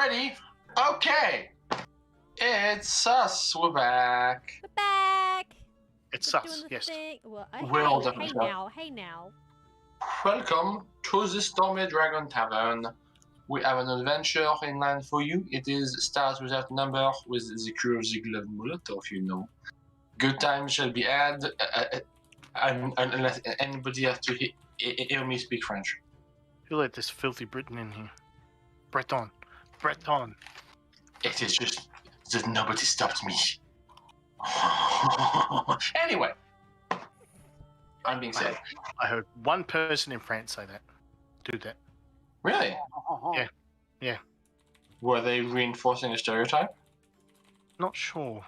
Ready? Okay. It's us. We're back. We're back. It's We're us, doing the yes. thing. Well, We're all hey definitely hey now. Welcome to the Stormy Dragon Tavern. We have an adventure in line for you. It is Stars Without Number with the crew of the Gloved Molotov, you know. Good times shall be had, unless anybody has to hear me speak French. Who let this filthy Briton in here? Breton. It is just that nobody stopped me. Anyway, I'm being said. I heard one person in France say that. Do that. Really? Yeah. Were they reinforcing a stereotype? Not sure.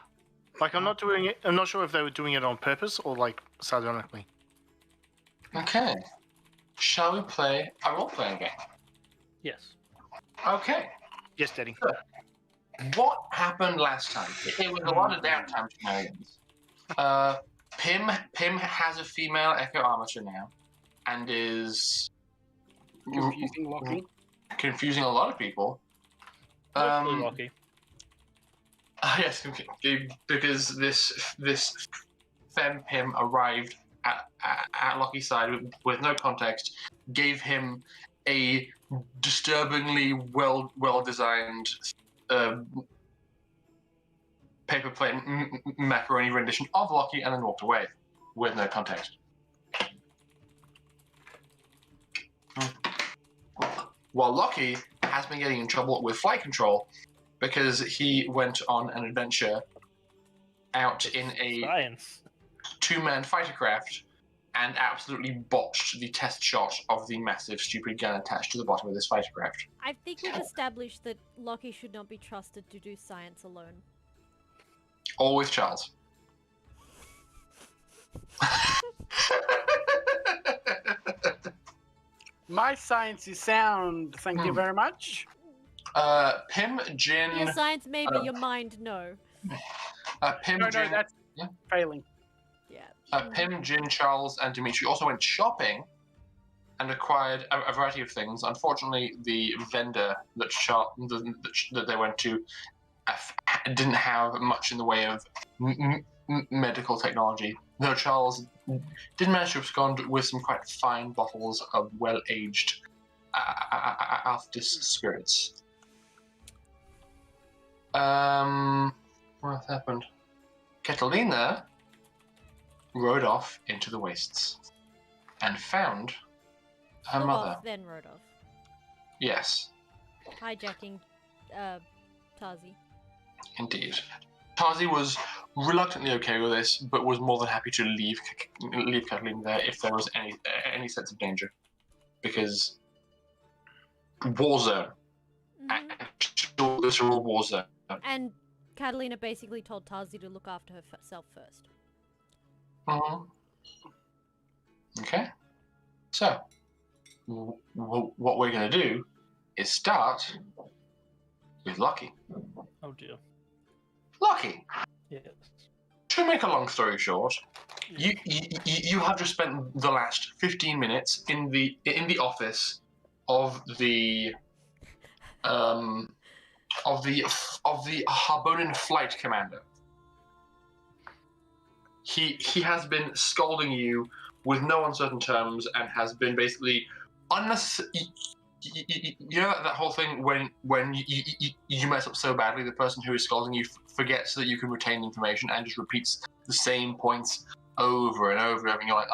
Like, I'm not sure if they were doing it on purpose or, like, sardonically. Okay. Shall we play a role-playing game? Yes. Okay. Yes, Daddy. So, what happened last time? It was a lot of downtime shenanigans. Pim has a female echo armature now, and is Confusing Lockie. confusing a lot of people. Mostly Lockie. Yes, because this femme Pim arrived at Lockie's side with no context, gave him a disturbingly well designed paper plate macaroni rendition of Lockie, and then walked away with no context. While Lockie has been getting in trouble with flight control because he went on an adventure out in a Science. two-man fighter craft and absolutely botched the test shot of the massive stupid gun attached to the bottom of this fighter craft. I think we've established that Lockie should not be trusted to do science alone. All with Charles. My science is sound, thank you very much. Pim, Jin... Your science maybe, your mind no. Pim, No, Jin... that's failing. Yeah. Pim, Jin, Charles, and Dimitri also went shopping and acquired a variety of things. Unfortunately, the vendor that they went to didn't have much in the way of medical technology, though Charles did manage to abscond with some quite fine bottles of well-aged Althus spirits. What happened? Katalina rode off into the wastes and found her Flew mother. off, then rode off. Yes, Hijacking Tazi. indeed. Tazi was reluctantly okay with this, but was more than happy to leave Katalina there if there was any sense of danger, because war zone, actual literal war zone. And Catalina basically told Tazi to look after herself first. Okay, so what we're going to do is start with Lucky. Oh dear. Lucky. Yes. To make a long story short, you have just spent the last 15 minutes in the office of the Harbonan flight commander. He has been scolding you with no uncertain terms and has been basically unnecessary. You know that whole thing when you mess up so badly, the person who is scolding you forgets that you can retain information and just repeats the same points over and over and over, and you're like,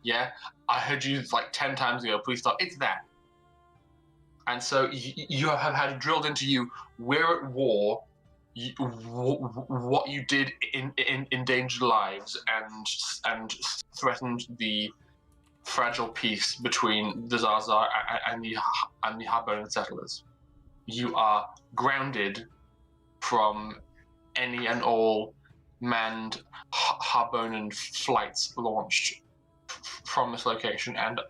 yeah, I heard you like 10 times ago, please stop. It's that. And so you have had drilled into you, we're at war, what you did endangered lives and threatened the fragile peace between the Zaza and the Harbonan settlers. You are grounded from any and all manned Harbonan flights launched from this location, and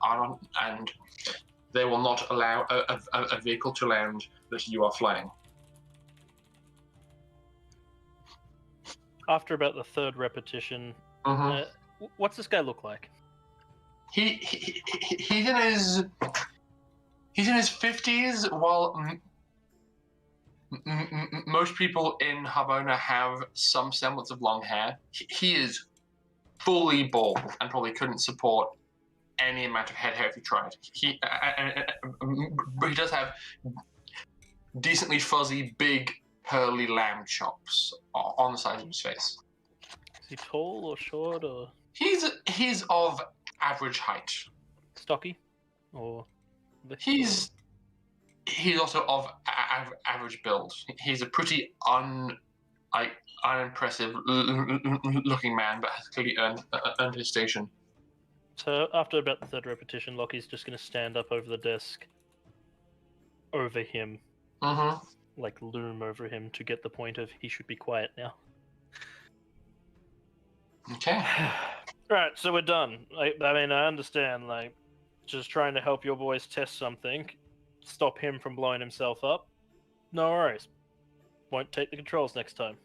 they will not allow a vehicle to land that you are flying. After about the third repetition, what's this guy look like? He's in his 50s, while most people in Harbona have some semblance of long hair. He is fully bald and probably couldn't support any amount of head hair if he tried. But he does have decently fuzzy, big, curly lamb chops on the side of his face. Is he tall or short or He's of average height. stocky? Or He's also of average build. He's a pretty unimpressive looking man, but has clearly earned his station. So after about the third repetition, Lockie's just going to stand up over the desk, over him, like loom over him to get the point of he should be quiet now. Okay. Right, so we're done. I mean, I understand, like, just trying to help your boys test something, stop him from blowing himself up. No worries. Won't take the controls next time.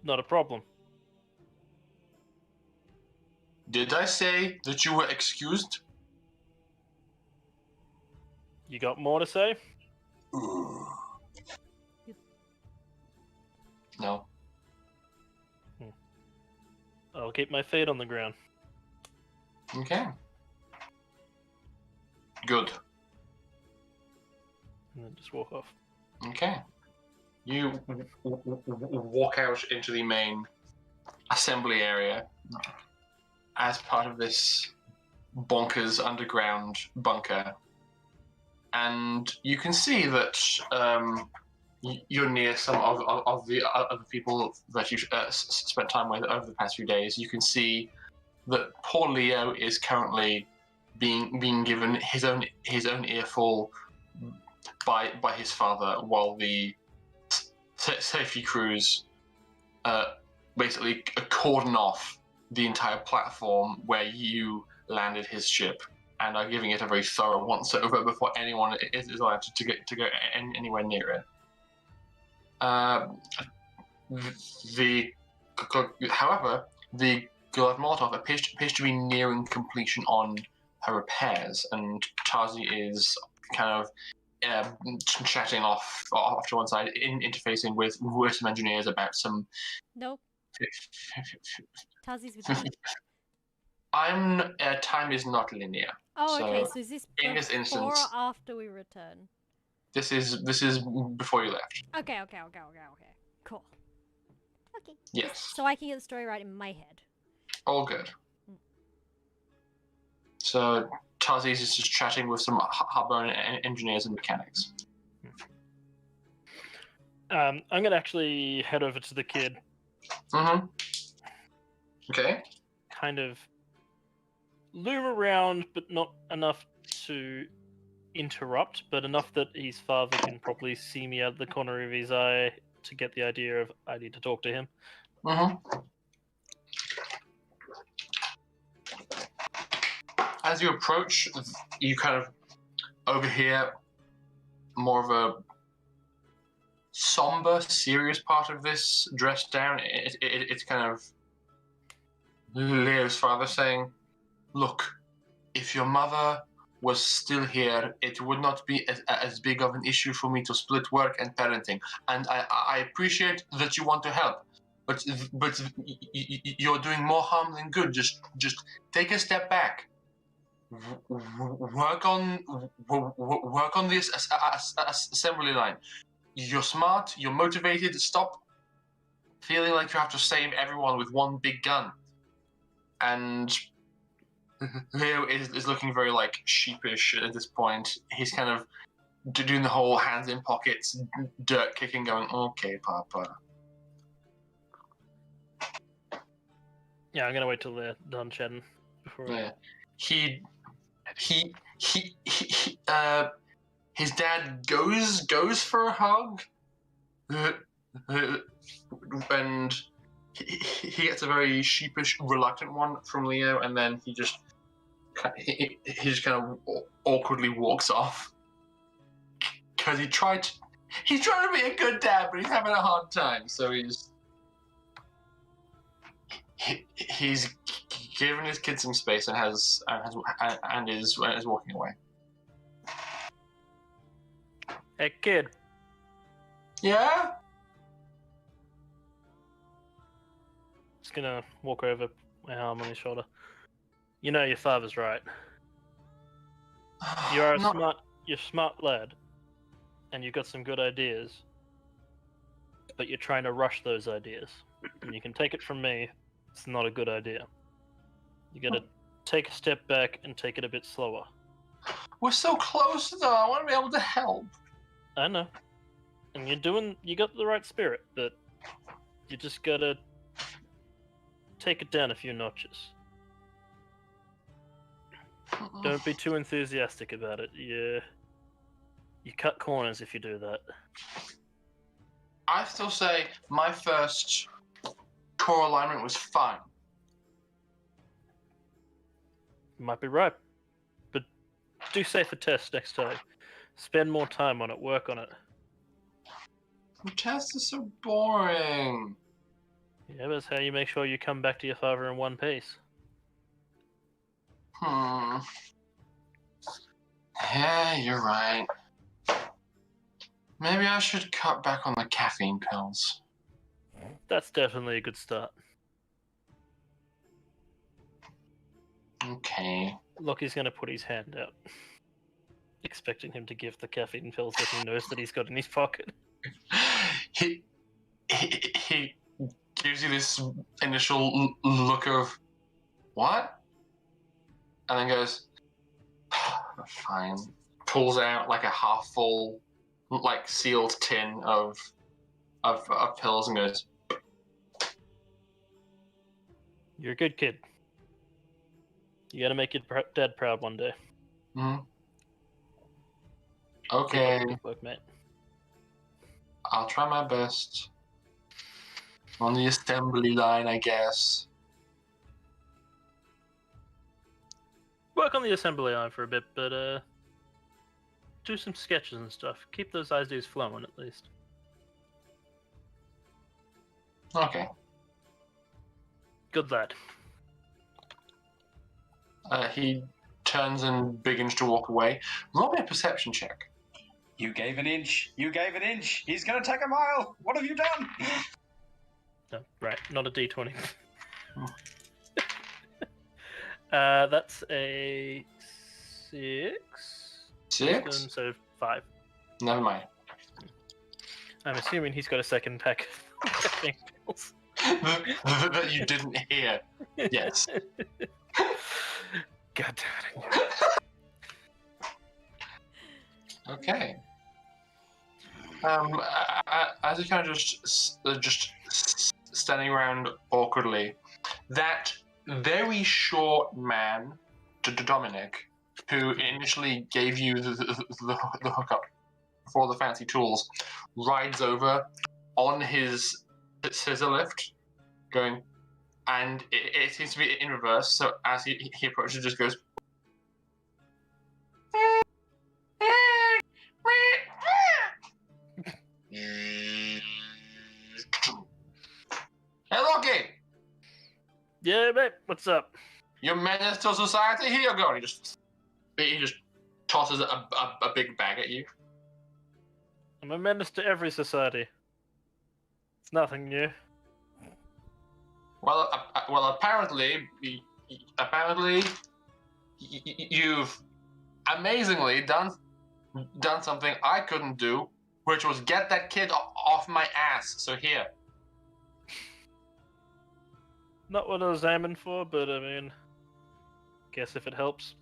Not a problem. Did I say that you were excused? You got more to say? No. I'll keep my feet on the ground. Okay. Good. And then just walk off. Okay. You walk out into the main assembly area as part of this bonkers underground bunker. And you can see that you're near some of the other people that you spent time with over the past few days. You can see that poor Leo is currently being given his own earful by his father, while the safety crews basically cordon off the entire platform where you landed his ship, and are giving it a very thorough once over before anyone is allowed to go anywhere near it. However, the Gloved Molotov appears to be nearing completion on her repairs, and Tazi is kind of chatting off to one side, interfacing with some engineers about some. Nope. Tazi's with me. Time is not linear. Oh, okay. So is this in this before instance, or after we return? This is before you left. Okay. Cool. Okay. Yes. So I can get the story right in my head. All good. So Tazi's is just chatting with some Harbonan engineers and mechanics. I'm going to actually head over to the kid. Mm-hmm. Okay. Kind of loom around, but not enough to interrupt, but enough that his father can probably see me out of the corner of his eye to get the idea of I need to talk to him. Mm-hmm. As you approach, you kind of overhear more of a somber, serious part of this dress down. It's kind of Leo's father saying, "Look, if your mother was still here, it would not be as big of an issue for me to split work and parenting. And I appreciate that you want to help, but you're doing more harm than good. Just take a step back. Work on this assembly line. You're smart. You're motivated. Stop feeling like you have to save everyone with one big gun." And Leo is looking very like sheepish at this point. He's kind of doing the whole hands in pockets, dirt kicking, going, "Okay, Papa." Yeah, I'm gonna wait till they're done chatting before. Yeah. His dad goes for a hug, and he gets a very sheepish, reluctant one from Leo, and then he just kind of awkwardly walks off because he's trying to be a good dad, but he's having a hard time. So he's giving his kid some space and is walking away. Hey, kid. Yeah? Just gonna walk over, my arm on his shoulder. You know your father's right. You're a smart lad, and you've got some good ideas, but you're trying to rush those ideas. And you can take it from me, it's not a good idea. You gotta take a step back and take it a bit slower. We're so close, though. I want to be able to help. I know. And you got the right spirit, but you just gotta take it down a few notches. Don't be too enthusiastic about it. You cut corners if you do that. I still say my first core alignment was fine. You might be right. But do safer tests next time. Spend more time on it, work on it. The tests are so boring. Yeah, that's how you make sure you come back to your father in one piece. Yeah, you're right. Maybe I should cut back on the caffeine pills. That's definitely a good start. Okay. Lockie's gonna put his hand out, expecting him to give the caffeine pills that he knows that he's got in his pocket. He gives you this initial look of, what? And then goes, fine. Pulls out like a half full, like sealed tin of pills and goes, You're a good kid. You gotta make your dad proud one day. okay, Good work, mate. I'll try my best. On the assembly line, I guess. Work on the assembly line for a bit, but do some sketches and stuff. Keep those ideas flowing, at least. Okay. Good lad. He turns and begins to walk away. Roll me a perception check. You gave an inch. You gave an inch. He's going to take a mile. What have you done? No, right, not a D20. Oh. That's a 6. 6? So 5. Never mind. I'm assuming he's got a second pack of caffeine pills. That you didn't hear. Yes. God damn it. Okay. As he kind of just standing around awkwardly, that very short man, Dominic, who initially gave you the hookup for the fancy tools, rides over on his scissor lift, going, and it seems to be in reverse. So as he approaches, just goes. Hey, Loki! Yeah, mate, what's up? You menace to society? Here you go. He just tosses a big bag at you. I'm a menace to every society. It's nothing new. Well, apparently you've amazingly done something I couldn't do, which was get that kid off my ass. So here. Not what I was aiming for, but I mean, guess if it helps.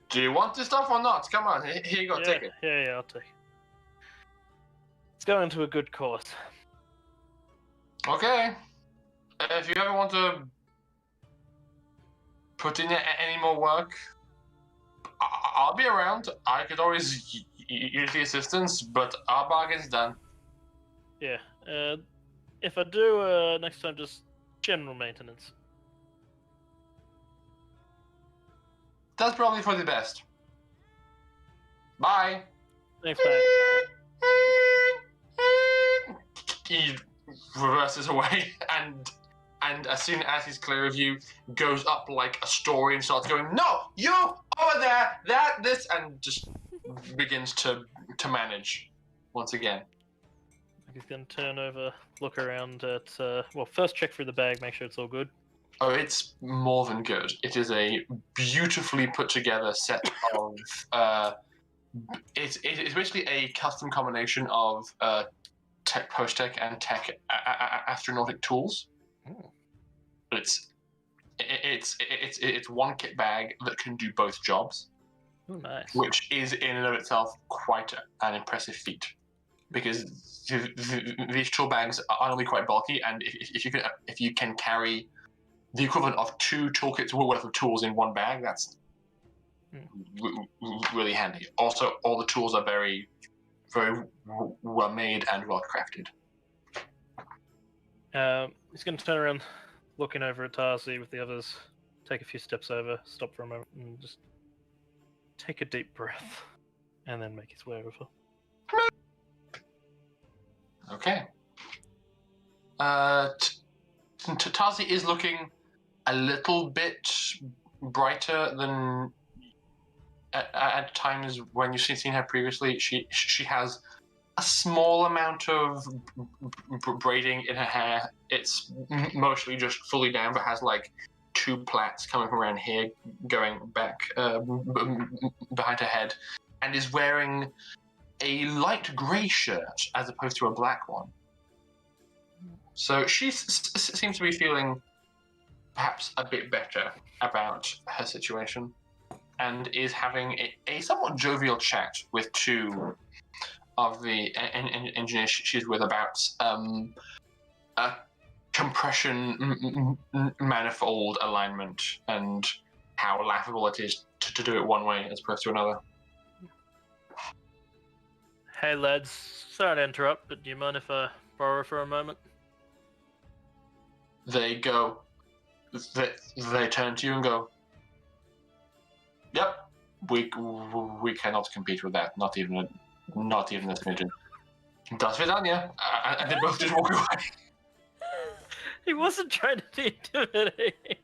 Do you want this stuff or not? Come on, here you go, take it. Yeah, I'll take it. It's going to a good cause. Okay. If you ever want to put in any more work, I'll be around. I could always use the assistance, but our bargain's done. Yeah. If I do, next time, just general maintenance. That's probably for the best. Bye. Thanks, mate. He reverses away, and as soon as he's clear of you, goes up like a story and starts going, "No, you over there, that, this," and just begins to to manage once again. He's going to turn over, look around at. Well, first check through the bag, make sure it's all good. Oh, it's more than good. It is a beautifully put together set of. It's basically a custom combination of tech post-tech and tech astronautic tools. Oh. It's one kit bag that can do both jobs, Oh, nice. which is in and of itself quite an impressive feat. Because these tool bags are only quite bulky, and if you can carry the equivalent of 2 toolkits worth of tools in one bag, that's really handy. Also, all the tools are very, very well made and well crafted. He's going to turn around, looking over at Tarsi with the others, take a few steps over, stop for a moment, and just take a deep breath, and then make his way over. Okay. Tazi is looking a little bit brighter than at times when you've seen her previously. She has a small amount of braiding in her hair. It's mostly just fully down, but has like 2 plaits coming from around here, going back behind her head, and is wearing a light grey shirt as opposed to a black one. So she seems to be feeling perhaps a bit better about her situation, and is having a somewhat jovial chat with 2 of the engineers she's with about a compression manifold alignment and how laughable it is to do it one way as opposed to another. Hey lads, sorry to interrupt, but do you mind if I borrow for a moment? They turn to you and go, "Yep, we cannot compete with that. Not even a smidgen." Das Vidania, and they both just walk away. He wasn't trying to be intimidating.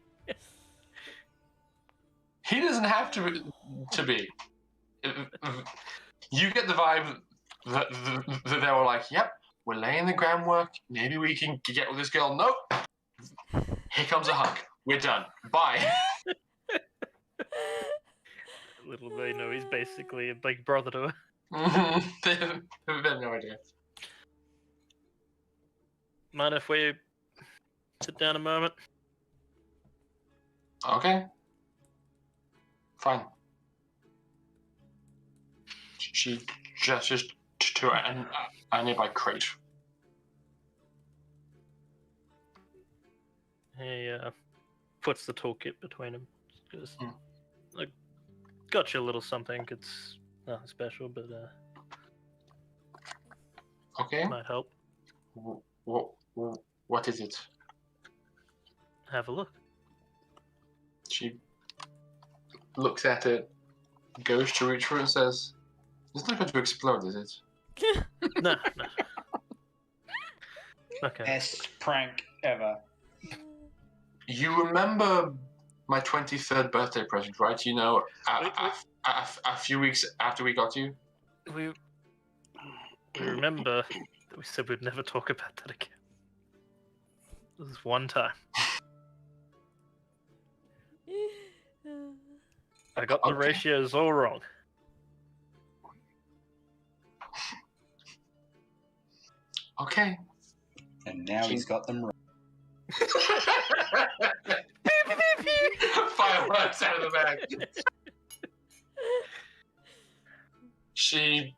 He doesn't have to be. You get the vibe that they were like, "Yep, we're laying the groundwork. Maybe we can get with this girl." Nope. Here comes a hug. We're done. Bye. Little they know he's basically a big brother to her. They have no idea. Mind if we sit down a moment? Okay. Fine. She gestures to a nearby crate. He puts the toolkit between them. Just I got you a little something. It's nothing special, but Okay. might help. What is it? Have a look. She looks at it, goes to reach for it, and says, "It's not going to explode, is it?" No. Okay. Best prank ever. You remember my 23rd birthday present, right? You know, a few weeks after we got you? We remember that we said we'd never talk about that again. This is one time. I got the Okay. ratios all wrong. Okay. And now he's got them right. Fireworks out of the bag. She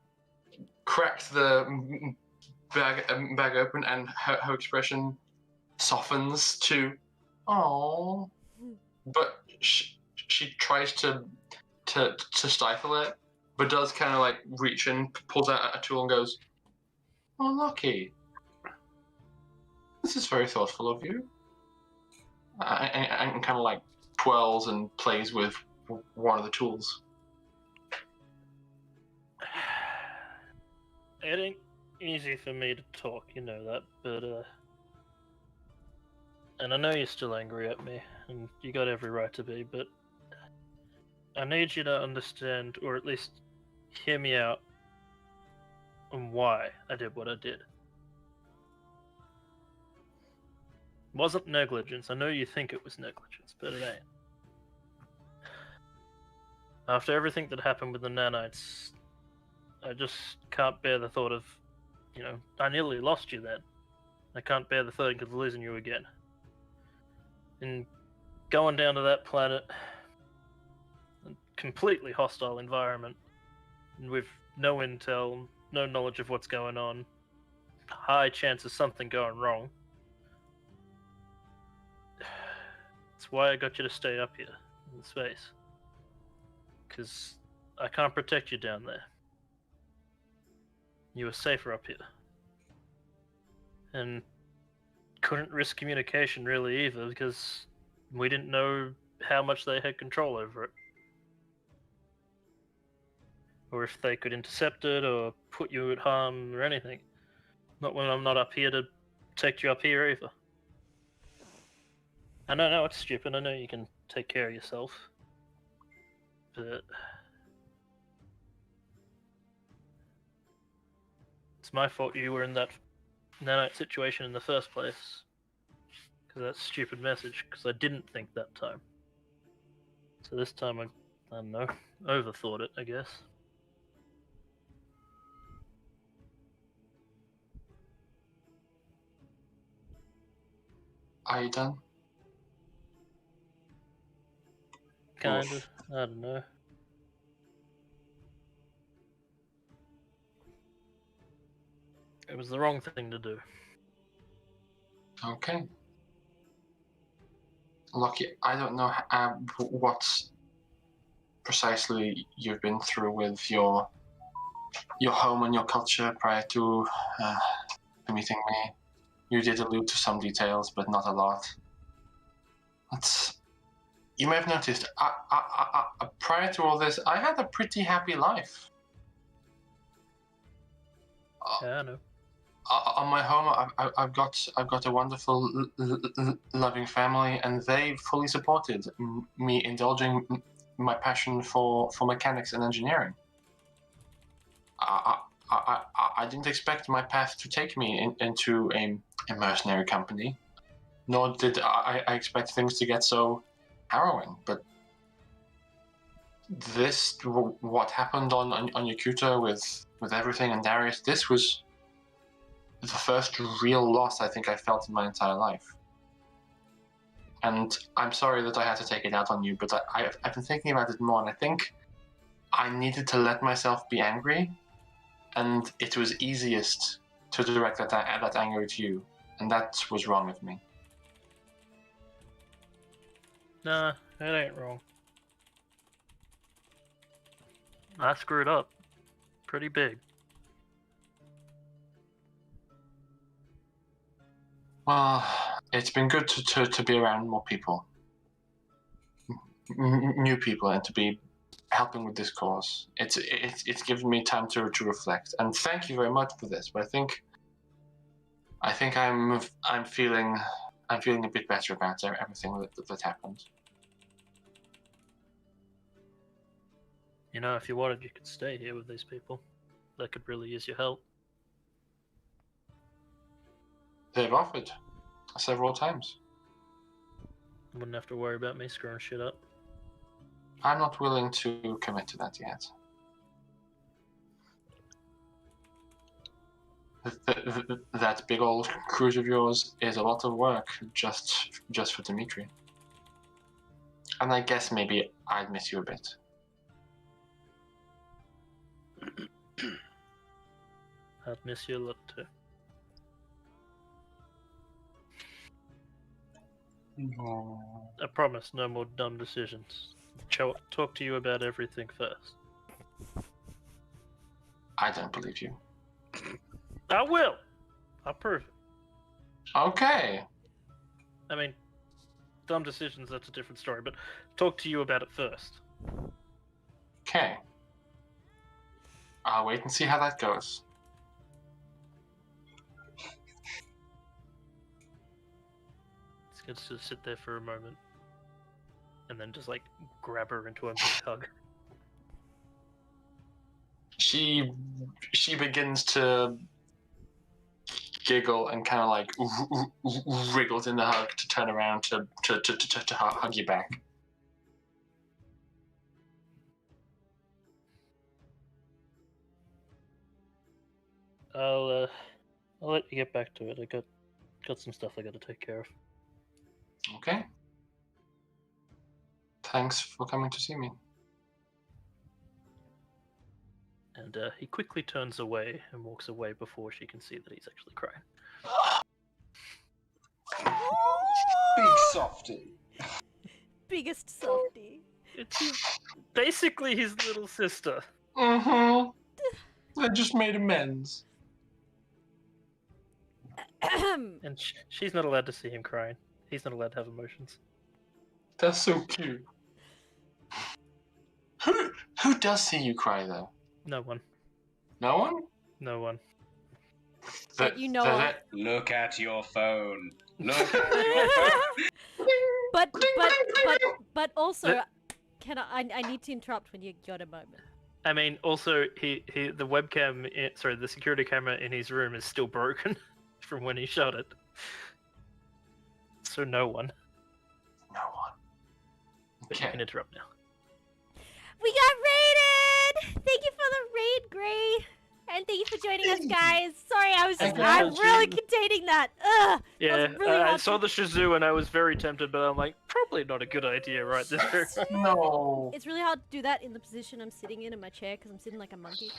cracks the bag open, and her expression softens to, "Oh," but she tries to stifle it, but does kind of like reach in, pulls out a tool, and goes, "Oh, lucky. This is very thoughtful of you." And kind of like twirls and plays with one of the tools. It ain't easy for me to talk, you know that, but and I know you're still angry at me, and you got every right to be, but I need you to understand, or at least hear me out, and why I did what I did. It wasn't negligence. I know you think it was negligence, but it ain't. After everything that happened with the nanites, I just can't bear the thought of, I nearly lost you then. I can't bear the thought of losing you again. And going down to that planet, a completely hostile environment, and with no intel, no knowledge of what's going on, high chance of something going wrong. That's why I got you to stay up here in space. Because I can't protect you down there. You were safer up here. And couldn't risk communication really either, because we didn't know how much they had control over it. Or if they could intercept it or put you at harm or anything. Not when I'm not up here to protect you up here either. I know it's stupid, I know you can take care of yourself. But it's my fault you were in that nanite situation in the first place. Because of that stupid message, because I didn't think that time. So this time I don't know, overthought it, I guess. Are you done? Kind of, I don't know. It was the wrong thing to do. Okay. Lucky, I don't know what precisely you've been through with your home and your culture prior to meeting me. You did allude to some details, but not a lot. You may have noticed, prior to all this, I had a pretty happy life. Yeah, I know. On my home, I've got a wonderful, loving family, and they fully supported me indulging my passion for mechanics and engineering. I didn't expect my path to take me into a mercenary company, nor did I expect things to get so harrowing. But what happened on Yakuta with everything and Darius, this was the first real loss I think I felt in my entire life. And I'm sorry that I had to take it out on you, but I've been thinking about it more, and I think I needed to let myself be angry, and it was easiest to direct that anger at you, and that was wrong of me. Nah, it ain't wrong. I screwed up. Pretty big. Well, it's been good to be around more people, new people, and to be helping with this cause. It's given me time to reflect, and thank you very much for this. But I think I'm feeling a bit better about everything that happened. You know, if you wanted, you could stay here with these people. They could really use your help. They've offered several times. Wouldn't have to worry about me screwing shit up. I'm not willing to commit to that yet. That big old cruise of yours is a lot of work just for Dimitri. And I guess maybe I'd miss you a bit. I'd miss you a lot too. I promise no more dumb decisions. Talk to you about everything first. I don't believe you. I will! I'll prove it. Okay. I mean, dumb decisions, that's a different story, but talk to you about it first. Okay. I'll wait and see how that goes. It's just sit there for a moment. And then just, like, grab her into a big hug. she begins to giggle and kind of like wriggles in the hug to turn around to hug you back. I'll let you get back to it. I got some stuff I got to take care of. Okay. Thanks for coming to see me. And he quickly turns away and walks away before she can see that he's actually crying. Big softy. Biggest softy. It's basically his little sister. Mm-hmm. They just made amends. And she's not allowed to see him crying. He's not allowed to have emotions. That's so cute. Who does see you cry though? No one. No one? No one. That you know of. Look at your phone. Look at your phone. But also, I need to interrupt when you got a moment. I mean, also, the webcam, the security camera in his room is still broken from when he shot it. So no one. No one. But you can interrupt now. We got raided! Thank you for the raid, Gray. And thank you for joining us, guys. Sorry, I'm really containing that. Ugh. Yeah, that was really I hard saw to- the Shazoo and I was very tempted, but I'm like, probably not a good idea right there. No. It's really hard to do that in the position I'm sitting in my chair because I'm sitting like a monkey.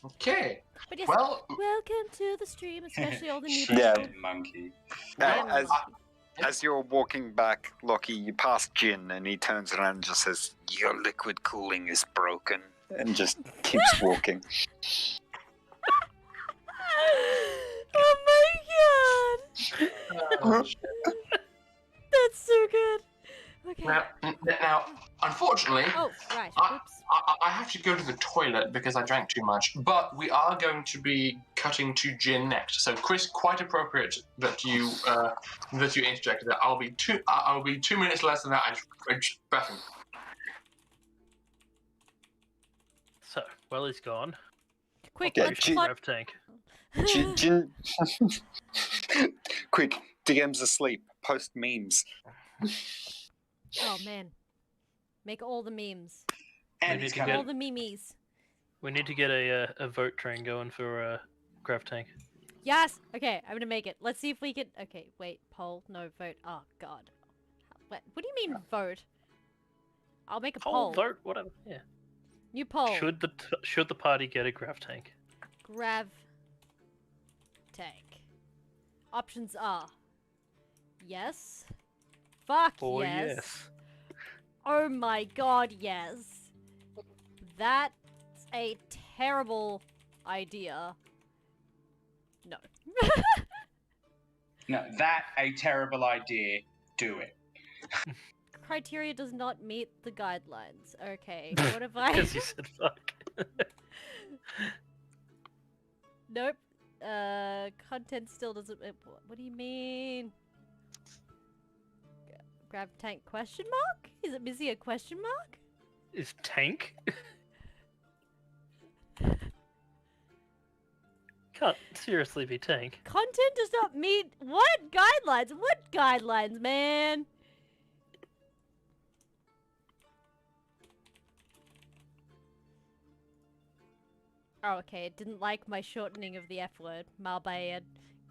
Okay. But yes, Well, welcome to the stream, especially all the new Yeah. people. Monkey. Yeah. As you're walking back, Lockie, you pass Jin, and he turns around and just says, "Your liquid cooling is broken," and just keeps walking. Oh my god! That's so good. Okay. now, unfortunately, Oh, right. I- Oops. I have to go to the toilet because I drank too much. But we are going to be cutting to Jin next. So, Chris, quite appropriate that you interjected that. I'll be 2 minutes less than that. I just bathroom. So, well, he's gone. Quick, Okay, let's Jin- plot. Rev tank. Jin, quick, DM's asleep. Post memes. Oh man, make all the memes, And We he's need to get- all coming. the memes. We need to get a vote train going for Grav tank. Yes. Okay, I'm gonna make it. Let's see if we can. Okay, wait. Poll. No vote. Oh god. What do you mean vote? I'll make a poll. Vote, whatever. Yeah. New poll. Should the party get a Grav tank? Grav tank. Options are yes. Fuck Oh yes. Oh my god, yes. That's a terrible idea. No. No, that a terrible idea. Do it. Criteria does not meet the guidelines. Okay, what have I? Because you said fuck. Nope. Content still doesn't. What do you mean? Grab tank question mark? Is it busy a question mark? Is tank? Can't seriously be tank. Content does not meet what guidelines? What guidelines, man? Oh, okay. It didn't like my shortening of the F word. My bad.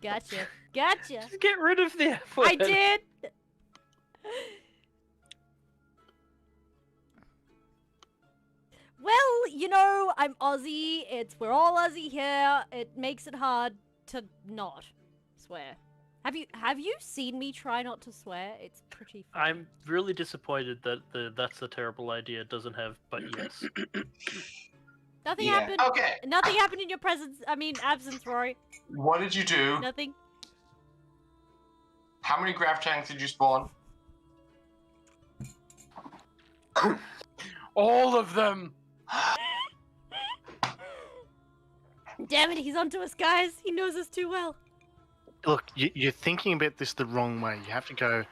Gotcha. Gotcha. Just get rid of the F word. I did. Well, you know, I'm Aussie. We're all Aussie here. It makes it hard to not swear. Have you seen me try not to swear? It's pretty funny. I'm really disappointed that that's a terrible idea doesn't have but yes. Nothing Yeah. happened. Okay. Nothing happened in your absence, Rory. What did you do? Nothing. How many grav tanks did you spawn? All of them. Damn it, he's onto us, guys. He knows us too well. Look, you're thinking about this the wrong way. You have to go,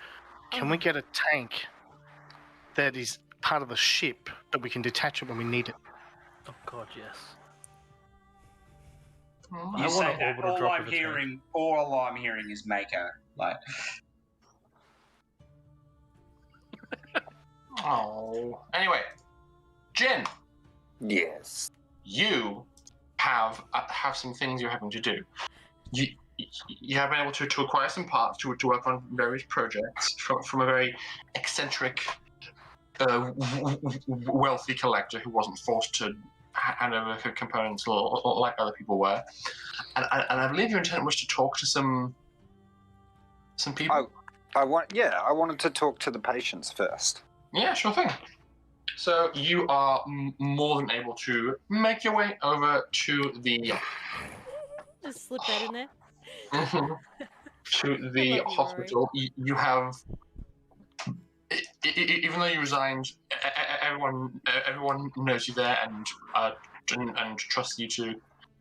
can we get a tank that is part of the ship that we can detach it when we need it. Oh god, yes. You I say want an that, orbital drop of a tank. all I'm hearing is Maker. Like, Oh. Anyway, Jin, Yes. you have some things you're having to do. You have been able to acquire some parts to work on various projects from a very eccentric, wealthy collector who wasn't forced to hand over components like other people were. And I believe your intent was to talk to some people. I wanted to talk to the patients first. Yeah, sure thing. So you are more than able to make your way over to the Just slip that in there. to the love you, hospital. You have, even though you resigned, everyone knows you there and trusts you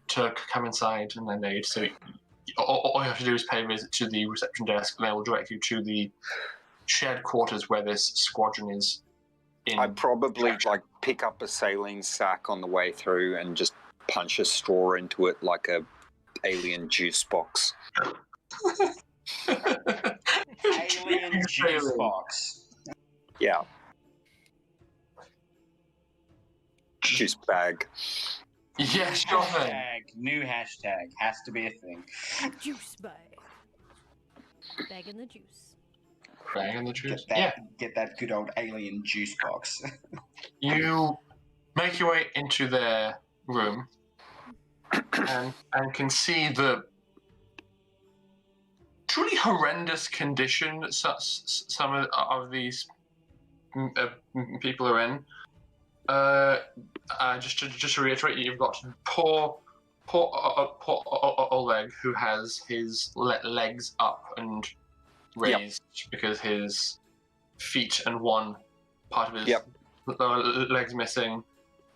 to come inside and then aid. So all you have to do is pay a visit to the reception desk, and they will direct you to the shared quarters where this squadron is. I'd probably pick up a saline sack on the way through and just punch a straw into it like a alien juice box. alien juice box. Yeah. Juice bag. Yeah, sure thing. New hashtag has to be a thing. Juice bag. Bag in the juice. Bag in the juice. Get that good old alien juice box. You make your way into their room and can see the truly horrendous condition some of these people are in. Just to reiterate, you've got poor Oleg, who has his legs up and raised because his feet and one part of his lower leg's missing.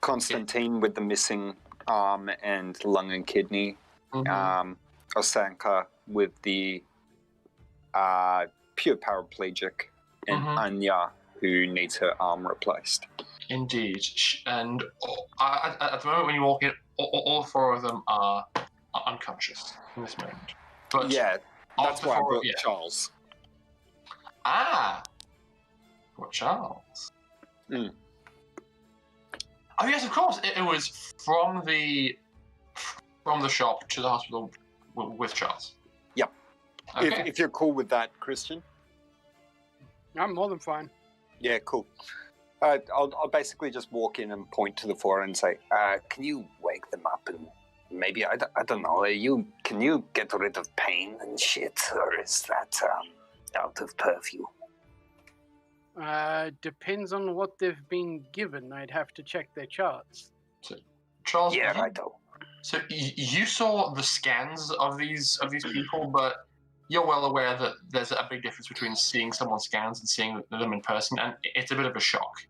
Constantine with the missing arm and lung and kidney. Mm-hmm. Osanka with the pure paraplegic, and Anya, who needs her arm replaced. Indeed. And at the moment when you walk in, all four of them are unconscious in this moment. But yeah, that's why I brought yeah. Charles. For Charles. Mm. Oh yes, of course. It was from the shop to the hospital with Charles. Yep. Okay. If you're cool with that, Christian. I'm more than fine. Yeah, cool. I'll basically just walk in and point to the floor and say, can you wake them up and maybe, I don't know, can you get rid of pain and shit, or is that out of purview? Depends on what they've been given. I'd have to check their charts. So, Charles, Yeah, righto. So you saw the scans of these people, but you're well aware that there's a big difference between seeing someone's scans and seeing them in person, and it's a bit of a shock.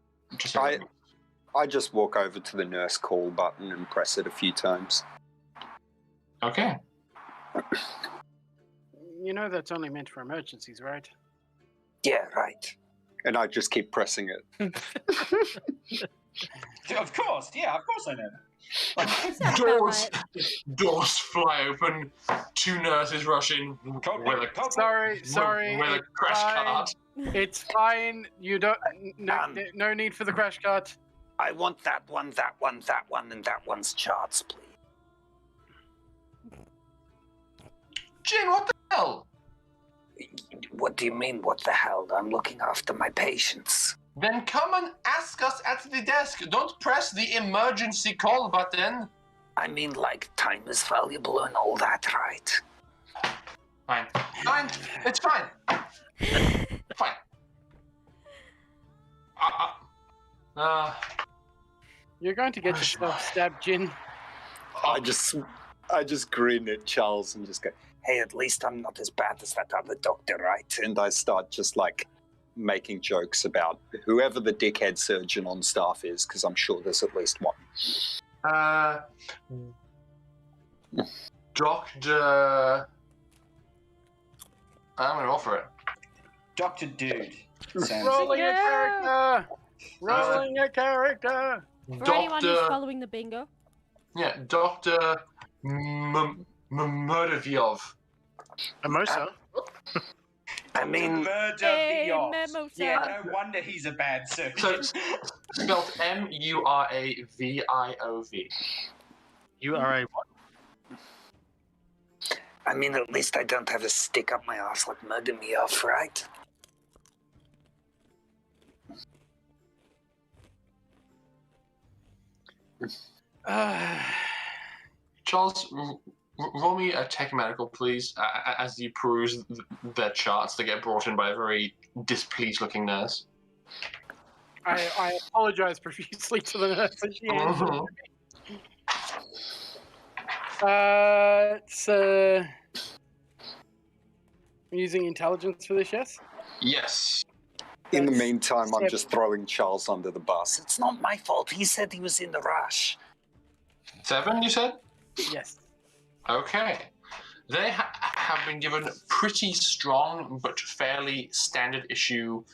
I just walk over to the nurse call button and press it a few times. Okay. You know that's only meant for emergencies, right? Yeah, right. And I just keep pressing it. Of course I know that. Sounds Doors fly open. Two nurses rush in with a crash cart. It's fine. You don't. No need for the crash cart. I want that one, and that one's charts, please. Jin, what the hell? What do you mean, what the hell? I'm looking after my patients. Then come and ask us at the desk. Don't press the emergency call button. I mean, time is valuable and all that, right? Fine. It's fine. Fine. You're going to get yourself stabbed, Jin. I just grin at Charles and just go, hey, at least I'm not as bad as that other doctor, right? And I start just making jokes about whoever the dickhead surgeon on staff is, because I'm sure there's at least one. Doctor... I'm going to offer it. Dr. Dude. Rolling a character! Rolling a character. For anyone who's Doctor, following the bingo. yeah, Doctor Murdoviov. Mimosa. I mean, Hey, Murdoviov. Mimosa. Yeah, no wonder he's a bad surgeon. Spelled Muraviov. You are a what? I mean, at least I don't have a stick up my ass like murder me off, right? Charles, roll me a tech medical, please, as you peruse their charts that get brought in by a very displeased-looking nurse. I apologize profusely to the nurse that she answered. It's I'm using intelligence for this, yes? Yes. In the That's meantime, I'm 7. just throwing Charles under the bus. It's not my fault. He said he was in the rush. 7, you said? Yes. Okay. They have been given pretty strong but fairly standard issue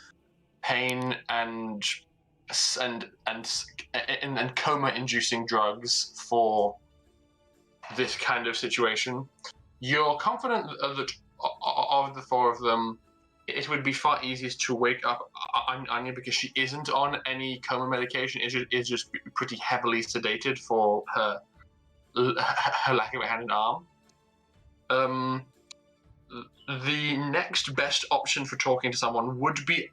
pain and coma-inducing drugs for this kind of situation. You're confident that of the 4 of them, it would be far easiest to wake up Anya because she isn't on any coma medication. Is just pretty heavily sedated for her lack of a hand and arm. The next best option for talking to someone would be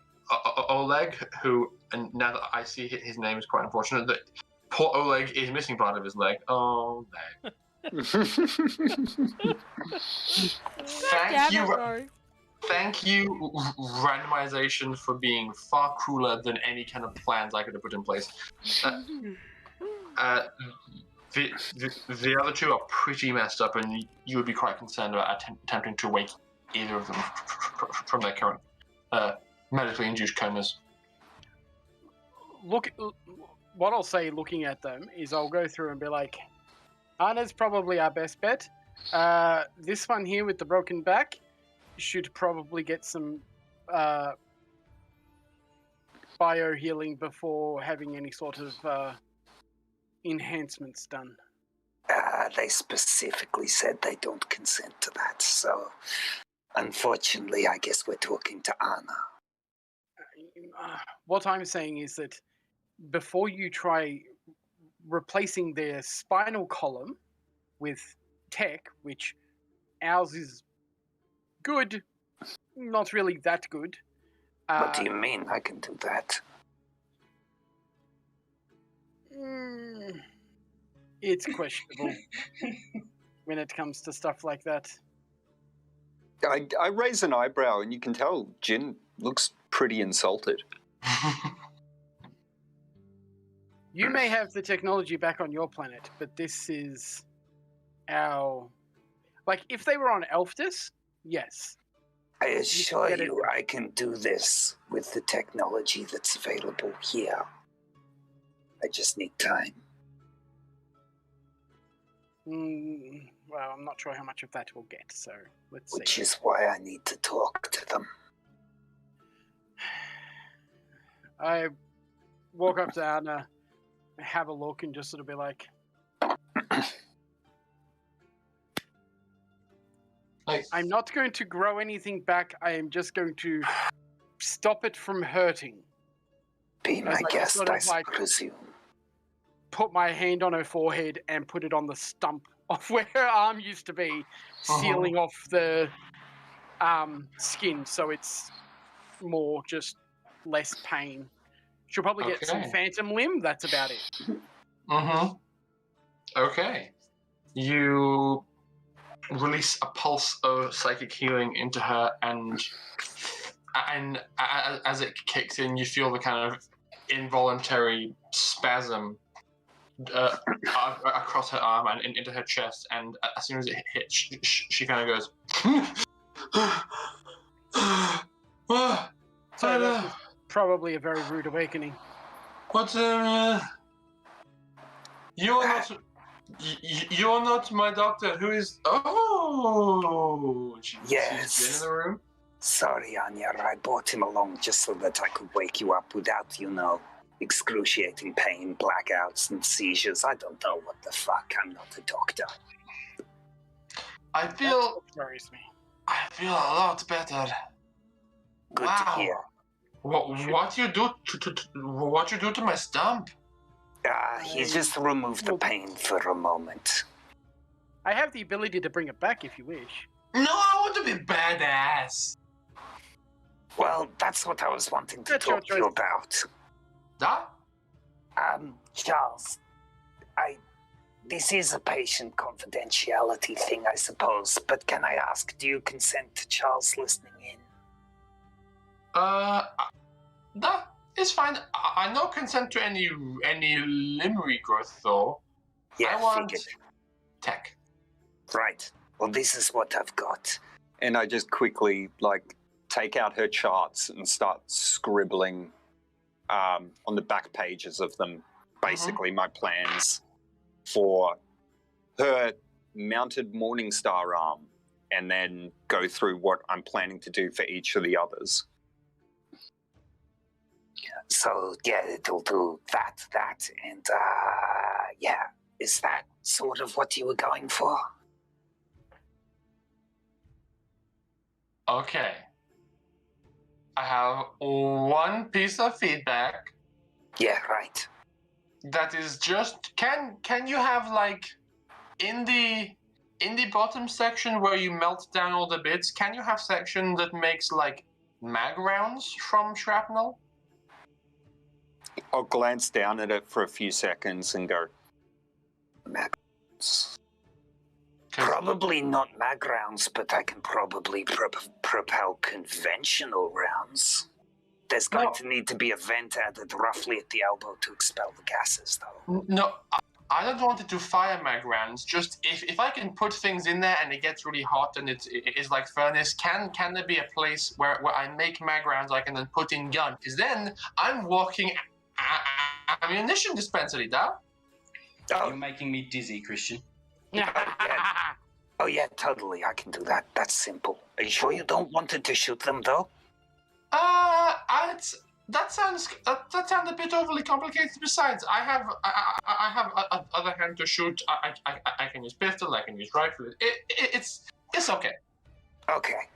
Oleg, who, and now that I see his name is quite unfortunate, that poor Oleg is missing part of his leg. Oleg. Thank you, randomization, for being far crueler than any kind of plans I could have put in place. The other 2 are pretty messed up, and you would be quite concerned about attempting to wake either of them from their current medically induced comas. What I'll say looking at them is I'll go through and be like, Anna's probably our best bet. This one here with the broken back should probably get some bio healing before having any sort of enhancements done. They specifically said they don't consent to that, so unfortunately, I guess we're talking to Anna. What I'm saying is that before you try replacing their spinal column with tech, which ours is good, not really that good. What do you mean I can do that? It's questionable when it comes to stuff like that. I raise an eyebrow, and you can tell Jin looks pretty insulted. You may have the technology back on your planet, but this is our... Like, if they were on Elftis, yes. I assure you I can do this with the technology that's available here. I just need time. Well, I'm not sure how much of that we'll get, so let's see. Which is why I need to talk to them. I walk up to Anna, have a look, and just sort of be like... I'm not going to grow anything back. I am just going to stop it from hurting. Be my guest, I presume. Put my hand on her forehead and put it on the stump of where her arm used to be, sealing off the skin so it's more just less pain. She'll probably get some phantom limb. That's about it. Okay. You release a pulse of psychic healing into her, and as it kicks in, you feel the kind of involuntary spasm across her arm and into her chest, and as soon as it hits, she kind of goes... So that's probably a very rude awakening. But you're not my doctor. Who is? Oh, yes. She's been in the room. Sorry, Anya. I brought him along just so that I could wake you up without, excruciating pain, blackouts, and seizures. I don't know what the fuck. I'm not a doctor. I That's feel what worries me. a lot better. Good Wow. to hear. What you do to my stump? He just removed the pain for a moment. I have the ability to bring it back if you wish. No, I want to be badass. Well, that's what I was wanting to That's your talk to you choice. about. That? Charles, this is a patient confidentiality thing, I suppose, but can I ask, do you consent to Charles listening in? That is fine. I no consent to any limb regrowth though. Yeah, I want figured. tech. Right. Well, this is what I've got. And I just quickly, take out her charts and start scribbling on the back pages of them, basically my plans for her mounted Morningstar arm, and then go through what I'm planning to do for each of the others. So, yeah, it'll do that, and, yeah. Is that sort of what you were going for? Okay. I have one piece of feedback. Yeah, right. That is just can you have in the bottom section where you melt down all the bits, can you have section that makes mag rounds from shrapnel? I'll glance down at it for a few seconds and go, mag rounds. Probably not mag rounds, but I can probably propel conventional rounds. There's going to need to be a vent added roughly at the elbow to expel the gases, though. No, I don't want it to fire mag rounds. Just if I can put things in there and it gets really hot and it is like furnace, can there be a place where I make mag rounds I can then put in gun? Because then I'm walking ammunition dispensary, da? You're making me dizzy, Christian. Oh, yeah, totally. I can do that. That's simple. Are you sure you don't want it to shoot them, though? That sounds a bit overly complicated. Besides, I have other hand to shoot. I can use pistol. I can use rifle. It's okay. Okay.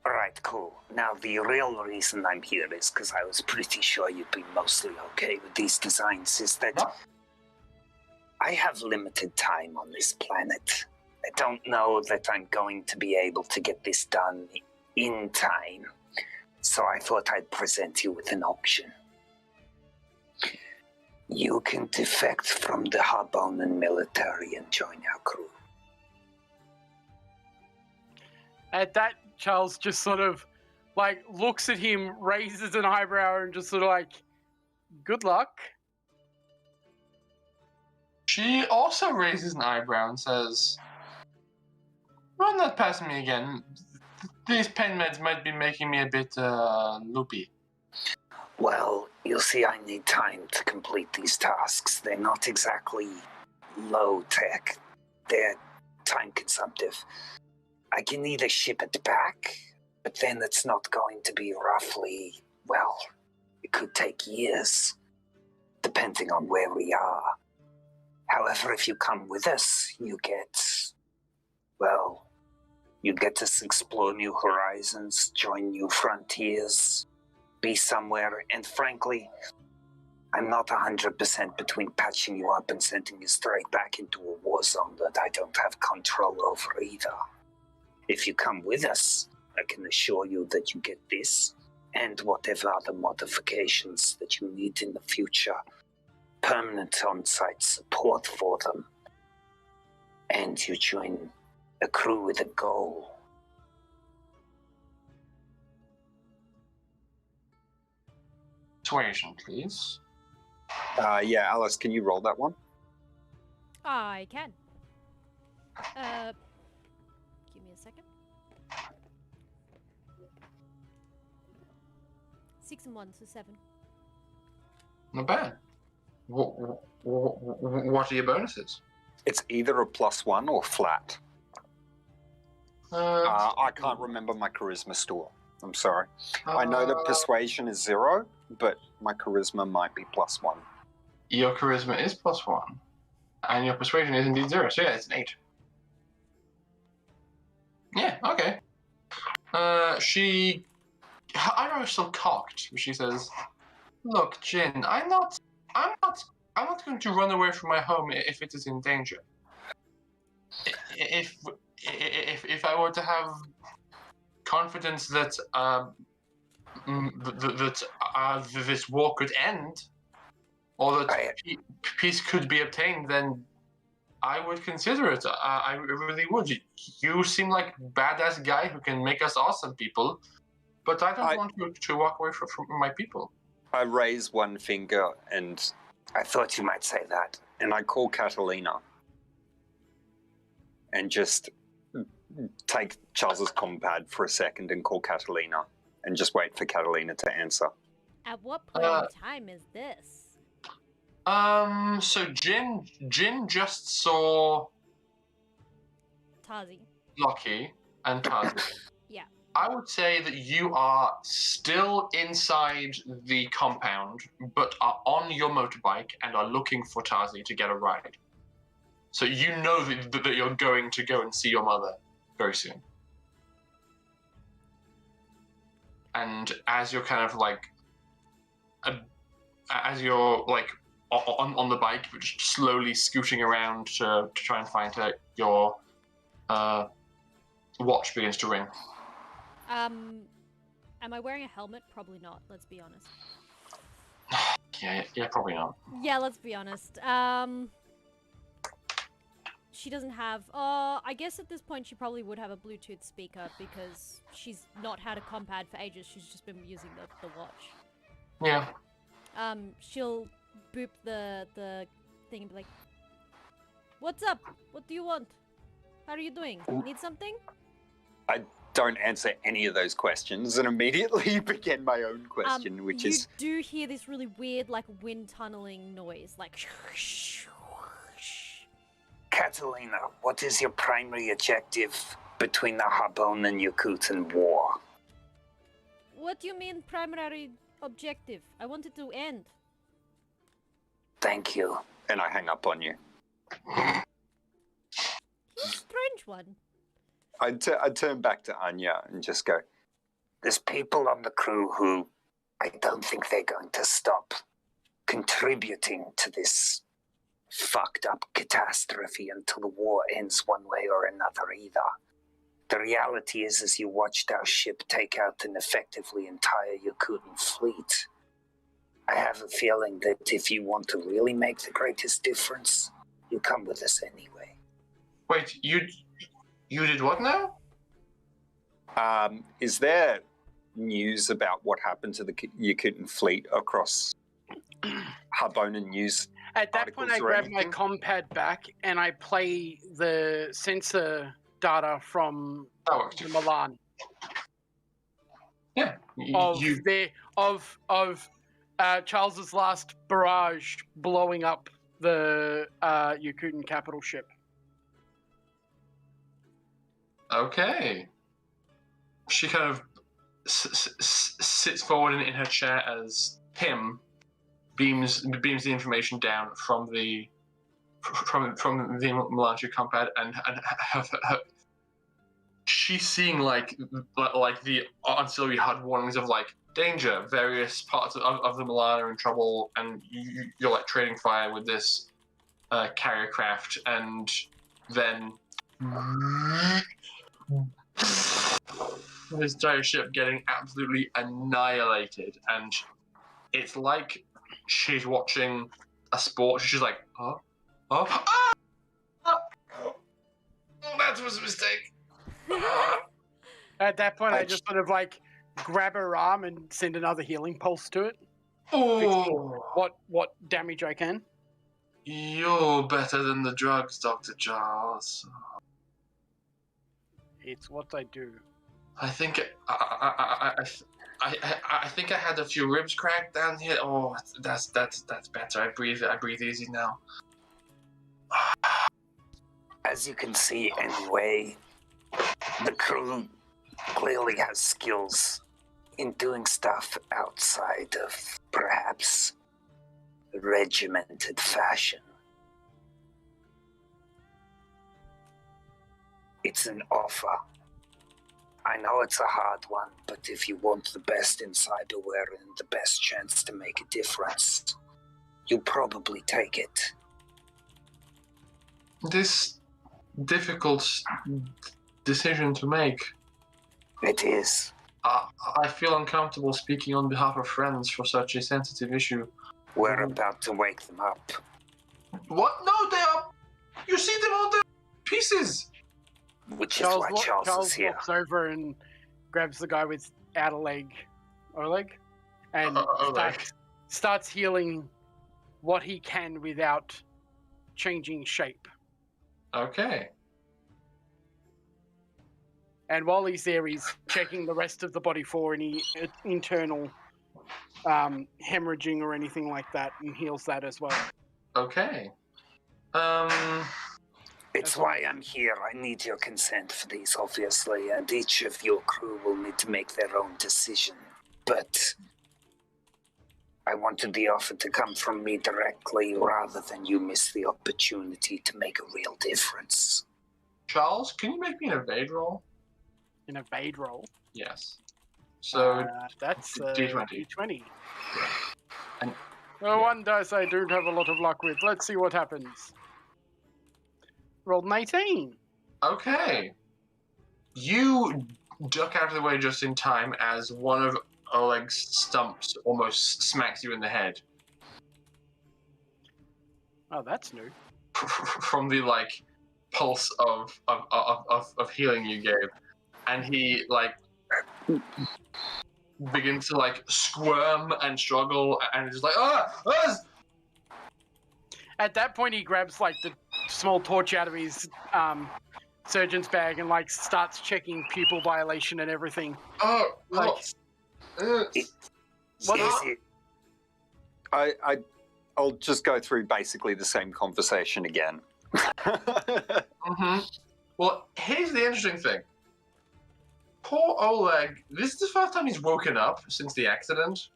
All right, cool. Now, the real reason I'm here is because I was pretty sure you'd be mostly okay with these designs, is that I have limited time on this planet. I don't know that I'm going to be able to get this done in time, so I thought I'd present you with an option. You can defect from the Harbonan military and join our crew. At that, Charles just sort of looks at him, raises an eyebrow, and just sort of good luck. She also raises an eyebrow and says, "Run that past me again. These pain meds might be making me a bit loopy." Well, you'll see I need time to complete these tasks. They're not exactly low-tech. They're time-consumptive. I can either ship it back, but then it's not going to be roughly, it could take years, depending on where we are. However, if you come with us, you get to explore new horizons, join new frontiers, be somewhere, and frankly, I'm not 100% between patching you up and sending you straight back into a war zone that I don't have control over either. If you come with us, I can assure you that you get this, and whatever other modifications that you need in the future, permanent on-site support for them, and you join a crew with a goal. Persuasion, please. Yeah, Alice, can you roll that one? I can. Give me a second. 6 and 1, so 7. Not bad. What are your bonuses? It's either a +1 or flat. I can't remember my charisma score. I'm sorry. I know that persuasion is 0, but my charisma might be +1. Your charisma is +1. And your persuasion is indeed 0. So yeah, it's an 8. Yeah, okay. She... I know she's still cocked, but she says, "Look, Jin, I'm not going to run away from my home if it is in danger. If I were to have confidence that this war could end, or that peace could be obtained, then I would consider it. I really would. You seem like a badass guy who can make us awesome people, but I don't want to walk away from my people." I raise one finger and I thought you might say that. And I call Katalina. And just take Charles's compad for a second and call Katalina. And just wait for Katalina to answer. At what point in time is this? So Jin just saw Tazi. Lockie and Tazi. Yeah. I would say that you are still inside the compound, but are on your motorbike and are looking for Tazi to get a ride. So you know that you're going to go and see your mother very soon. And as you're kind of like, as you're like on the bike, but just slowly scooting around to try and find her, your watch begins to ring. Am I wearing a helmet? Probably not, let's be honest. Yeah, probably not. Yeah, let's be honest. She doesn't have... I guess at this point she probably would have a Bluetooth speaker because she's not had a compad for ages. She's just been using the watch. Yeah. She'll boop the thing and be like, "What's up? What do you want? How are you doing? Need something?" I don't answer any of those questions and immediately begin my own question, which is... You do hear this really weird, like, wind tunneling noise, like... Katalina, what is your primary objective between the Harbonan and Yakutan war? What do you mean primary objective? I want it to end. Thank you. And I hang up on you. He's a strange one. I turn back to Anya and just go, There's people on the crew who I don't think they're going to stop contributing to this fucked up catastrophe until the war ends one way or another either. The reality is, as you watched our ship take out an effectively entire Yakutan fleet, I have a feeling that if you want to really make the greatest difference, you come with us anyway. Wait, you did what now? Is there news about what happened to the Yakutan fleet across Harbonan news? At that point, I grab my compad back and I play the sensor data from the Milan. Yeah. Of Charles's last barrage blowing up the Yakutan capital ship. Okay. She kind of sits forward in her chair as Tim beams the information down from the Melange compad, and she's seeing like the ancillary HUD warnings of like danger. Various parts of the Milan are in trouble, and you're like trading fire with this carrier craft, and then this giant ship getting absolutely annihilated, and it's like she's watching a sport. She's like, that was a mistake. At that point, I just sort of like grab her arm and send another healing pulse to it. Oh, what damage I can. You're better than the drugs, Dr. Charles. It's what I do. I think I think I had a few ribs cracked down here. Oh, that's better. I breathe easy now. As you can see anyway, the crew clearly has skills in doing stuff outside of perhaps regimented fashion. It's an offer. I know it's a hard one, but if you want the best in cyberware and the best chance to make a difference, you'll probably take it. This difficult decision to make. It is. I feel uncomfortable speaking on behalf of friends for such a sensitive issue. We're about to wake them up. What? No, they are. You see them all the pieces. Which is why Charles is here. Walks over and grabs the guy without a leg, or a leg, and starts healing what he can without changing shape. Okay. And while he's there, he's checking the rest of the body for any internal hemorrhaging or anything like that, and heals that as well. Okay. It's why I'm here. I need your consent for these, obviously, and each of your crew will need to make their own decision. But I wanted the offer to come from me directly rather than you miss the opportunity to make a real difference. Charles, can you make me an evade roll? An evade roll? Yes. So that's D20. D20. And, one dice I don't have a lot of luck with. Let's see what happens. Rolled an 18. Okay. You duck out of the way just in time as one of Oleg's stumps almost smacks you in the head. Oh, that's new. From the pulse of healing you gave, and he begins to squirm and struggle, and is like, At that point, he grabs the small torch out of his surgeon's bag and starts checking pupil dilation and everything. What is it? I'll just go through basically the same conversation again. Mm-hmm. Well, here's the interesting thing. Poor Oleg, this is the first time he's woken up since the accident.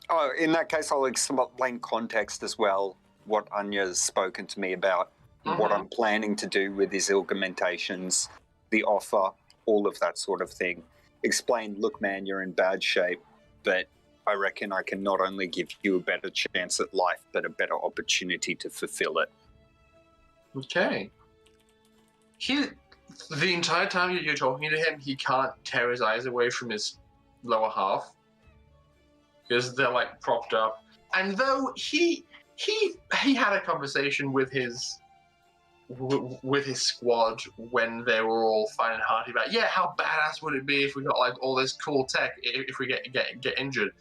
Oh, in that case, I'll explain context as well, what Anya's spoken to me about, what I'm planning to do with his augmentations, the offer, all of that sort of thing. Explain, look, man, you're in bad shape, but I reckon I can not only give you a better chance at life, but a better opportunity to fulfill it. Okay. The entire time you're talking to him, he can't tear his eyes away from his lower half because they're propped up. And though he had a conversation with his squad when they were all fine and hearty about, how badass would it be if we got all this cool tech if we get injured.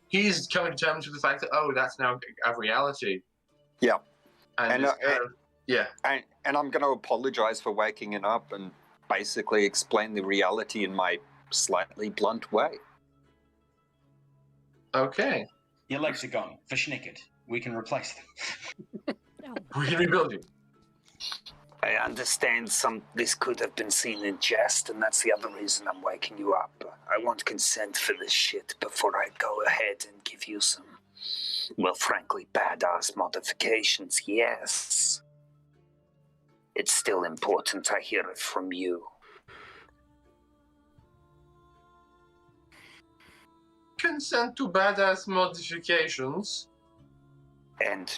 He's coming to terms with the fact that that's now a reality. Yeah. And I'm going to apologize for waking it up and basically explain the reality in my slightly blunt way. Okay. Your legs are gone. Verschnicket. We can replace them. We can rebuild you. I understand this could have been seen in jest, and that's the other reason I'm waking you up. I want consent for this shit before I go ahead and give you some, well, frankly, badass modifications, yes. It's still important I hear it from you. Consent to badass modifications. And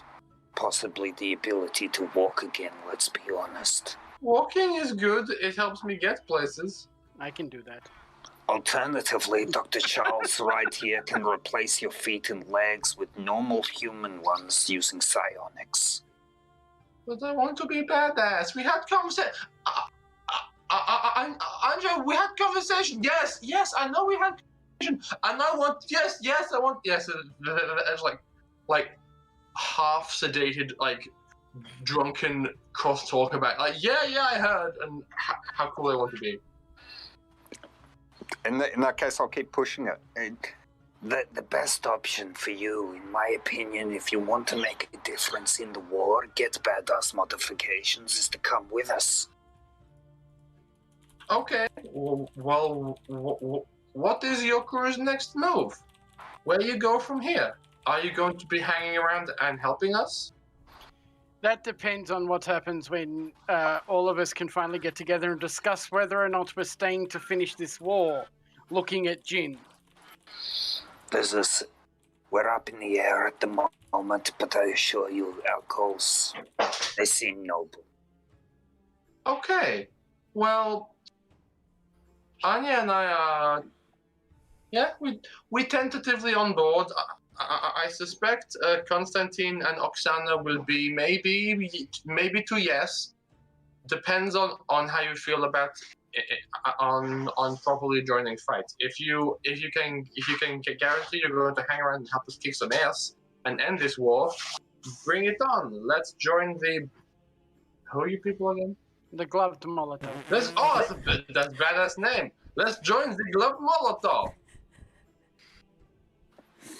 possibly the ability to walk again, let's be honest. Walking is good. It helps me get places. I can do that. Alternatively, Dr. Charles right here can replace your feet and legs with normal human ones using psionics. But I want to be badass. We had conversation. Andrew, we had conversation. Yes, I know we had conversation. And I want. Yes, I want. Yes, it's like half sedated, drunken cross-talk about, I heard, and how cool I want to be. In that case, I'll keep pushing it. The best option for you, in my opinion, if you want to make a difference in the war, get badass modifications, is to come with us. Okay. Well, what is your crew's next move? Where you go from here? Are you going to be hanging around and helping us? That depends on what happens when all of us can finally get together and discuss whether or not we're staying to finish this war. Looking at Jin. We're up in the air at the moment, but I assure you, our goals, they seem noble. Okay. Well, Anya and I are... Yeah, we tentatively on board. I suspect Konstantin and Oksana will be maybe to yes. Depends on how you feel about on properly joining fight. If you can guarantee you're going to hang around and help us kick some ass and end this war, bring it on. Let's join the... Who are you people again? The Gloved Molotov. That's a badass name. Let's join the Gloved Molotov.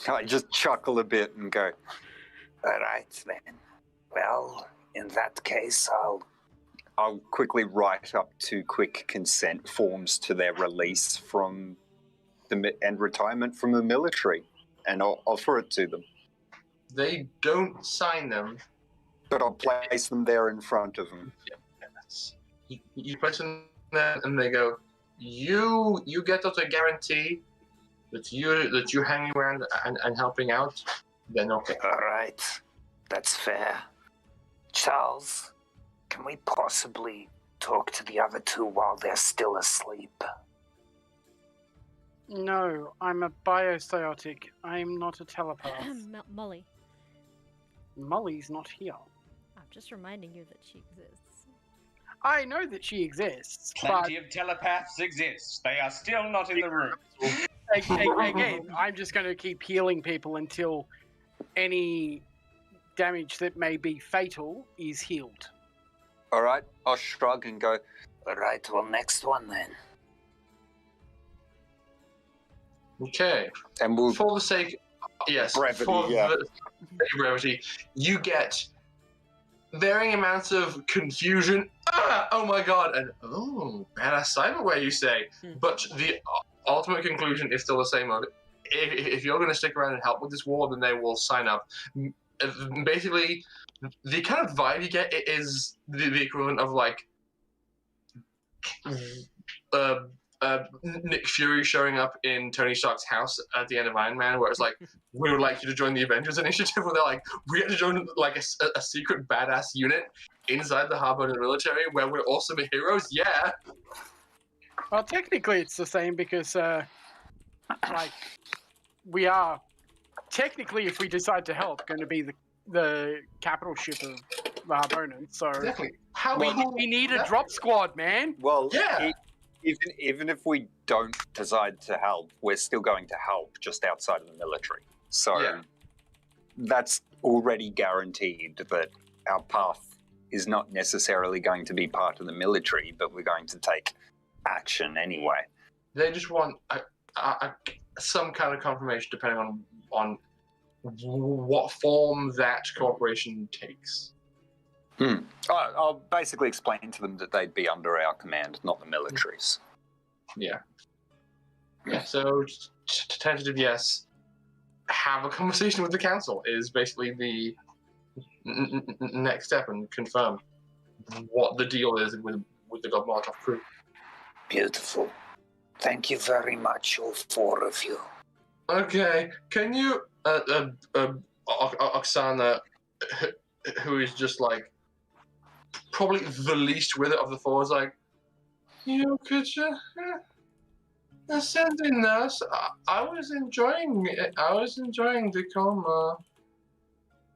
I just chuckle a bit and go, All right, then. Well, in that case, I'll quickly write up 2 quick consent forms to their release from and retirement from the military, and I'll offer it to them. They don't sign them. But I'll place them there in front of them. Yes. You place them there, and they go, you get us a guarantee that you're hanging around and helping out. Then okay. all right. That's fair. Charles, can we possibly talk to the other 2 while they're still asleep? No, I'm a biostiotic. I'm not a telepath. Molly, Molly's not here. I'm just reminding you that she exists. I know that she exists, Plenty of telepaths exist. They are still not in the room. again, I'm just going to keep healing people until any damage that may be fatal is healed. All right, I'll shrug and go, All right, well, next one then. Okay. and we'll... For the sake, yes, Brevity, for yeah. the sake of brevity, you get varying amounts of confusion. Oh my god, and badass cyberware, you say. But the ultimate conclusion is still the same. If you're going to stick around and help with this war, then they will sign up. Basically, the kind of vibe you get is the equivalent of like Nick Fury showing up in Tony Stark's house at the end of Iron Man, where it's like, we would like you to join the Avengers Initiative, where they're like, we get to join like a secret badass unit inside the Harbonan military where we're awesome heroes. Yeah. Well, technically it's the same because, like, we are technically, if we decide to help, going to be the capital ship of Harbonan. So Exactly. we need a drop squad, man. Well, Yeah. even if we don't decide to help, we're still going to help just outside of the military. So Yeah. that's already guaranteed that our path is not necessarily going to be part of the military, but we're going to take action anyway. They just want some kind of confirmation, depending on what form that cooperation takes. I'll basically explain to them that they'd be under our command, not the military's. Yeah. So tentative yes. Have a conversation with the council is basically the next step, and confirm what the deal is with the Gloved Molotov crew. Beautiful. Thank you very much, all 4 of you. Okay, can you, Oksana, who is just like probably the least with it of the 4, is like, could you send in us? I was enjoying it. I was enjoying the coma.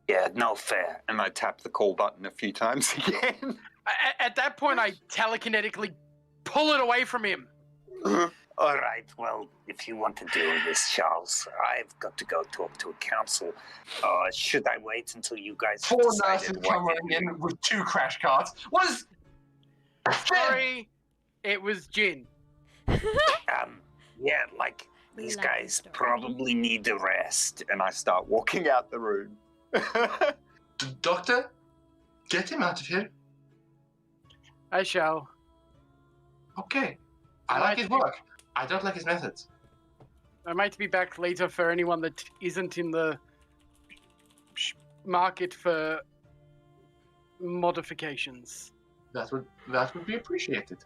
Yeah, no fair. And I tap the call button a few times again. At that point, I telekinetically pull it away from him. All right, well, if you want to deal with this, Charles, I've got to go talk to a council. Should I wait until you guys have 4 decided nurses what coming in with 2 crash carts. What is... Sorry, it was Jin. Yeah, like, these Love guys story. probably need a rest. And I start walking out the room. Doctor, get him out of here. I shall. Okay. I like his work. I don't like his methods. I might be back later for anyone that isn't in the market for modifications. That would be appreciated.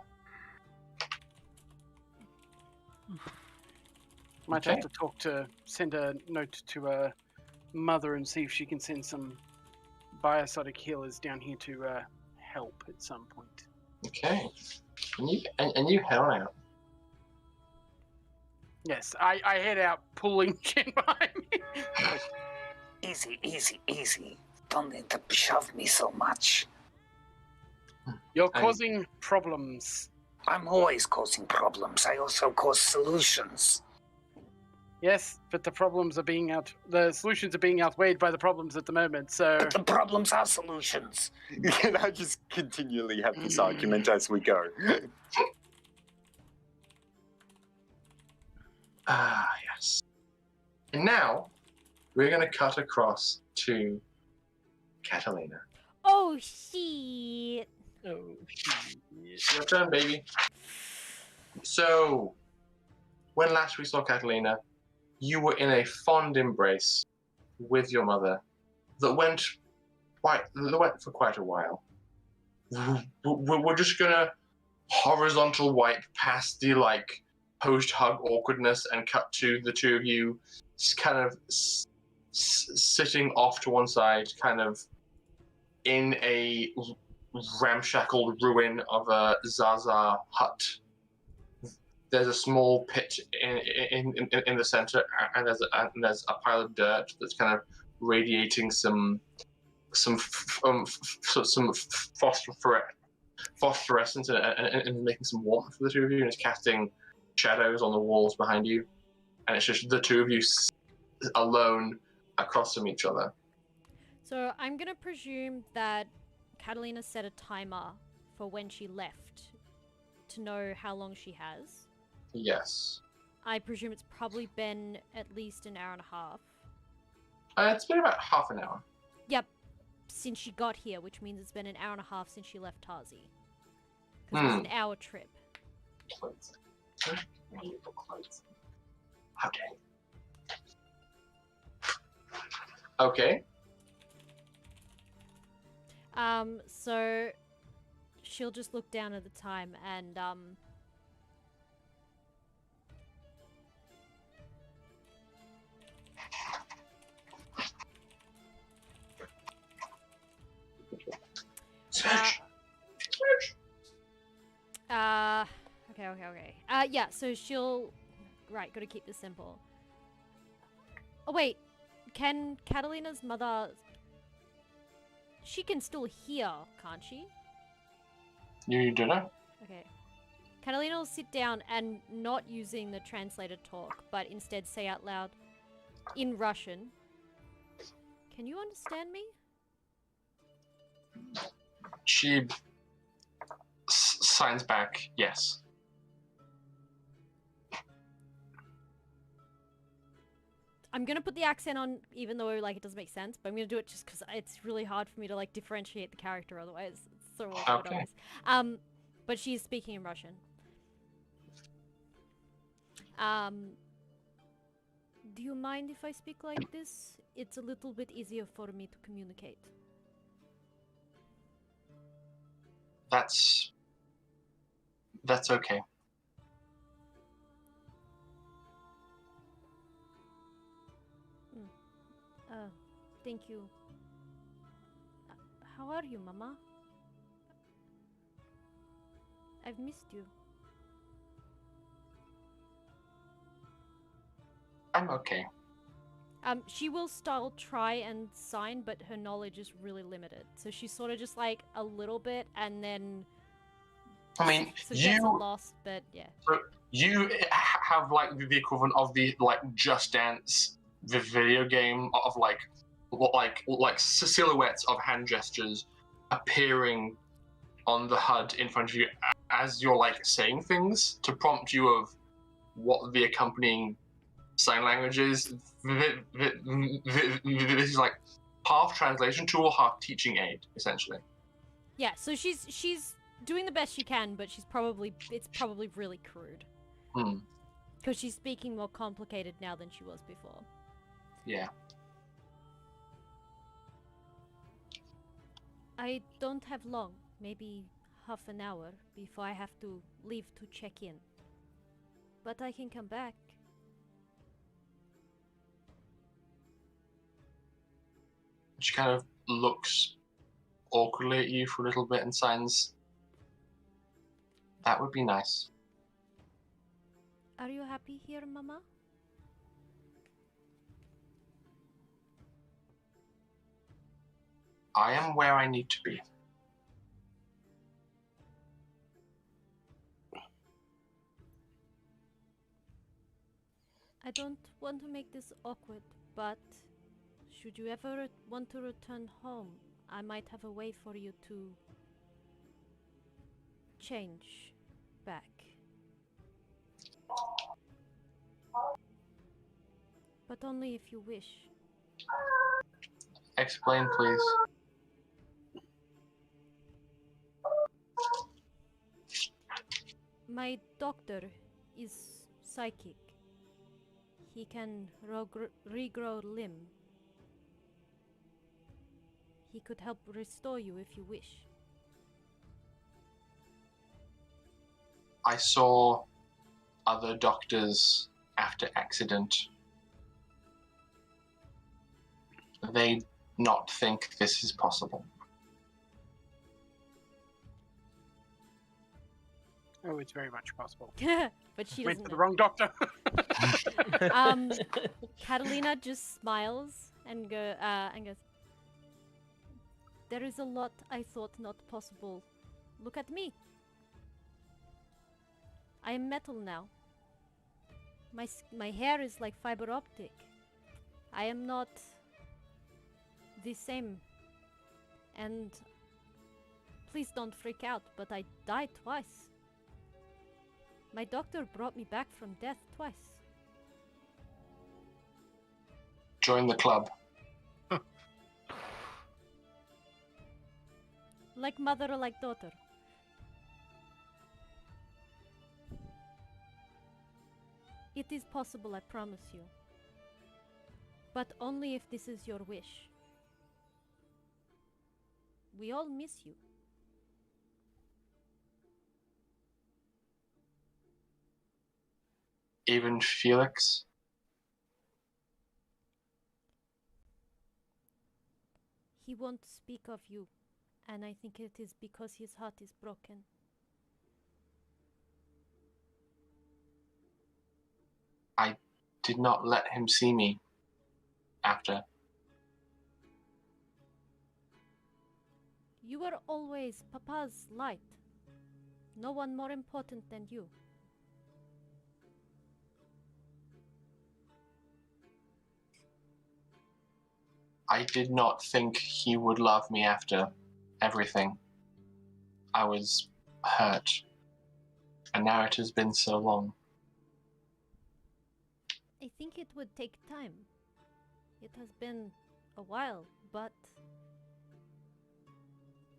Might have to send a note to her mother and see if she can send some biosotic healers down here to help at some point. Okay. And you head on out. Yes, I head out pulling Jin behind me. Easy, easy, easy. Don't need to shove me so much. You're causing problems. I'm always causing problems. I also cause solutions. Yes, but the solutions are being outweighed by the problems at the moment, so... But the problems are solutions. Can I just continually have this argument as we go? Ah, yes. And now, we're going to cut across to Katalina. Oh, shit. Oh, shit. Your turn, baby. So, when last we saw Katalina, you were in a fond embrace with your mother that went for quite a while. We're just gonna horizontal wipe past the post-hug awkwardness and cut to the two of you kind of sitting off to one side, kind of in a ramshackle ruin of a Zaza hut. There's a small pit in the center, and there's a pile of dirt that's kind of radiating some phosphorescence and making some warmth for the two of you, and it's casting shadows on the walls behind you, and it's just the two of you alone across from each other. So I'm gonna presume that Katalina set a timer for when she left to know how long she has. Yes. I presume it's probably been at least an hour and a half. It's been about half an hour. Yep, since she got here, which means it's been an hour and a half since she left Tarzi. Because it was an hour trip. Clothes. Beautiful clothes. Okay. So she'll just look down at the time and Search. Okay. Yeah, so she'll... Right, gotta keep this simple. Oh, wait. Can Catalina's mother... She can still hear, can't she? You don't know? Okay. Katalina will sit down and not using the translator talk, but instead say out loud, in Russian, "Can you understand me?" She signs back, yes. I'm gonna put the accent on, even though it doesn't make sense, but I'm gonna do it just because it's really hard for me to differentiate the character otherwise. It's so awkward Okay. otherwise. But she's speaking in Russian. Do you mind if I speak like this? It's a little bit easier for me to communicate. That's okay. Thank you. How are you, Mama? I've missed you. I'm okay. She will still try and sign, but her knowledge is really limited. So she's sort of just a little bit, and then... I mean, so gets lost, but yeah. So you have the equivalent of the Just Dance, the video game of silhouettes of hand gestures appearing on the HUD in front of you as you're saying things to prompt you of what the accompanying sign language is. This is half translation tool, half teaching aid, essentially. Yeah, so she's doing the best she can, but it's probably really crude. Because she's speaking more complicated now than she was before. Yeah. I don't have long, maybe half an hour before I have to leave to check in. But I can come back. She kind of looks awkwardly at you for a little bit and signs, "That would be nice." Are you happy here, Mama? I am where I need to be. I don't want to make this awkward, but should you ever want to return home, I might have a way for you to change back. But only if you wish. Explain, please. My doctor is psychic. He can regrow limb. He could help restore you if you wish. I saw other doctors after accident. They not think this is possible. Oh, it's very much possible. But she Went doesn't to the know. wrong doctor. Katalina just smiles and goes, "There is a lot I thought not possible. Look at me. I am metal now. My hair is like fiber optic. I am not the same. And please don't freak out, but I died twice. My doctor brought me back from death twice." Join the club. Like mother or like daughter. It is possible, I promise you. But only if this is your wish. We all miss you. Even Felix. He won't speak of you, and I think it is because his heart is broken. I did not let him see me after. You were always Papa's light. No one more important than you. I did not think he would love me after everything. I was hurt. And now it has been so long. I think it would take time. It has been a while, but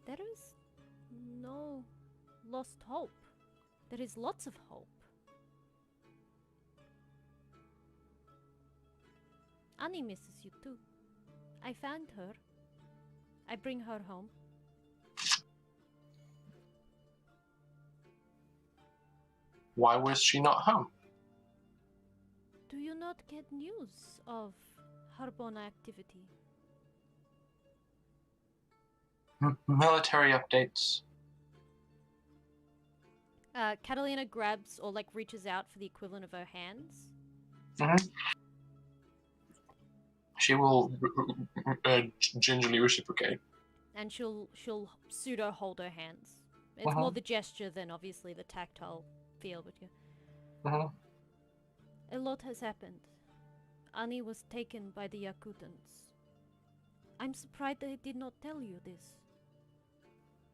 there is no lost hope. There is lots of hope. Annie misses you too. I found her. I bring her home. Why was she not home? Do you not get news of Harbonan activity? Military updates. Katalina grabs or like reaches out for the equivalent of her hands. She will gingerly reciprocate. And she'll pseudo hold her hands. It's more the gesture than obviously the tactile feel, but yeah. A lot has happened. Annie was taken by the Yakutans. I'm surprised they did not tell you this.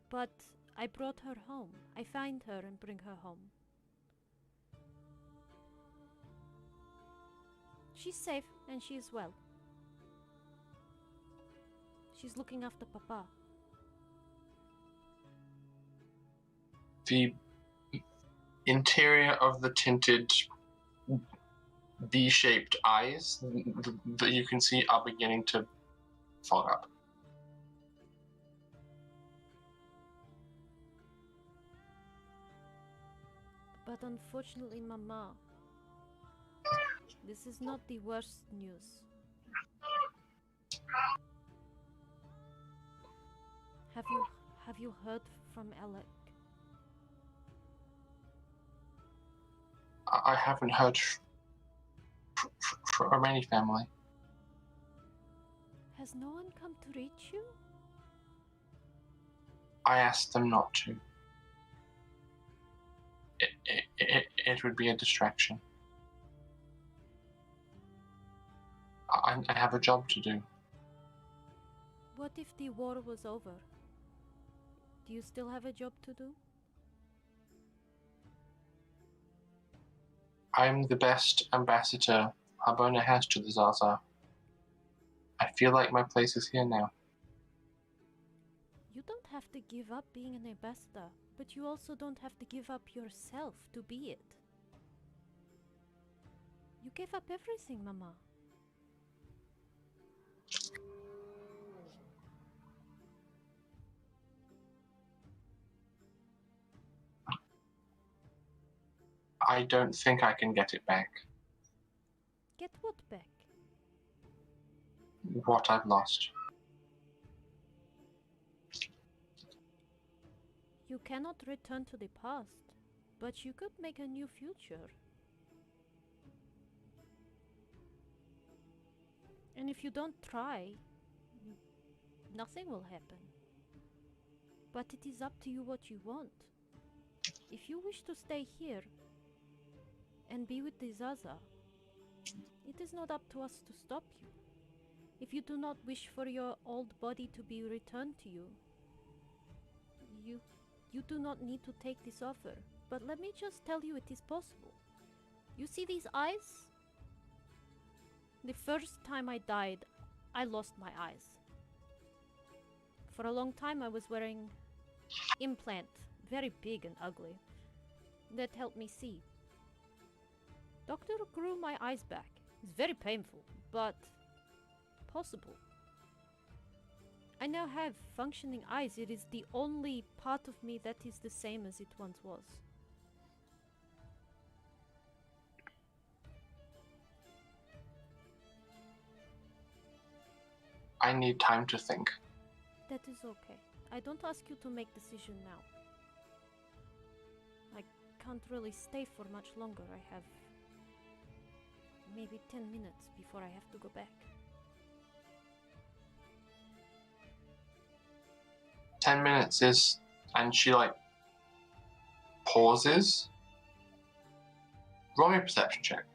But I brought her home. I find her and bring her home. She's safe and she is well. She's looking after Papa. The interior of the tinted V-shaped eyes that you can see are beginning to fog up. But unfortunately, Mama, this is not the worst news. Have you heard from Alec? I haven't heard from any family. Has no one come to reach you? I asked them not to. It would be a distraction. I have a job to do. What if the war was over? Do you still have a job to do? I'm the best ambassador Harbonan has to the Zaza. I feel like my place is here now. You don't have to give up being an ambassador, but you also don't have to give up yourself to be it. You gave up everything, Mama. I don't think I can get it back. Get what back? What I've lost. You cannot return to the past, but you could make a new future. And if you don't try, nothing will happen. But it is up to you what you want. If you wish to stay here and be with the Zaza, it is not up to us to stop you. If you do not wish for your old body to be returned to you, you do not need to take this offer. But let me just tell you, it is possible. You see these eyes? The first time I died, I lost my eyes. For a long time I was wearing implant, very big and ugly, that helped me see. Doctor grew my eyes back. It's very painful, but possible. I now have functioning eyes. It is the only part of me that is the same as it once was. I need time to think. That is okay. I don't ask you to make decision now. I can't really stay for much longer. I have maybe 10 minutes before I have to go back. 10 minutes is... And she, like, pauses. Roll me a perception check.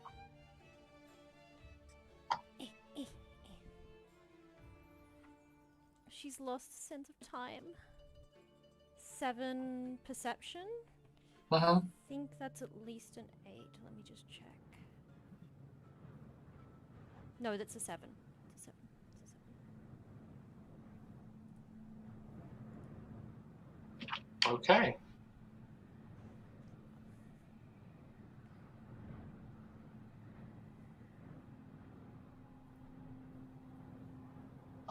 She's lost sense of time. 7 perception? I think that's at least an 8. Let me just check. No, that's a 7. It's a 7. It's a 7. Okay.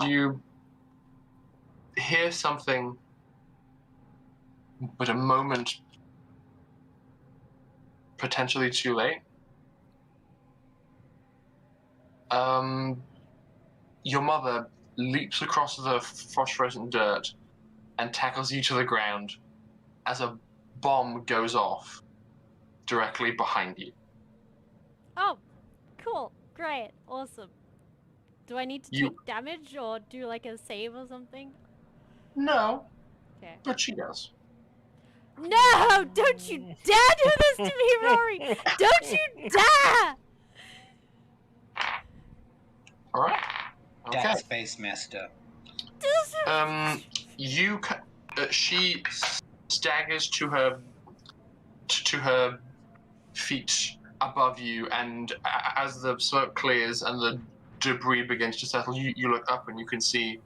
You hear something, but a moment potentially too late. Your mother leaps across the phosphorescent dirt and tackles you to the ground as a bomb goes off directly behind you. Oh, cool. Great. Awesome. Do I need to take damage or do like a save or something? No. Okay. But she does. No! Don't you dare do this to me, Rory! Don't you dare! Alright. Okay. That's Space Master. She staggers to her feet above you, and as the smoke clears and the debris begins to settle, you look up and you can see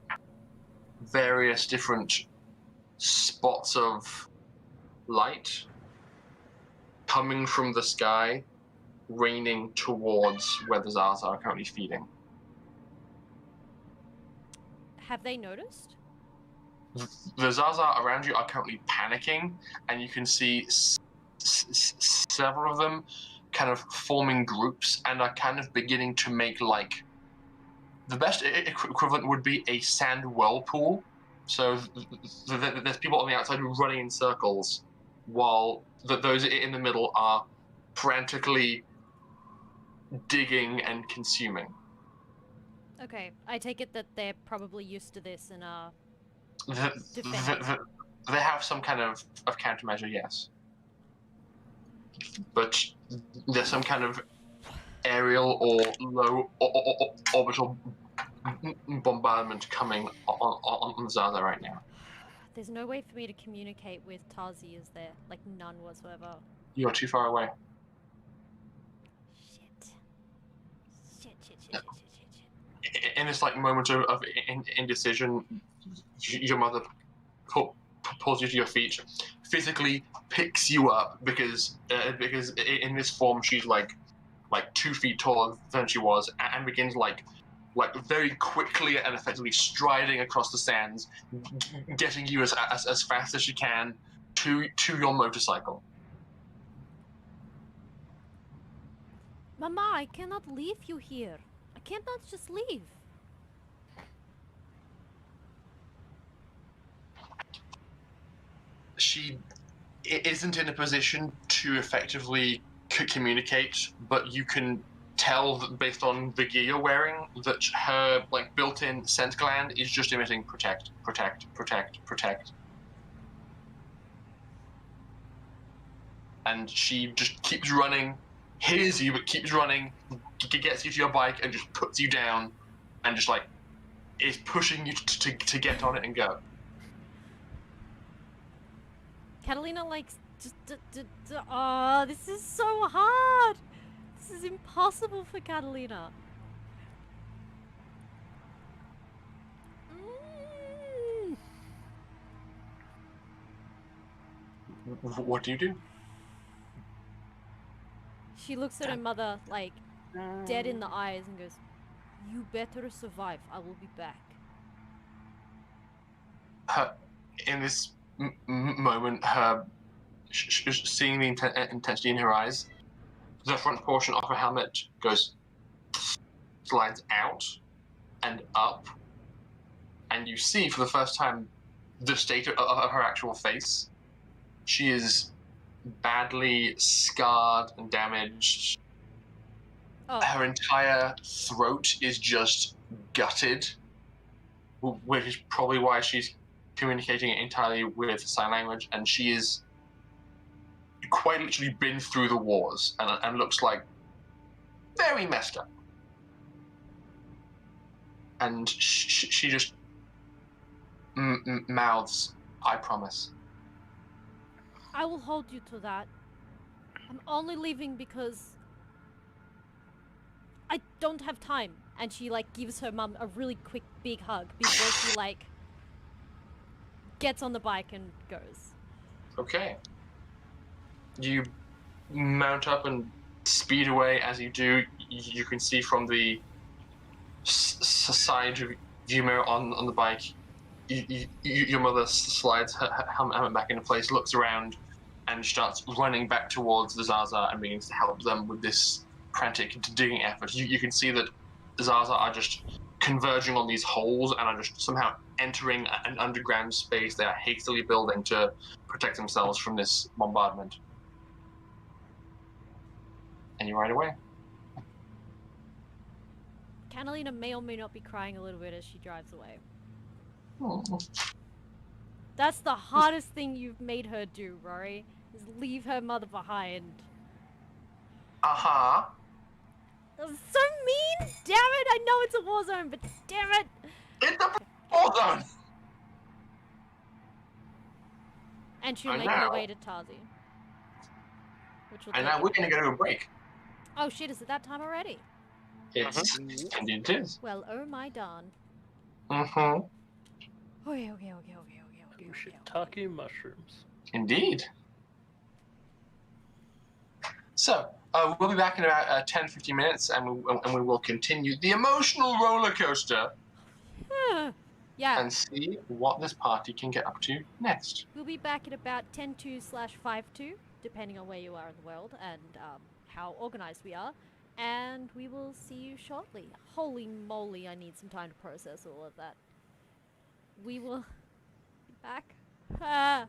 various different spots of light coming from the sky raining towards where the Zaza are currently feeding. Have they noticed? The Zaza around you are currently panicking, and you can see several of them kind of forming groups and are kind of beginning to make, like, the best equivalent would be a sand whirlpool. So there's people on the outside running in circles, while those in the middle are frantically digging and consuming. Okay, I take it that they're probably used to this and are They have some kind of countermeasure, yes. But there's some kind of aerial or low orbital bombardment coming on Zaza right now. There's no way for me to communicate with Tazi, is there? Like, none whatsoever. You're too far away. Shit. In this like moment of indecision, your mother pulls you to your feet, physically picks you up because in this form she's like 2 feet taller than she was, and begins like very quickly and effectively striding across the sands, getting you as fast as she can to your motorcycle. Mama, I cannot leave you here. I cannot just leave. She isn't in a position to effectively communicate, but you can tell that based on the gear you're wearing that her like built-in scent gland is just emitting protect. And she just keeps running, hears you but keeps running, gets you to your bike and just puts you down and just like is pushing you to get on it and go. Katalina, like, just, oh, this is so hard. This is impossible for Katalina. What do you do? She looks at her mother, like, dead in the eyes and goes, "You better survive. I will be back." In this moment, her seeing the intensity in her eyes, the front portion of her helmet slides out and up, and you see for the first time the state of her actual face. She is badly scarred and damaged. Oh. Her entire throat is just gutted, which is probably why she's communicating entirely with sign language, and she is quite literally been through the wars and looks like very messed up. And she just mouths, "I promise." I will hold you to that. I'm only leaving because I don't have time. And she like gives her mum a really quick big hug before she like gets on the bike and goes. Okay. You mount up and speed away. As you do, you can see from the side view mirror on the bike, your mother slides her helmet back into place, looks around, and starts running back towards the Zaza and begins to help them with this frantic digging effort. You can see that the Zaza are just converging on these holes and are just somehow entering an underground space they are hastily building to protect themselves from this bombardment. And you ride away. Katalina may or may not be crying a little bit as she drives away. That's the hardest thing you've made her do, Rory, is leave her mother behind. Uh-huh. That was so mean! Damn it! I know it's a war zone, but damn it! It's a war zone! And she'll make her way to Tazi. And now we're gonna go to a break. Oh shit, is it that time already? It's indeed it is. Well, oh my darn. Mm-hmm. Okay. Shiitake mushrooms. Indeed. So, We'll be back in about 10, 15 minutes, and we will continue the emotional roller coaster Yeah. and see what this party can get up to next. We'll be back at about 10:2/5:2, depending on where you are in the world and how organized we are. And we will see you shortly. Holy moly, I need some time to process all of that. We will be back. Ah.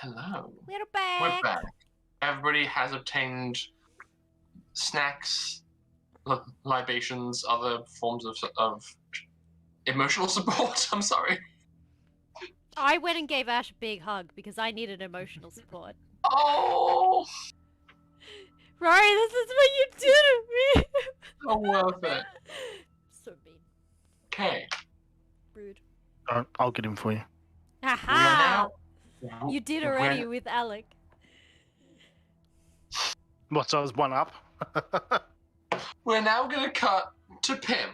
Hello. We're back. We're back. Everybody has obtained snacks, libations, other forms of emotional support. I'm sorry. I went and gave Ash a big hug because I needed emotional support. Oh! Rory, this is what you did to me! So worth it. So mean. Okay. Rude. I'll get him for you. Aha! You did already with Alec. What, so I was one up? We're now going to cut to Pim.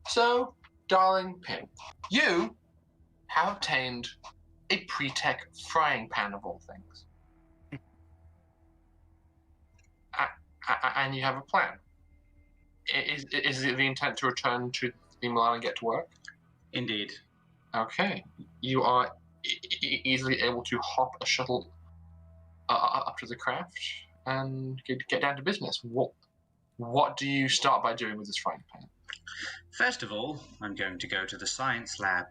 So, darling Pim, you have obtained a pre-tech frying pan of all things. And you have a plan. Is it the intent to return to the Milan and get to work? Indeed. Okay. You are easily able to hop a shuttle up to the craft and get down to business. What do you start by doing with this frying pan? First of all, I'm going to go to the science lab.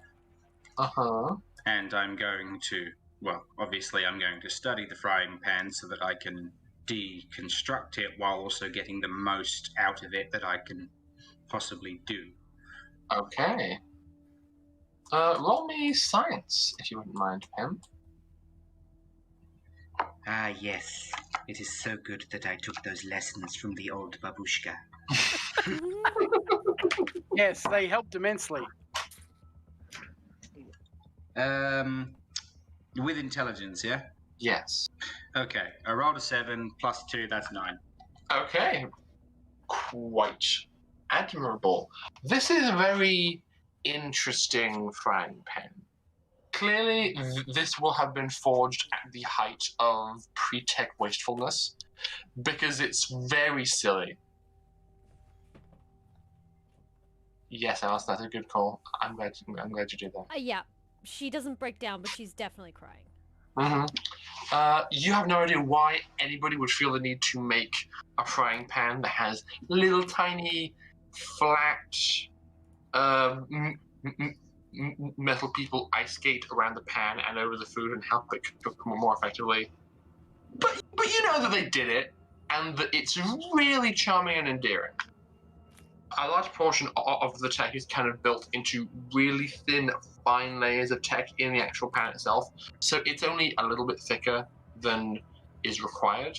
Uh-huh. And I'm going to, well, obviously I'm going to study the frying pan so that I can deconstruct it while also getting the most out of it that I can possibly do. Okay. Roll me science, if you wouldn't mind, Pim. Ah, yes. It is so good that I took those lessons from the old babushka. Yes, they helped immensely. With intelligence, yeah? Yes. Okay, I rolled a 7, plus 2, that's 9. Okay. Quite admirable. This is a very interesting frying pan. Clearly, this will have been forged at the height of pre-tech wastefulness, because it's very silly. Yes, Alice, that's a good call. I'm glad you did that. Yeah, she doesn't break down, but she's definitely crying. You have no idea why anybody would feel the need to make a frying pan that has little tiny flat metal people ice skate around the pan and over the food and help it cook more effectively. But you know that they did it, and that it's really charming and endearing. A large portion of the tech is kind of built into really thin, fine layers of tech in the actual pan itself, so it's only a little bit thicker than is required.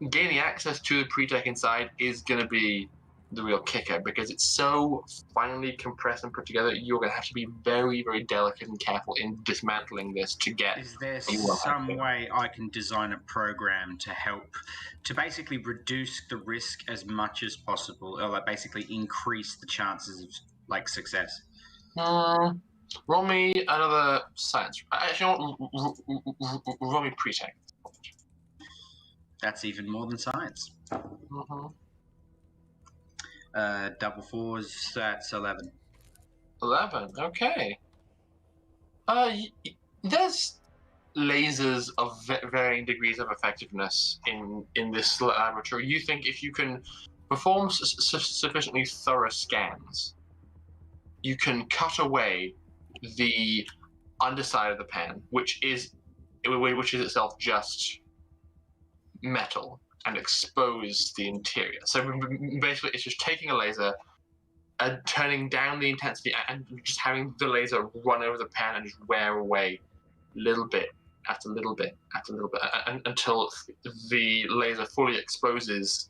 Gaining access to the pre-tech inside is going to be the real kicker, because it's so finely compressed and put together. You're going to have to be very, very delicate and careful in dismantling this to get. Is there some way I can design a program to help to basically reduce the risk as much as possible, or like basically increase the chances of like success? Roll me another science. Actually, roll me pre-tech. That's even more than science. Double fours, that's 11. 11, okay. There's lasers of varying degrees of effectiveness in this laboratory. You think if you can perform sufficiently thorough scans, you can cut away the underside of the pan, which is itself just metal, and expose the interior. So basically, it's just taking a laser and turning down the intensity and just having the laser run over the pan and just wear away little bit after little bit after little bit until the laser fully exposes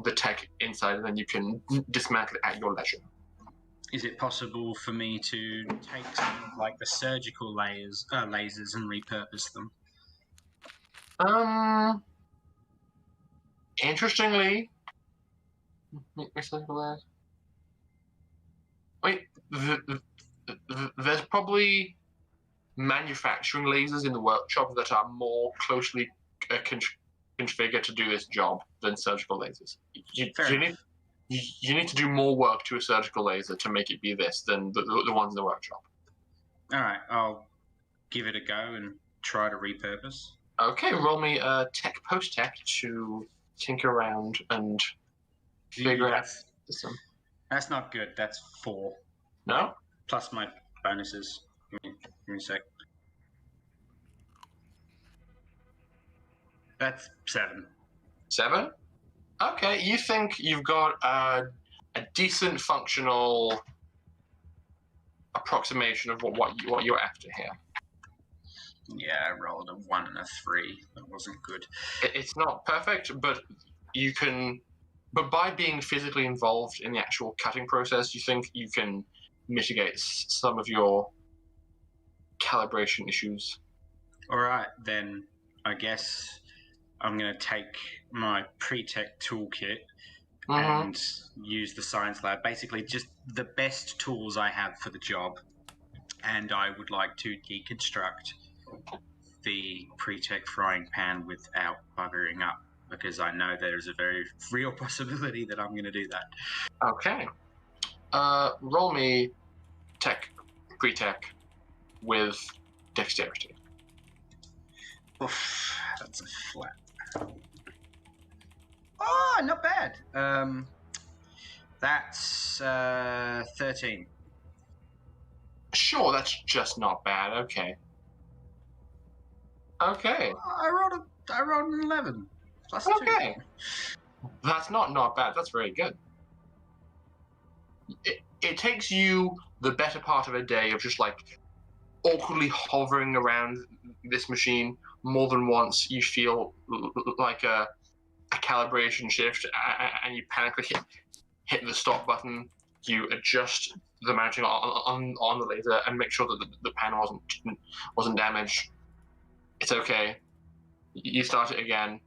the tech inside, and then you can dismantle it at your leisure. Is it possible for me to take some of like the surgical lasers and repurpose them? Interestingly, there's probably manufacturing lasers in the workshop that are more closely configured to do this job than surgical lasers. You need to do more work to a surgical laser to make it be this than the ones in the workshop. All right, I'll give it a go and try to repurpose. Okay, roll me tech post-tech to tinker around and figure out the system. That's not good. That's 4. No? Plus my bonuses. Give me a sec. That's 7. 7? Okay, you think you've got a decent functional approximation of what you're after here. Yeah, I rolled a 1 and a 3. That wasn't good. It's not perfect, but you can. But by being physically involved in the actual cutting process, you think you can mitigate some of your calibration issues. All right, then I guess I'm going to take my pre-tech toolkit and use the science lab. Basically, just the best tools I have for the job. And I would like to deconstruct the pre-tech frying pan without buggering up, because I know there's a very real possibility that I'm going to do that. Okay. Roll me pre-tech with dexterity. Oof, that's a flat. Oh, not bad. That's 13. Sure, that's just not bad. Okay. Okay. I rolled an 11. Plus okay. 2. That's not bad. That's very good. It takes you the better part of a day of just like awkwardly hovering around this machine. More than once you feel like a calibration shift, and you panically hit the stop button. You adjust the mounting on the laser and make sure that the pan wasn't damaged. It's okay. You start it again,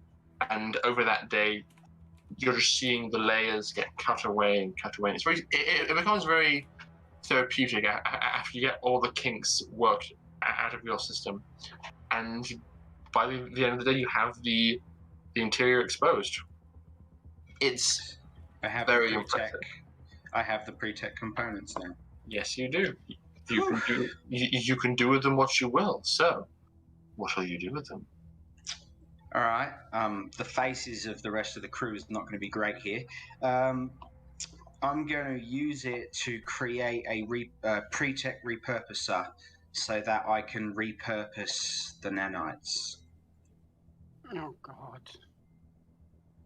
and over that day, you're just seeing the layers get cut away and cut away. It becomes very therapeutic after you get all the kinks worked out of your system, and by the end of the day, you have the interior exposed. It's very impressive. I have the pre-tech components now. Yes, you do. You can do with them what you will. So, what will you do with them? All right. The faces of the rest of the crew is not going to be great here. I'm going to use it to create a pre-tech repurposer so that I can repurpose the nanites. Oh, God.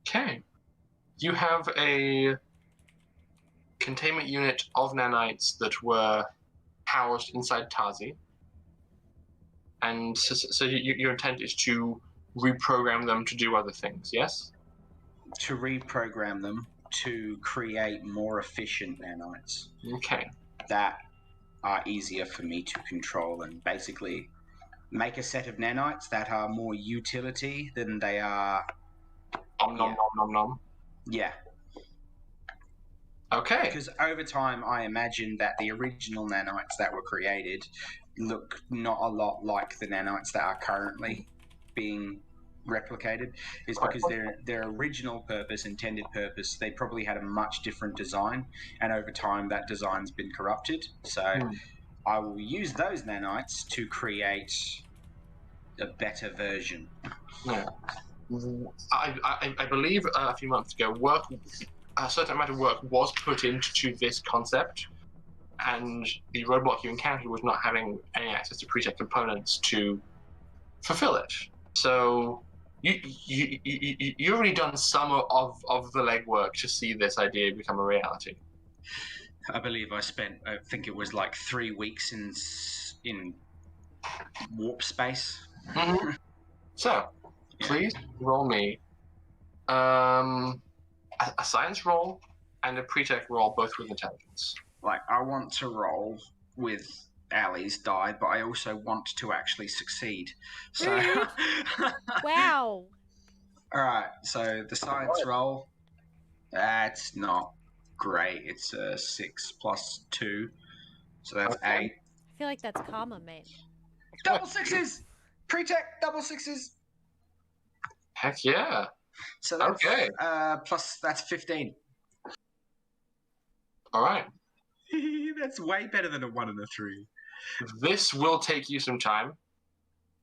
Okay. You have a containment unit of nanites that were housed inside Tazi. And so your intent is to reprogram them to do other things, yes? To reprogram them to create more efficient nanites. Okay. That are easier for me to control and basically make a set of nanites that are more utility than they are... Nom. Yeah. Okay. Because over time, I imagine that the original nanites that were created look not a lot like the nanites that are currently being replicated. Is because their original purpose, intended purpose, they probably had a much different design, and over time that design's been corrupted. So I will use those nanites to create a better version. Yeah. I believe a few months ago, a certain amount of work was put into this concept, and the roadblock you encountered was not having any access to pre-tech components to fulfill it. So you've already done some of the legwork to see this idea become a reality. I believe I think it was like 3 weeks in warp space. Mm-hmm. So, please roll me a science roll and a pre-tech roll, both with intelligence. Like, I want to roll with Ali's die, but I also want to actually succeed. So, wow. All right. So the science roll, that's not great. It's a 6 plus 2, so that's 8. I feel like that's karma, mate. Double 6s. Pre-tech double 6s. Heck yeah. So that's plus that's 15. All right. That's way better than a 1 and a 3. This will take you some time,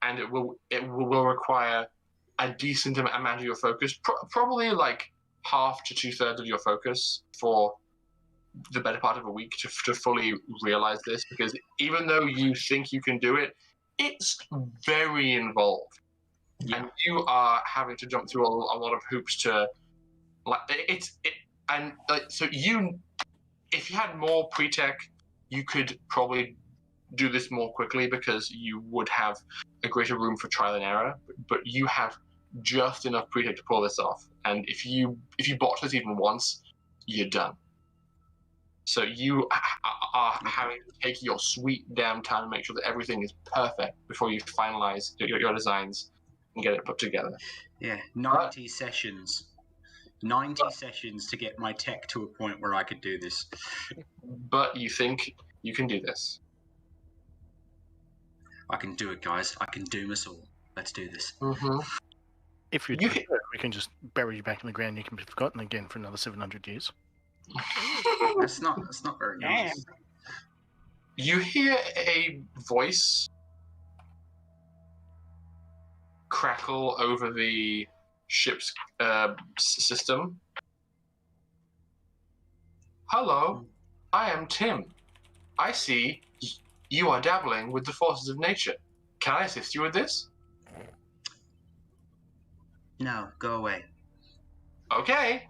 and it will require a decent amount of your focus, probably like half to 2/3 of your focus for the better part of a week to fully realize this, because even though you think you can do it, it's very involved. and you are having to jump through a lot of hoops to, so you, if you had more pre-tech, you could probably do this more quickly because you would have a greater room for trial and error. But you have just enough pre-tech to pull this off, and if you botch this even once, you're done. So you are having to take your sweet damn time to make sure that everything is perfect before you finalize your designs and get it put together. Yeah, 90 sessions. 90 sessions to get my tech to a point where I could do this. But you think you can do this. I can do it, guys. I can doom us all. Let's do this. Mm-hmm. If you prefer, we can just bury you back in the ground. You can be forgotten again for another 700 years. That's not very nice. You hear a voice crackle over the ship's system. Hello, I am Tim. I see you are dabbling with the forces of nature. Can I assist you with this? No, go away. Okay.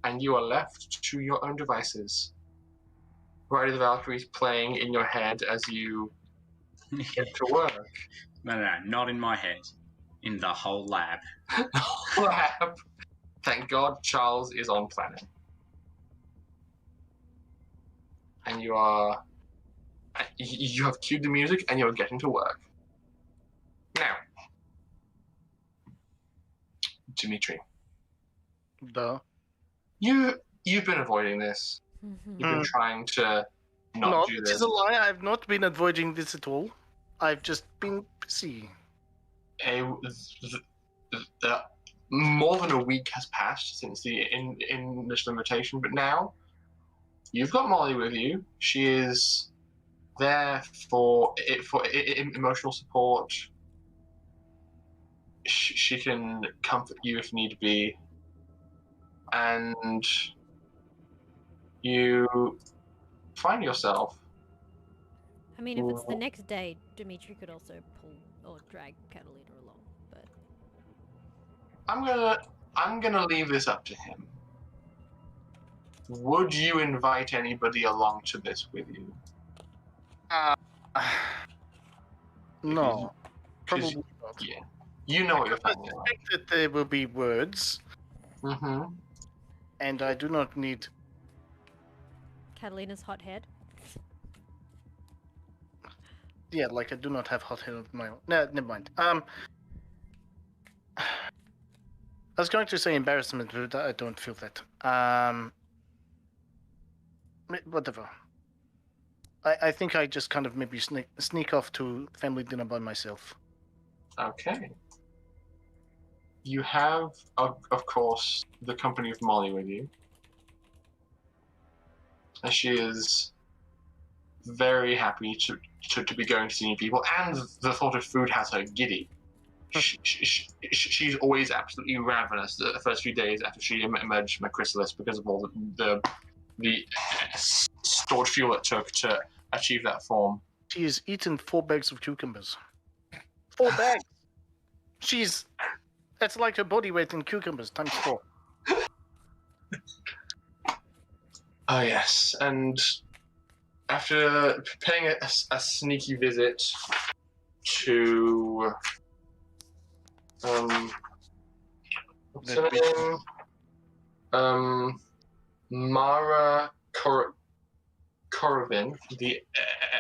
And you are left to your own devices. Ride of the Valkyries playing in your head as you get to work. No, not in my head. In the whole lab. Lab. Thank God Charles is on planet. And you have cued the music and you're getting to work. Now, Dimitri. You've been avoiding this. You've been trying to not do this. It is a lie. I've not been avoiding this at all. I've just been busy. More than a week has passed since the initial invitation, but now you've got Molly with you. She is there for emotional support. She can comfort you if need be, and you find yourself. I mean, if it's the next day, Dimitri could also pull or drag Katalina along, but I'm gonna leave this up to him. Would you invite anybody along to this with you? No, probably not. Yeah, you know what you're finding. I think that there will be words, and I do not need Catalina's hot head. Yeah, like I do not have hot head of my own. No, never mind. I was going to say embarrassment, but I don't feel that. Whatever. I think I just kind of maybe sneak off to family dinner by myself. Okay. You have, of course, the company of Molly with you. And she is very happy to be going to see new people, and the thought of food has her giddy. She's always absolutely ravenous the first few days after she emerged from her chrysalis because of all the stored fuel it took to achieve that form. She has eaten 4 bags of cucumbers. 4 bags! That's like her body weight in cucumbers times 4. Oh yes, and after paying a sneaky visit to what's her name? Mara Korovin, the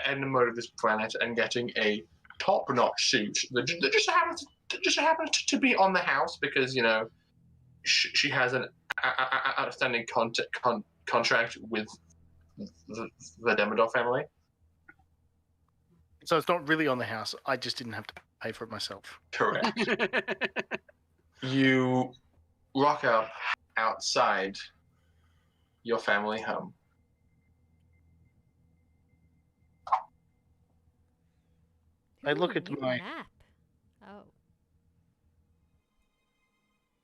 enemy of this planet, and getting a top-notch suit that just happens to be on the house because she has an outstanding contract with the Demodov family. So it's not really on the house. I just didn't have to pay for it myself. Correct. You rock up outside your family home. I look at my map. Oh.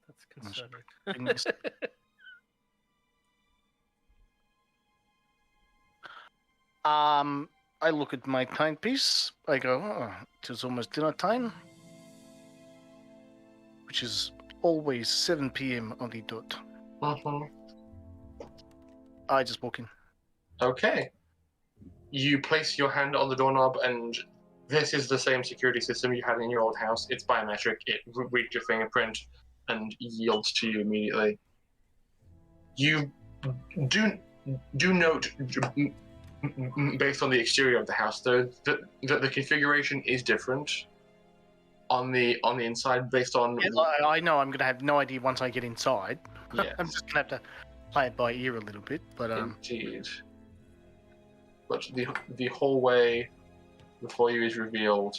That's concerning. I look at my timepiece. I go, oh, it is almost dinner time, which is always 7 p.m. on the dot. I just walk in. Okay. You place your hand on the doorknob, and this is the same security system you had in your old house. It's biometric. It reads your fingerprint and yields to you immediately. You do note, based on the exterior of the house, the configuration is different on the inside based on. Yeah, I know I'm gonna have no idea once I get inside. Yes. I'm just gonna have to play it by ear a little bit, but Indeed. But the hallway before you is revealed.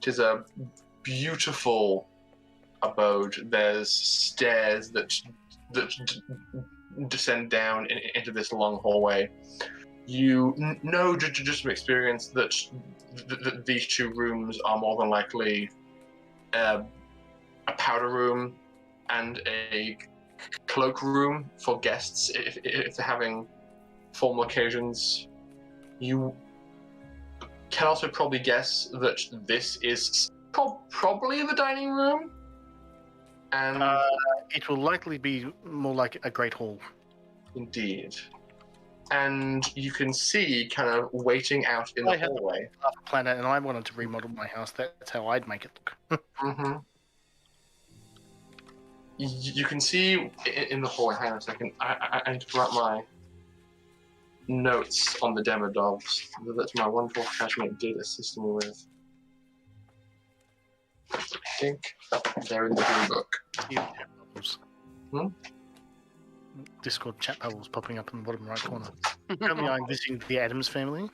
It is a beautiful abode. There's stairs that descend down into this long hallway. You know just from experience that these two rooms are more than likely a powder room and a cloak room for guests if they're having formal occasions. You can also probably guess that this is probably the dining room. And it will likely be more like a great hall. Indeed. And you can see kind of waiting out in the hallway. Planet, and I wanted to remodel my house. That's how I'd make it look. Mm-hmm. You can see in the hallway. Hang on a second. I need to pull out my notes on the demo dogs that my wonderful attachment did assist me with. I think they're in the blue book. Discord chat bubbles popping up in the bottom right corner. Apparently I'm visiting the Addams family.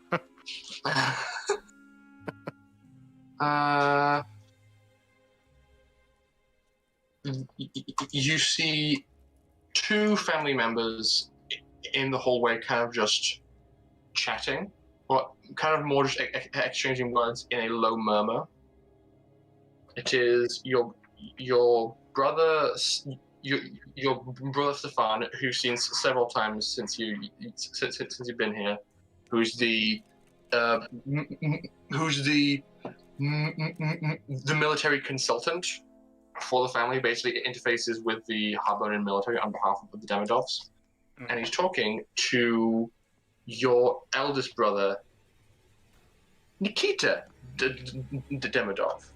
You see two family members in the hallway kind of just chatting, or kind of more just exchanging words in a low murmur. It is your brother, your brother Stefan, who's you've seen several times since you've been here, who's the military consultant for the family. Basically, interfaces with the Harbonan military on behalf of the Demidovs. And he's talking to your eldest brother, Nikita Demidov,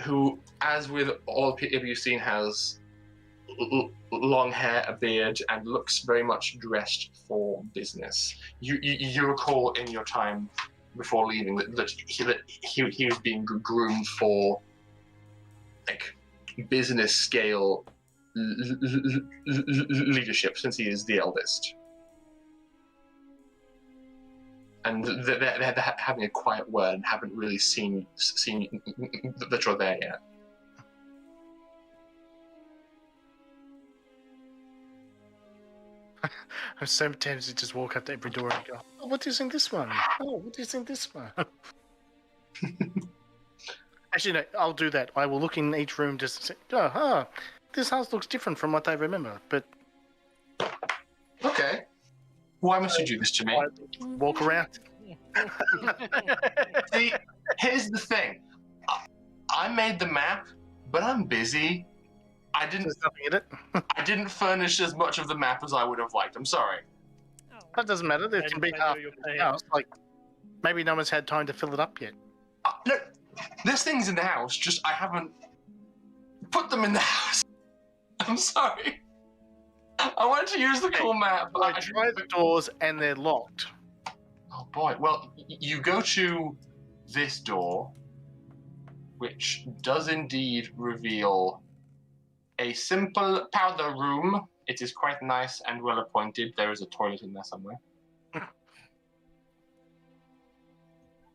who, as with all people you've seen, has long hair, a beard, and looks very much dressed for business. You recall in your time before leaving that he was being groomed for like business scale leadership, since he is the eldest. And they're having a quiet word and haven't really seen that you're there yet. I'm so tempted to just walk up to every door and go, oh, what is in this one? Oh, what is in this one? Actually, no, I'll do that. I will look in each room just to say, oh, this house looks different from what I remember, but... Okay. Why must you do this to me? Walk around. See, here's the thing. I made the map, but I'm busy. I didn't furnish as much of the map as I would have liked. I'm sorry. That doesn't matter. There can be half the house. Like, maybe no one's had time to fill it up yet. No, there's things in the house, just I haven't put them in the house. I'm sorry. I wanted to use the cool map, but I tried the doors and they're locked. Oh boy. Well, you go to this door, which does indeed reveal a simple powder room. It is quite nice and well appointed. There is a toilet in there somewhere.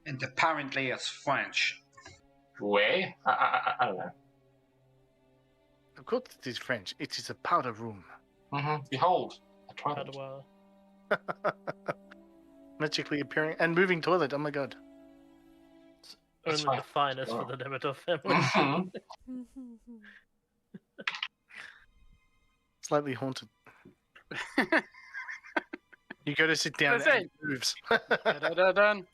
And apparently it's French. Way? I don't know. Of course it is French. It is a powder room. Mm-hmm. Behold, a toilet. Magically appearing and moving toilet. Oh my god. It's only the finest for the Demidov family. Mm-hmm. Slightly haunted. You go to sit down That's and it. it moves. Da-da-da-dun.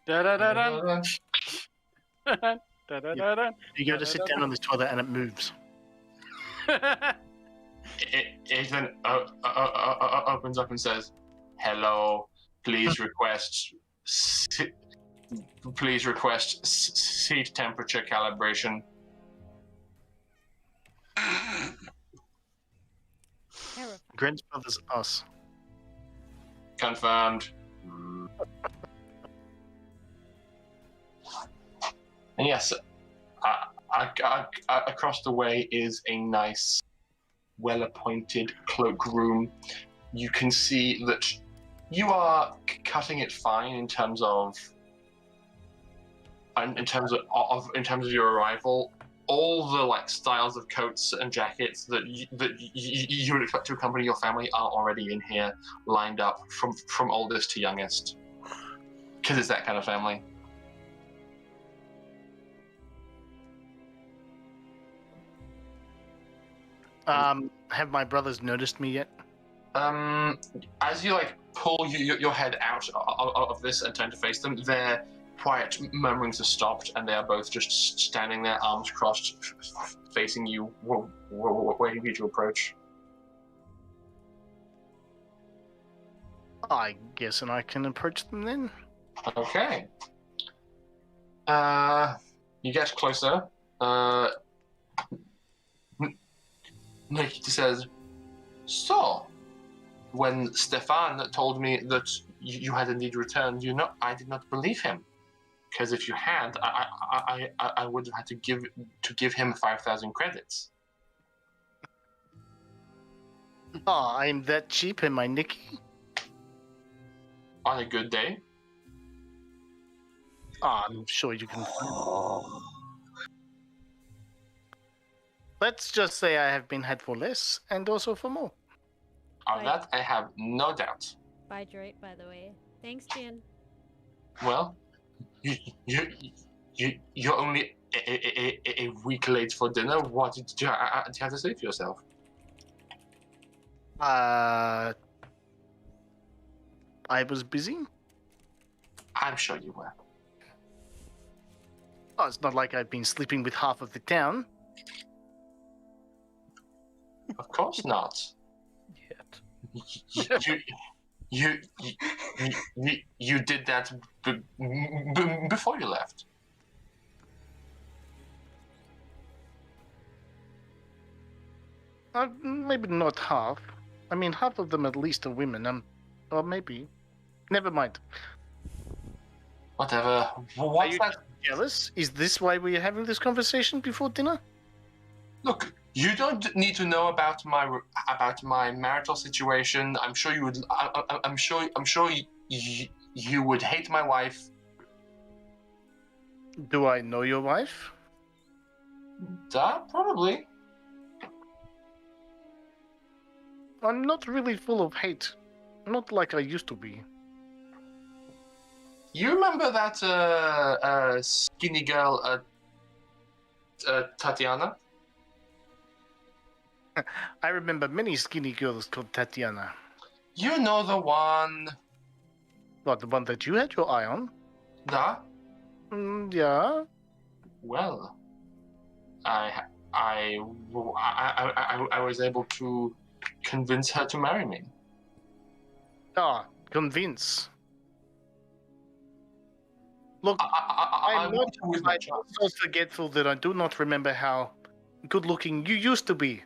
Da-da-da-dun. Da-da-da-dun. You go to sit down on this toilet and it moves. It then opens up and says, "Hello, please request seat temperature calibration." Terrifying. Grant's brother's us. Confirmed. And yes, across the way is a nice, well-appointed cloakroom. You can see that you are cutting it fine in terms of your arrival. All the styles of coats and jackets that you would expect to accompany your family are already in here, lined up from oldest to youngest, because it's that kind of family. Have my brothers noticed me yet? As you pull your head out of this and turn to face them, their quiet murmurings have stopped, and they are both just standing there, arms crossed, facing you, waiting for you to approach. I guess, and I can approach them then. Okay. You get closer. Nikita says, "So, when Stefan told me that you had indeed returned, I did not believe him. Because if you had, I would have had to give him 5,000 credits." Oh, I'm that cheap, am I, Nicky? On a good day. Oh, I'm sure you can. Let's just say I have been had for less, and also for more. On that, I have no doubt. By Drake, by the way. Thanks, Jen. Well, you're only a week late for dinner. What did you have to say for yourself? I was busy. I'm sure you were. Oh, it's not like I've been sleeping with half of the town. Of course not. You did that before you left. Maybe not half. I mean, half of them at least are women. Or maybe. Never mind. Whatever. Are What's you that? jealous? Is this why we're having this conversation before dinner? Look, you don't need to know about my marital situation. I'm sure you would. I'm sure you would hate my wife. Do I know your wife? Probably. I'm not really full of hate. Not like I used to be. You remember that skinny girl, Tatiana? I remember many skinny girls called Tatiana. You know the one. What, the one that you had your eye on? Da? Yeah. Well, I was able to convince her to marry me. Ah, convince. Look, I'm not with my child. so forgetful that I do not remember how good-looking you used to be.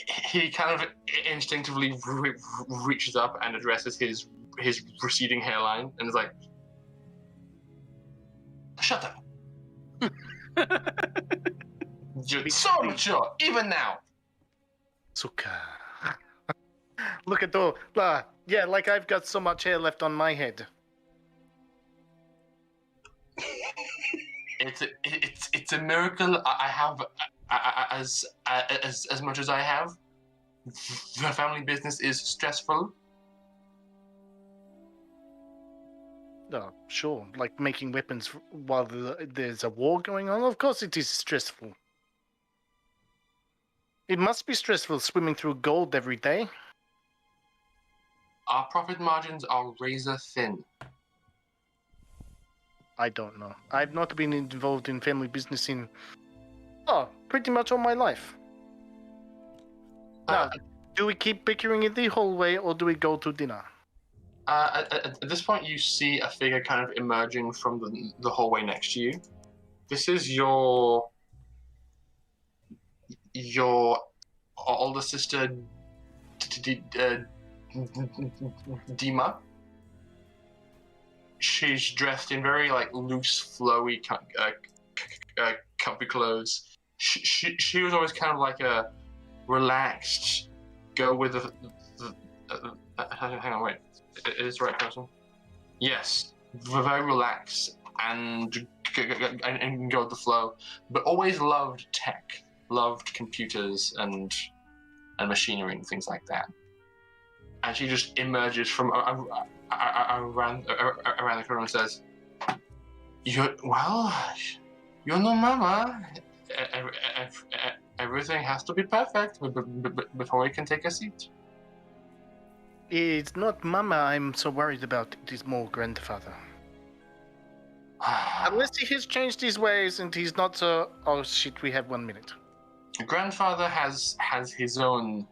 He kind of instinctively reaches up and addresses his receding hairline and is like, "Shut up." You're so mature, even now. Suka. Look at all. Yeah, like I've got so much hair left on my head. It's a miracle. I have as much as I have. The family business is stressful. Oh, sure. Like making weapons while there's a war going on. Of course it is stressful. It must be stressful swimming through gold every day. our profit margins are razor thin. I don't know. I've not been involved in family business in pretty much all my life. Now, do we keep bickering in the hallway or do we go to dinner? At this point, you see a figure kind of emerging from the hallway next to you. This is your older sister, Dima. She's dressed in very loose, flowy, comfy clothes. She was always kind of like a relaxed, go with the hang on, wait. Is the right person? Yes, very relaxed and go with the flow, but always loved tech, loved computers and machinery and things like that. And she just emerges from around the corner and says, "You're no mama. Everything has to be perfect before we can take a seat." It's not Mama I'm so worried about. It is more grandfather. Unless he has changed his ways and he's not so... Oh shit, we have 1 minute. Grandfather has his own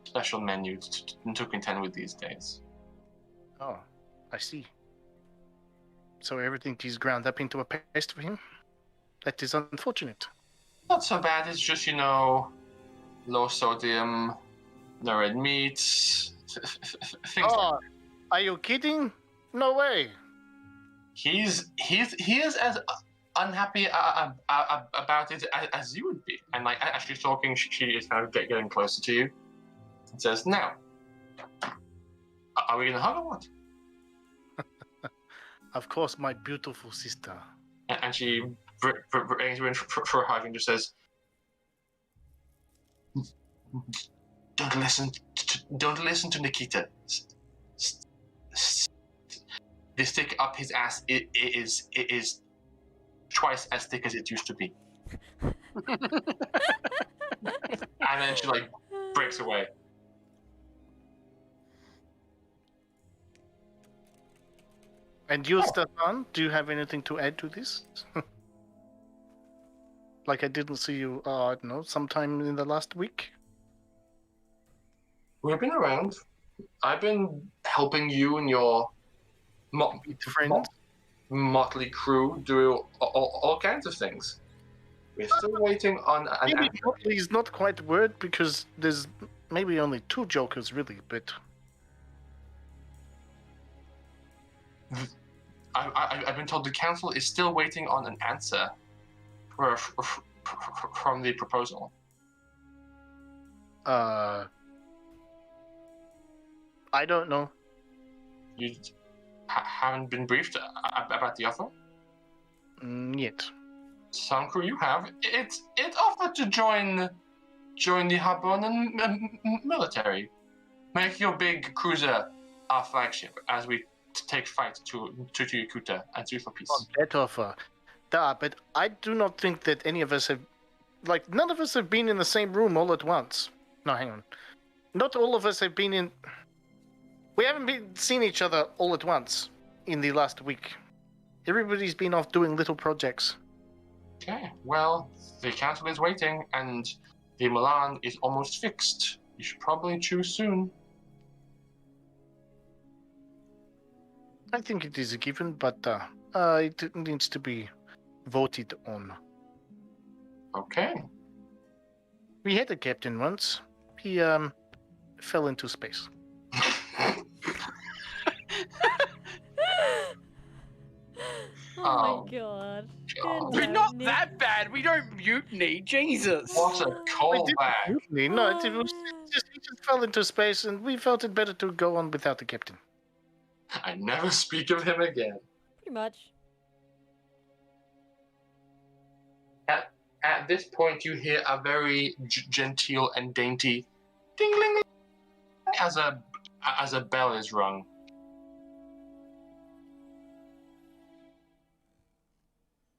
special menu to contend with these days. Oh, I see. So everything is ground up into a paste for him? That is unfortunate. Not so bad, it's just, low sodium, no red meat, things like that. Are you kidding? No way. He is as unhappy about it as you would be. And as she's talking, she is kind of getting closer to you. And says, "Now, are we gonna hug or what?" Of course, my beautiful sister. And she brings you in for a hug and just says, Don't listen to Nikita. The stick up his ass is twice as thick as it used to be." And then she breaks away. And you, Stefan, do you have anything to add to this? I didn't see you, I don't know, sometime in the last week? We've been around. I've been helping you and your motley crew do all kinds of things. We're still waiting on an Maybe motley is not quite a word because there's maybe only 2 jokers really, but... I've been told the council is still waiting on an answer from the proposal. I don't know. You haven't been briefed about the offer? Yet. Some crew you have. It offered to join the Harbonan military. Make your big cruiser our flagship as we take fight to Yakuta and sue for peace. That offer. But I do not think that any of us have... none of us have been in the same room all at once. No, hang on. Not all of us have been in... We haven't seen each other all at once in the last week. Everybody's been off doing little projects. Okay, well, the council is waiting, and the Milan is almost fixed. You should probably choose soon. I think it is a given, but it needs to be voted on. Okay. We had a captain once. He fell into space. Oh my god. We're not that bad. We don't mutiny. Jesus. What a callback. No, it was just he just fell into space, and we felt it better to go on without the captain. I never speak of him again. Pretty much. At this point, you hear a very genteel and dainty ding-ling as a bell is rung.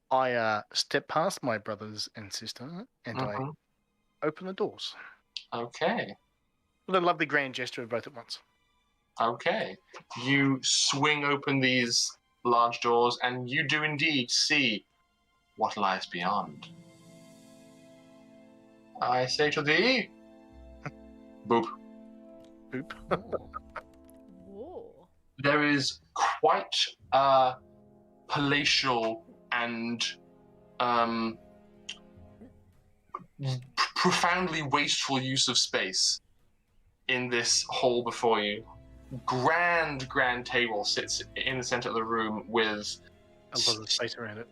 I step past my brothers and sister, and I open the doors. Okay. With a lovely grand gesture of both at once. Okay. You swing open these large doors, and you do indeed see what lies beyond. I say to thee, boop. Boop. Whoa. There is quite a palatial and profoundly wasteful use of space in this hall before you. Grand table sits in the center of the room with A lot of space around it.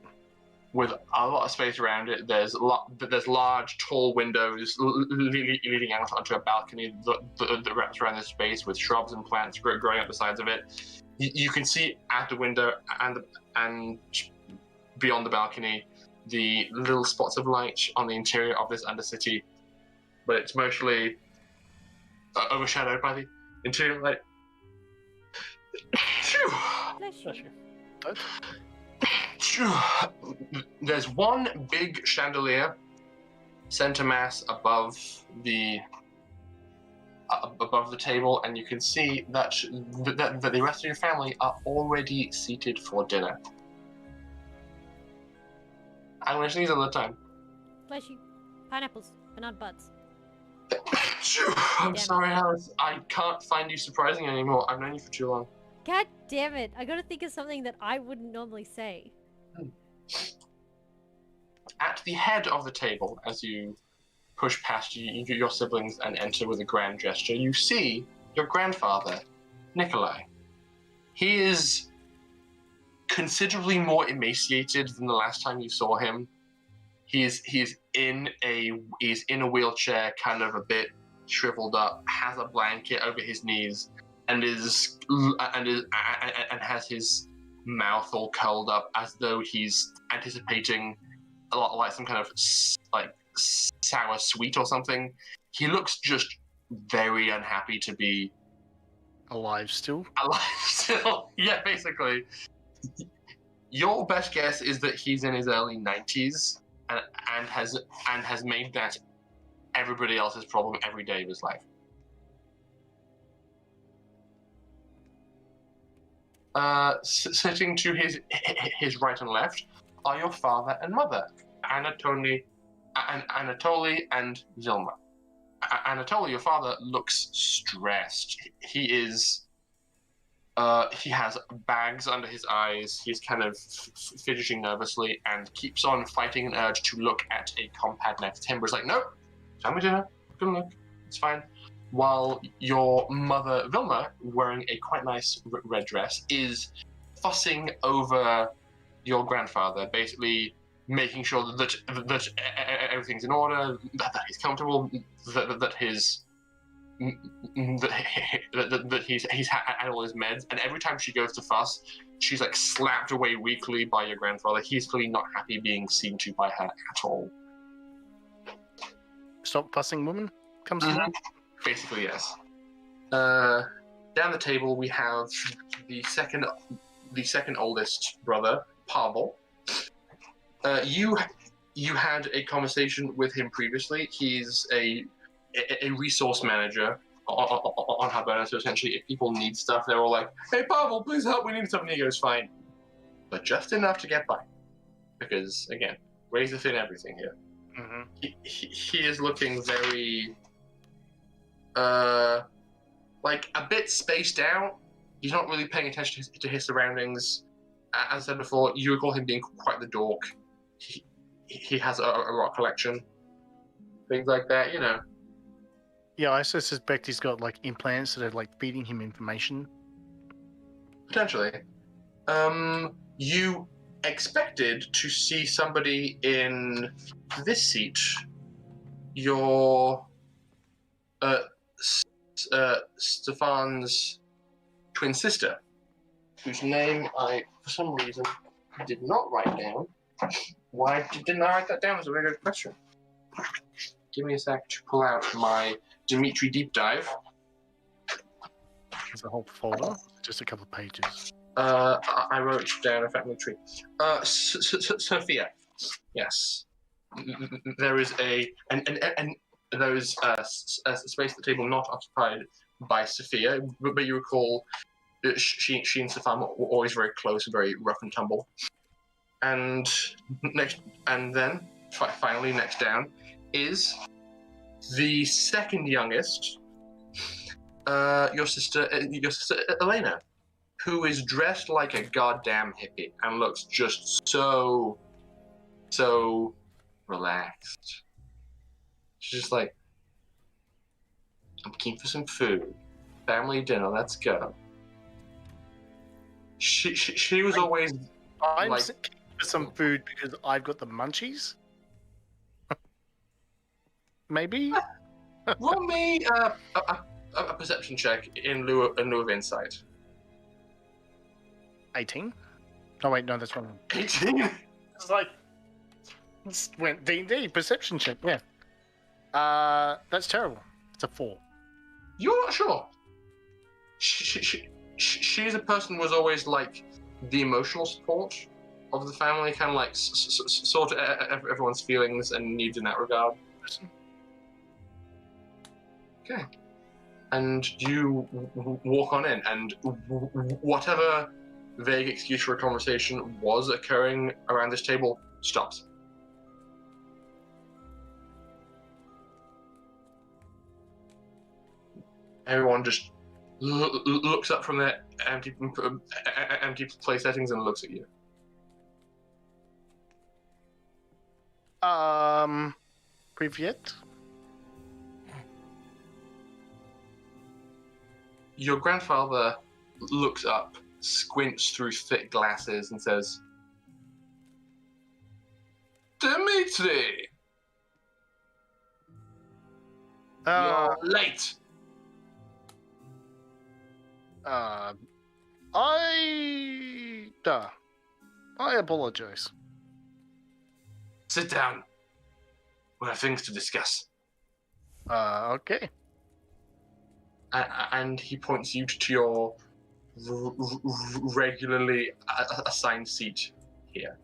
With a lot of space around it. There's large, tall windows leading out onto a balcony that wraps around this space with shrubs and plants growing up the sides of it. You can see at the window and beyond the balcony the little spots of light on the interior of this undercity, but it's mostly overshadowed by the interior light. Bless you. There's one big chandelier, center mass above the table, and you can see that the rest of your family are already seated for dinner. I'm going to sneeze all the time. Bless you. Pineapples, but not buds. I'm Damn sorry, Alice. I can't find you surprising anymore. I've known you for too long. God damn it. I gotta think of something that I wouldn't normally say. At the head of the table, as you push past your siblings and enter with a grand gesture, you see your grandfather, Nikolai. He is considerably more emaciated than the last time you saw him. He's in a wheelchair, kind of a bit shriveled up, has a blanket over his knees, and has his mouth all curled up as though he's anticipating a lot like some kind of like sour sweet or something. He looks just very unhappy to be alive still. Yeah, basically. Your best guess is that he's in his early 90s and has made that everybody else's problem every day of his life. Sitting to his right and left are your father and mother, Anatoly and Vilma. Anatoly, your father, looks stressed. He has bags under his eyes. He's kind of fidgeting nervously and keeps on fighting an urge to look at a compad next to him. But it's like, nope, tell me dinner. Good look. It's fine. While your mother, Vilma, wearing a quite nice red dress, is fussing over your grandfather, basically making sure that everything's in order, that he's comfortable, that he's had all his meds, and every time she goes to fuss, she's like slapped away weakly by your grandfather. He's clearly not happy being seen to by her at all. Stop fussing, woman. Comes to that. Basically, yes. Down the table we have the second oldest brother, Pavel. You had a conversation with him previously. He's a resource manager on Harbonan, so essentially if people need stuff, they're all like, hey Pavel, please help, we need something. He goes, fine. But just enough to get by. Because, again, razor thin everything here. Mm-hmm. He is looking very, like a bit spaced out. He's not really paying attention to his surroundings. As I said before, you recall him being quite the dork. He has a rock collection. Things like that, you know. Yeah, I also suspect he's got like implants that are like feeding him information. Potentially. You expected to see somebody in this seat. Your Stefan's twin sister, whose name I, for some reason, did not write down. Why didn't I write that down? Is a very good question. Give me a sec to pull out my Dimitri deep dive. There's a whole folder, just a couple of pages. I wrote down a family tree. Sophia. Yes. There is there is a space at the table not occupied by Sophia, but you recall that she and Sophia were always very close, very rough and tumble. And then finally next down is the second youngest, your sister Elena, who is dressed like a goddamn hippie and looks just so relaxed. She's just like, I'm keen for some food. Family dinner, let's go. She was always I'm like, keen for some food because I've got the munchies? Maybe? roll me a perception check in lieu of insight. 18? Oh wait, no, that's wrong. 18? It's like, Just went D&D, perception check, yeah. That's terrible. It's a 4. You're not sure. She's a person who was always like the emotional support of the family, kind of like sort of everyone's feelings and needs in that regard. Okay. And you walk on in, and whatever vague excuse for a conversation was occurring around this table stops. Everyone just looks up from their empty play settings and looks at you. Privyet? Your grandfather looks up, squints through thick glasses, and says, Dimitri! You're late! I apologize. Sit down. We have things to discuss. Okay. And he points you to your regularly assigned seat here.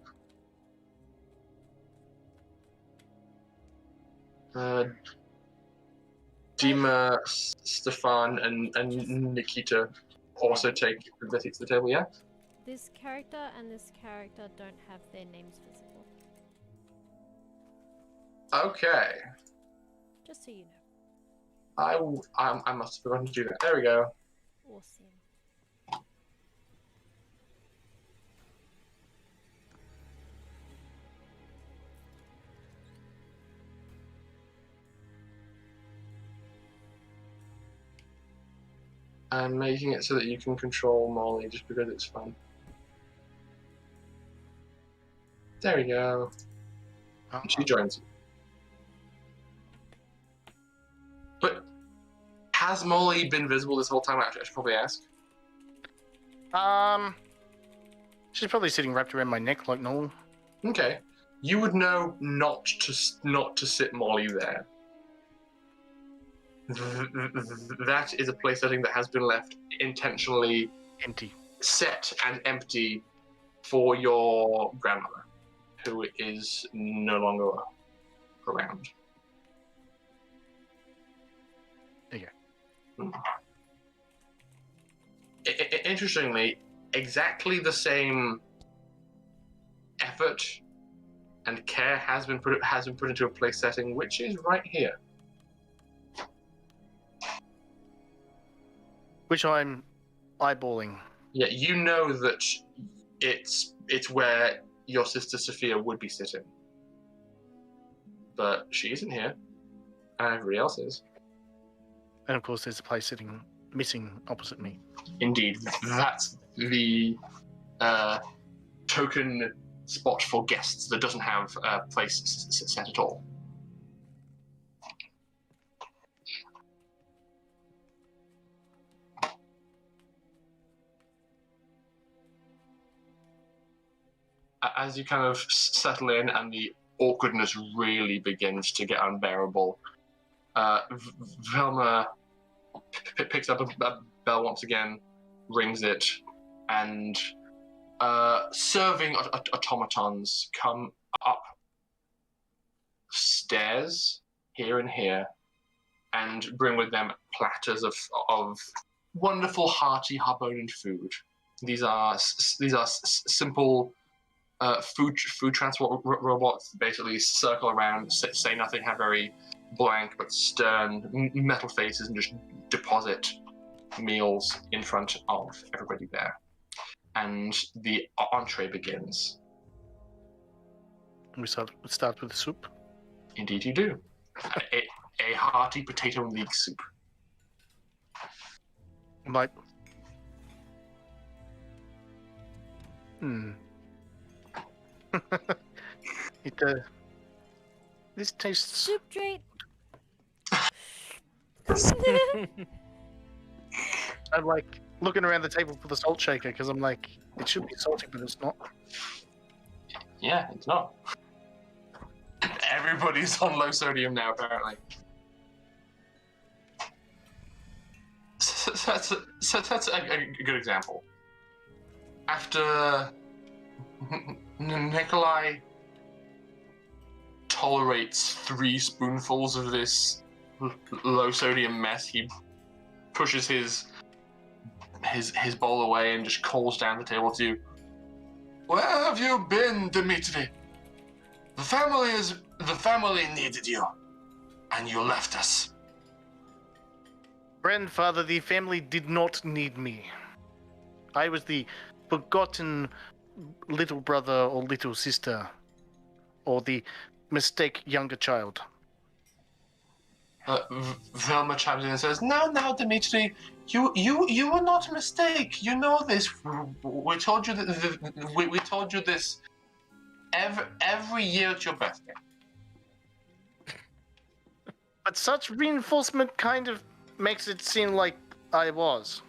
Dima, Stefan, and Nikita also take the seats at the table, yeah? This character and this character don't have their names visible. Okay. Just so you know. I must have forgotten to do that. There we go. Awesome. I'm making it so that you can control Molly just because it's fun. There we go. She joins you. But has Molly been visible this whole time? Actually, I should probably ask. She's probably sitting wrapped around my neck like normal. Okay. You would know not to sit Molly there. That is a place setting that has been left intentionally Empty. set and empty for your grandmother, who is no longer around. Okay. Interestingly, exactly the same effort and care has been put into a place setting, which is right here. Which I'm eyeballing. Yeah, you know that it's where your sister Sophia would be sitting, but she isn't here, and everybody else is. And of course, there's a place sitting missing opposite me. Indeed, that's the token spot for guests that doesn't have a place set at all. As you kind of settle in and the awkwardness really begins to get unbearable, Velma picks up a bell once again, rings it, and serving automatons come up stairs here and here and bring with them platters of wonderful, hearty Harbonan food. These are simple food transport robots. Basically, circle around, say nothing, have very blank but stern metal faces, and just deposit meals in front of everybody there. And the entree begins. We start with the soup. Indeed, you do. A hearty potato leek soup. Like, it this tastes. Soup drink. I'm like looking around the table for the salt shaker because I'm like, it should be salty, but it's not. Yeah, it's not. Everybody's on low sodium now, apparently. So that's a good example. After Nikolai tolerates 3 spoonfuls of this low sodium mess, he pushes his bowl away and just calls down the table to you. Where have you been, Dmitri? The family needed you, and you left us. Grandfather, the family did not need me. I was the forgotten little brother or little sister, or the mistake younger child. Velma chimes in and says, "No, Dmitri, you were not a mistake. You know this. We told you that. We told you this every year at your birthday." But such reinforcement kind of makes it seem like I was.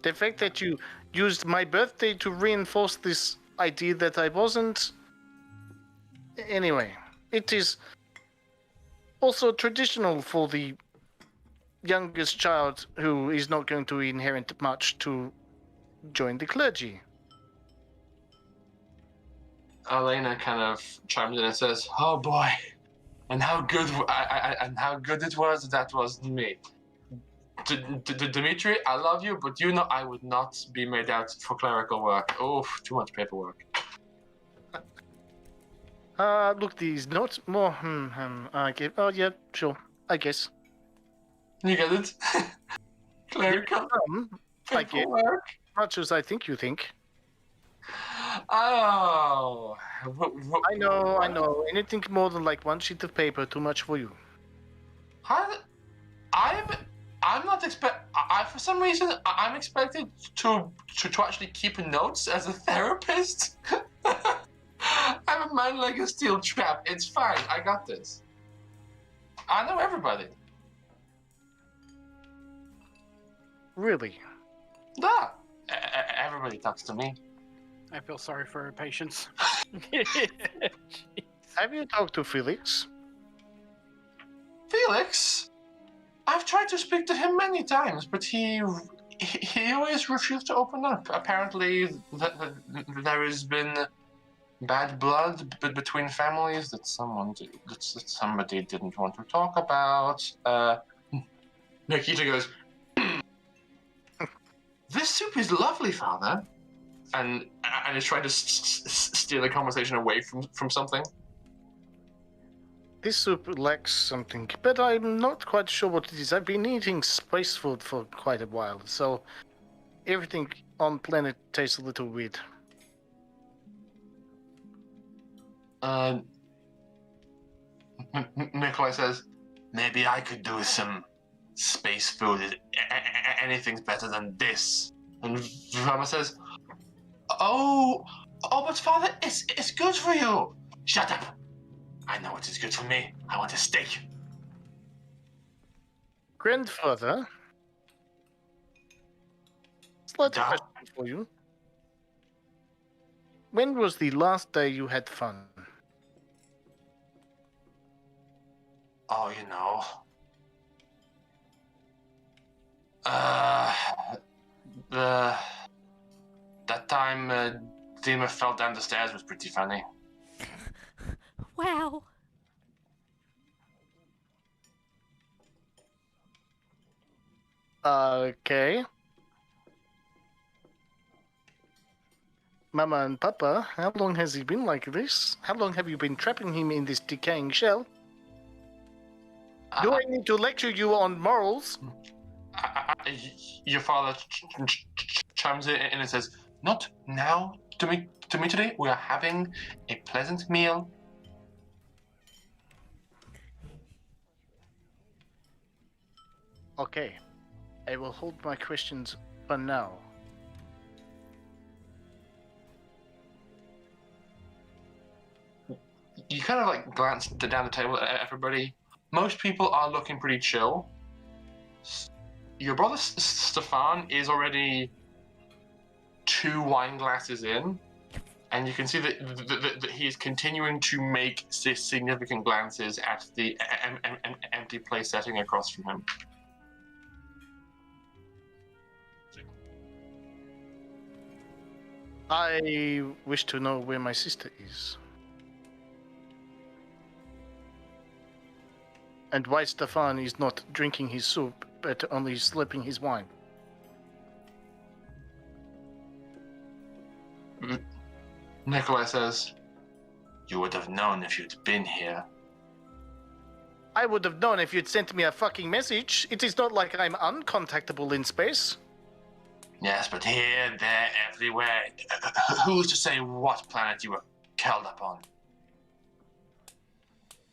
The fact that you used my birthday to reinforce this idea that I wasn't. Anyway, it is also traditional for the youngest child who is not going to inherit much to join the clergy. Elena kind of chimes in and says, "Oh boy, and how good it was that was me. Dmitri, I love you, but you know I would not be made out for clerical work. Oh, too much paperwork." Look, these notes more. Okay. Oh yeah, sure. I guess. You get it? Clerical I get paperwork. much as I think you think. Oh, I know. Anything more than like one sheet of paper, too much for you. I'm not for some reason I'm expected to actually keep notes as a therapist. I'm a man like a steel trap. It's fine. I got this. I know everybody. Really? Yeah. Everybody talks to me. I feel sorry for her patience. Have you talked to Felix? Felix? I've tried to speak to him many times, but he always refused to open up. Apparently, there has been bad blood between families that somebody didn't want to talk about. Nikita goes, "This soup is lovely, Father," and is trying to steer the conversation away from something. This soup lacks something, but I'm not quite sure what it is. I've been eating space food for quite a while, so everything on planet tastes a little weird. Nikolai says, "Maybe I could do with some space food. Anything's better than this." And Velma says, Oh, but Father, it's good for you." "Shut up. I know what is good for me. I want a steak." Grandfather, slight question for you. When was the last day you had fun? Oh, you know. That time Dima fell down the stairs was pretty funny. Wow. Okay. Mama and Papa, how long has he been like this? How long have you been trapping him in this decaying shell? Do I need to lecture you on morals? Your father chimes in and says, "Not now, Dimitri. We are having a pleasant meal." Okay. I will hold my questions for now. You kind of like glance down the table at everybody. Most people are looking pretty chill. Your brother Stefan is already 2 wine glasses in, and you can see that he is continuing to make significant glances at the empty place setting across from him. I wish to know where my sister is. And why Stefan is not drinking his soup, but only slipping his wine. Nikolai says, "You would have known if you'd been here." I would have known if you'd sent me a fucking message. It is not like I'm uncontactable in space. Yes, but here, there, everywhere. Who's to say what planet you were curled up on?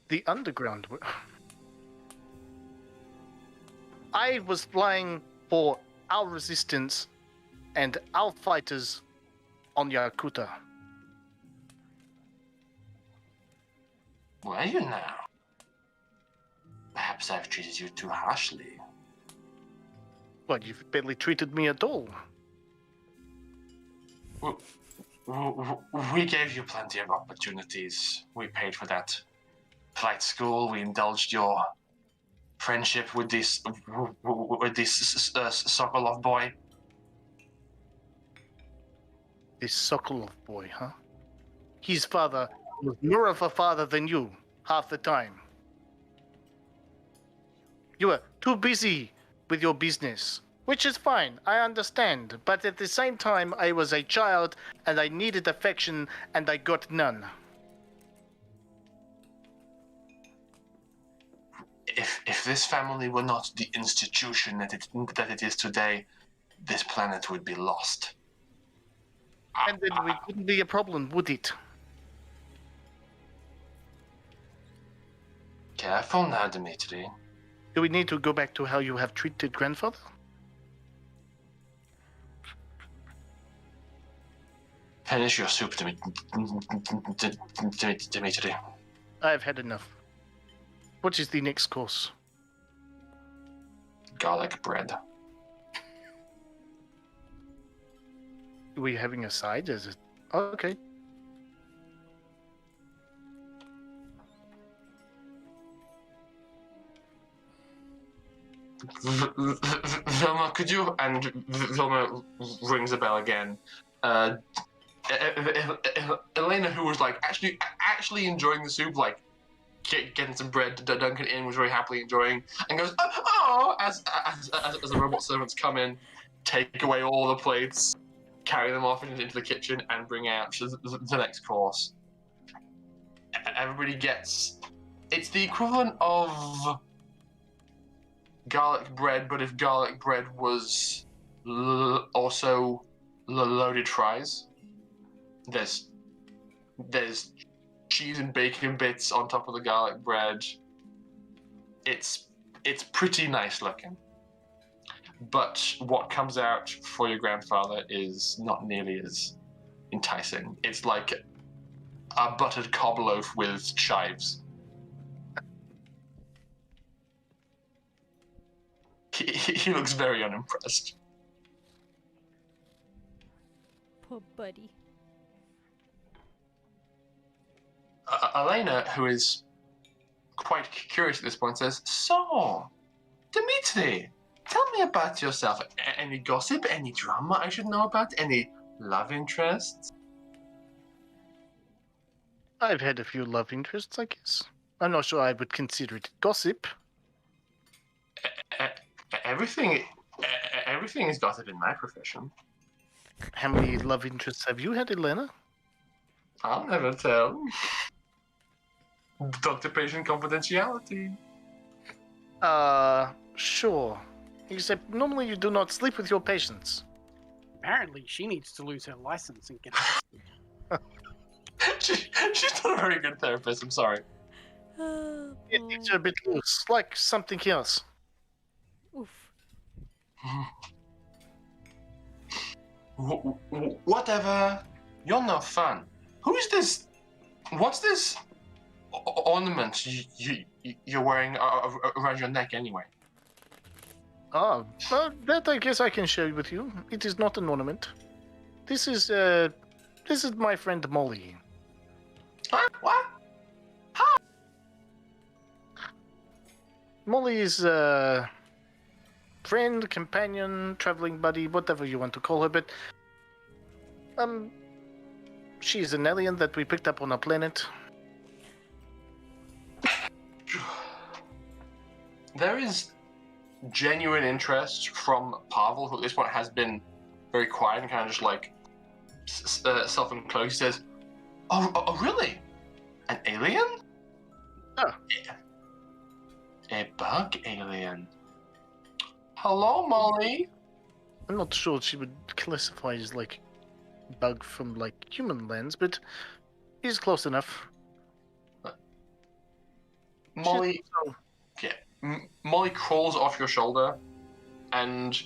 The underground. I was flying for our resistance and our fighters on Yakuta. Where are you now? Perhaps I've treated you too harshly. Well, you've barely treated me at all. We gave you plenty of opportunities. We paid for that flight school. We indulged your friendship with this Sokolov boy. This Sokolov boy, huh? His father was more of a father than you, half the time. You were too busy with your business, which is fine, I understand. But at the same time, I was a child, and I needed affection, and I got none. If this family were not the institution that it is today, this planet would be lost. And then it wouldn't be a problem, would it? Careful now, Dimitri. Do we need to go back to how you have treated grandfather? Finish your soup, Dimitri. I've had enough. What is the next course? Garlic bread. Are we having a side? Is it? Oh, okay. Vilma, could you? And Vilma rings a bell again. Elena, who was like actually enjoying the soup, like getting some bread, Duncan in was very happily enjoying, and goes, "Oh!" as the robot servants come in, take away all the plates, carry them off into the kitchen, and bring out the next course. Everybody gets. It's the equivalent of garlic bread, but if garlic bread was also loaded fries. There's cheese and bacon bits on top of the garlic bread. It's pretty nice looking. But what comes out for your grandfather is not nearly as enticing. It's like a buttered cob loaf with chives. He looks very unimpressed. Poor buddy. Elena, who is quite curious at this point, says, "So, Dimitri, tell me about yourself. Any gossip, any drama I should know about, any love interests?" I've had a few love interests, I guess. I'm not sure I would consider it gossip. Everything Everything's got it in my profession. How many love interests have you had, Elena? I'll never tell. Doctor-patient confidentiality. Sure. Except normally you do not sleep with your patients. Apparently, she needs to lose her license and get She's not a very good therapist, I'm sorry. Oh, It boy. is a bit loose, like something else. Oof. Whatever. You're no fun. Who is this? What's this ornament you're wearing around your neck anyway? Oh, well, that I guess I can share with you. It is not an ornament. This is my friend Molly. Huh? What? Molly is friend, companion, traveling buddy, whatever you want to call her, but she's an alien that we picked up on a planet. There is genuine interest from Pavel, who at this point has been very quiet and kind of just like self-enclosed. He says, "Oh, really? An alien? Oh. A bug alien. Hello, Molly." I'm not sure she would classify as like bug from like human lens, but he's close enough. Molly, Molly crawls off your shoulder, and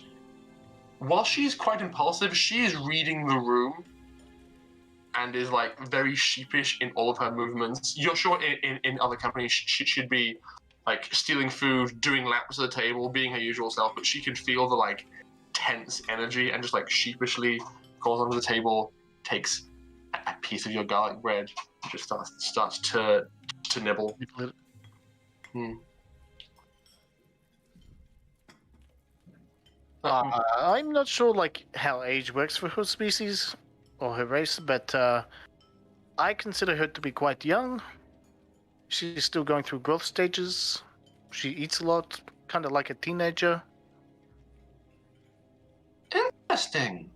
while she's quite impulsive, she is reading the room and is like very sheepish in all of her movements. You're sure in other companies she'd be like stealing food, doing laps at the table, being her usual self, but she can feel the like tense energy and just like sheepishly goes onto the table, takes a piece of your garlic bread, and just starts to nibble. I'm not sure like how age works for her species or her race, but I consider her to be quite young. She's still going through growth stages. She eats a lot, kind of like a teenager. Interesting.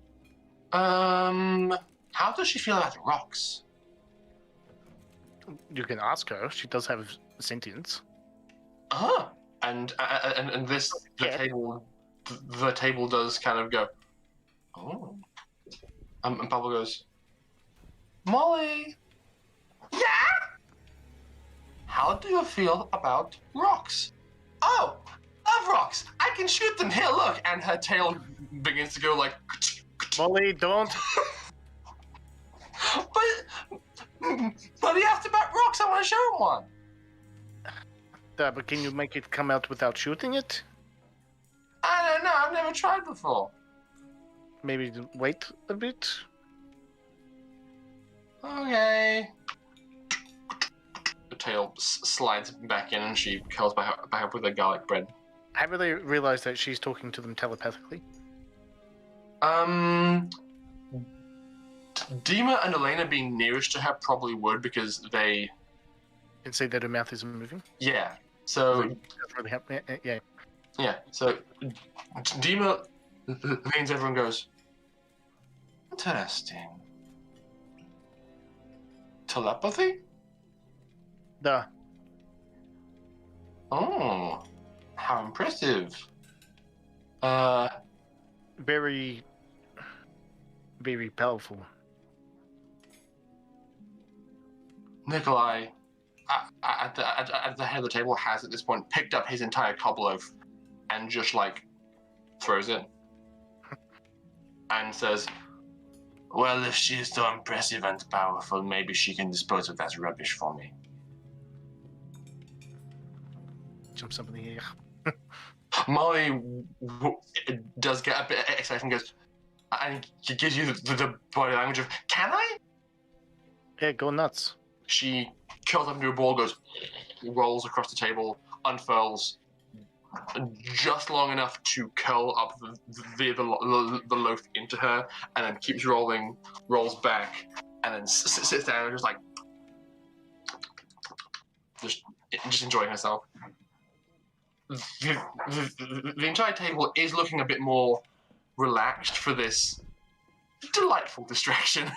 How does she feel about rocks? You can ask her. She does have sentience. And this the table does kind of go. Oh. And Pablo goes, Molly. Yeah. How do you feel about rocks? Oh, love rocks. I can shoot them. Here, look. And her tail begins to go like. Molly, don't. But he asked about rocks. I want to show him one. But can you make it come out without shooting it? I don't know. I've never tried before. Maybe wait a bit. Okay. The tail slides back in, and she curls back up with her garlic bread. Have they realized that she's talking to them telepathically? Dima and Elena being nearest to her probably would, because they can see that her mouth isn't moving. Yeah. So that's really happening. Yeah. Yeah. So Dima leans over and goes, "Interesting. Telepathy? Duh. Oh, how impressive. Very, very powerful. Nikolai, at the head of the table, has at this point picked up his entire cob loaf and just like throws it and says, "Well, if she is so impressive and powerful, maybe she can dispose of that rubbish for me." Jumps up in the air. Molly does get a bit excited and goes, and she gives you the body language of, "Can I?" Yeah, go nuts. She curls up into a ball, rolls across the table, unfurls, just long enough to curl up the loaf into her, and then keeps rolling, rolls back, and then sits down and just like, just enjoying herself. The entire table is looking a bit more relaxed for this delightful distraction.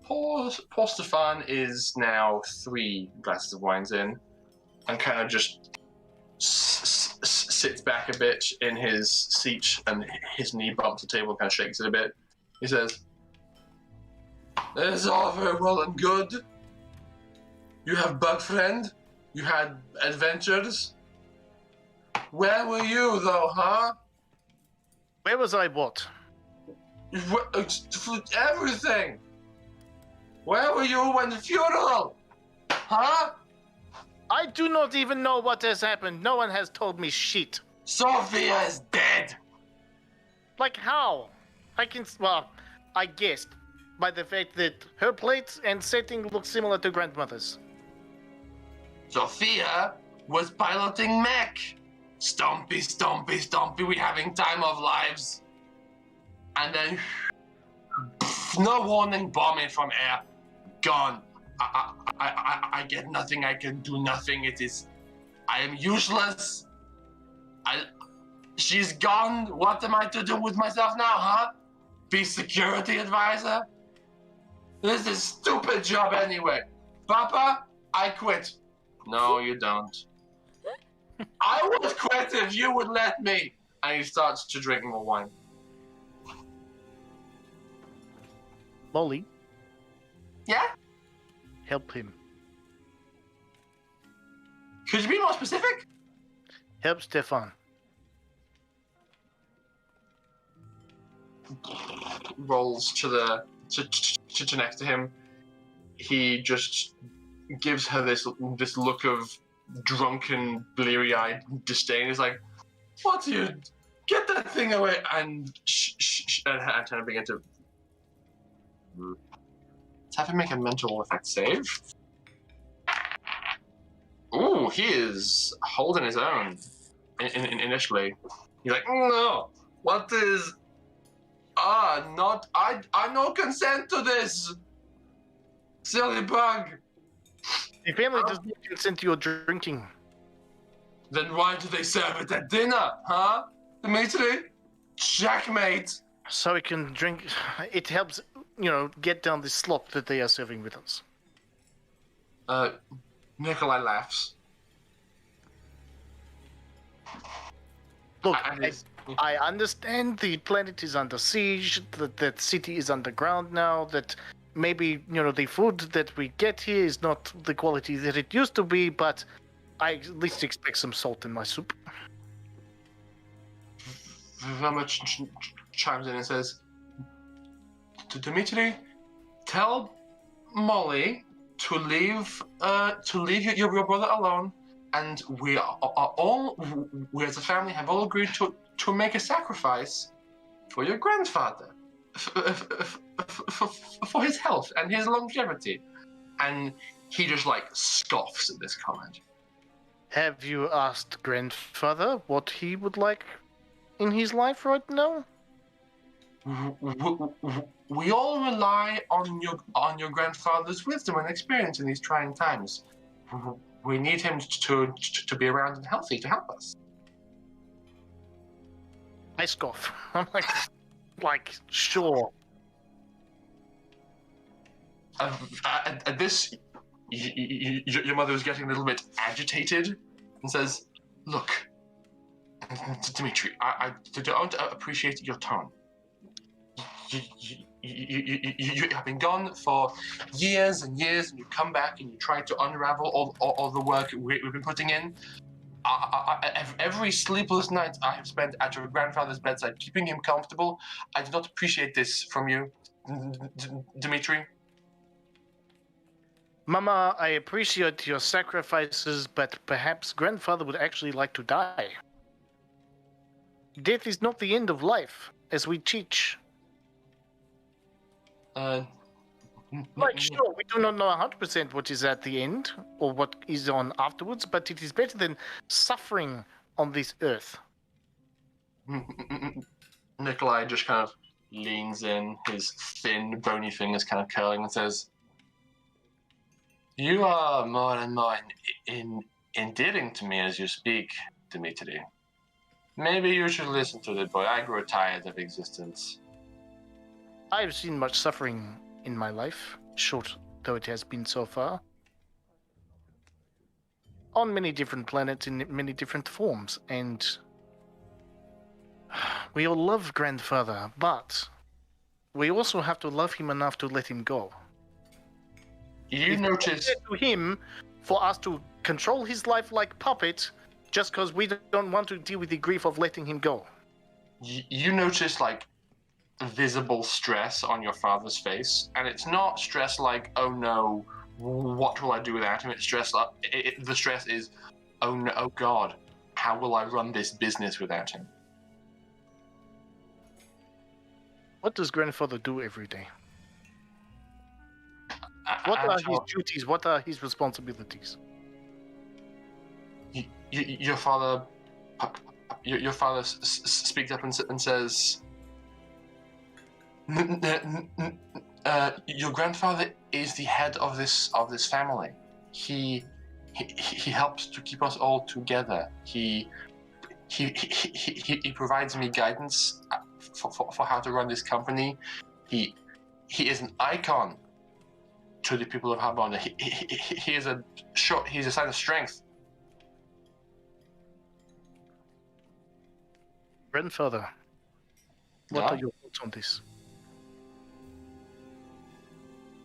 Poor Stefan is now 3 glasses of wines in, and kind of just sits back a bit in his seat, and his knee bumps the table, kind of shakes it a bit. He says, "This is all very well and good. You have bug friend. You had adventures. Where were you, though, huh? Where was I what? Everything. Where were you when the funeral? Huh? I do not even know what has happened. No one has told me shit. Sophia is dead. Like how? I guessed by the fact that her plates and setting look similar to grandmother's. Sophia was piloting mech. Stompy, stompy, stompy, we having time of lives. And then, no warning, bombing from air. Gone. I get nothing, I can do nothing. I am useless. She's gone. What am I to do with myself now, huh? Be security advisor? This is stupid job anyway. Papa, I quit. No, you don't. I would quit if you would let me. And he starts to drink more wine. Molly? Yeah? Help him. Could you be more specific? Help Stefan. Rolls to next to him. He just gives her this look of drunken, bleary-eyed disdain. He's like, "What do you? Get that thing away!" And and kind of begin to. Let's have him make a mental effect save. Ooh, he is holding his own. Initially, he's like, "No, what is? Not I no consent to this. Silly bug." The family does not consent to your drinking. Then why do they serve it at dinner, huh? Dimitri? Checkmate. So we can drink. It helps, get down the slop that they are serving with us. Nikolai laughs. Look, I understand the planet is under siege, that the city is underground now, that maybe, the food that we get here is not the quality that it used to be, but I at least expect some salt in my soup. Velma chimes in and says, "Dimitri, tell Molly to leave your brother alone, and we as a family have all agreed to make a sacrifice for your grandfather, for his health and his longevity." And he just scoffs at this comment. Have you asked grandfather what he would like in his life right now? We all rely on your grandfather's wisdom and experience in these trying times. We need him to be around and healthy to help us. I scoff. I'm like sure. At this, your mother is getting a little bit agitated and says, "Look, Dimitri, I don't appreciate your tone. You have been gone for years and years, and you come back and you try to unravel all the work we've been putting in. Every sleepless night I have spent at your grandfather's bedside, keeping him comfortable. I do not appreciate this from you, Dimitri." Mama, I appreciate your sacrifices, but perhaps grandfather would actually like to die. Death is not the end of life, as we teach. Sure, we do not know 100% what is at the end, or what is on afterwards, but it is better than suffering on this earth. Nikolai just kind of leans in, his thin, bony fingers kind of curling, and says, "You are more and more endearing to me as you speak, Dimitri. Maybe you should listen to the boy. I grew tired of existence." I've seen much suffering in my life, short though it has been so far. On many different planets in many different forms, and we all love Grandfather, but we also have to love him enough to let him go. You notice to him for us to control his life like puppet just because we don't want to deal with the grief of letting him go. You notice like visible stress on your father's face, and it's not stress like, oh no, what will I do without him? It's stress like the stress is, oh no, oh god, how will I run this business without him? What does Grandfather do every day? What are his duties? What are his responsibilities? Your father speaks up and says, your grandfather is the head of this family. He helps to keep us all together. He provides me guidance for how to run this company. He is an icon to the people of Harbonan. He's a sign of strength. Grandfather, what are your thoughts on this?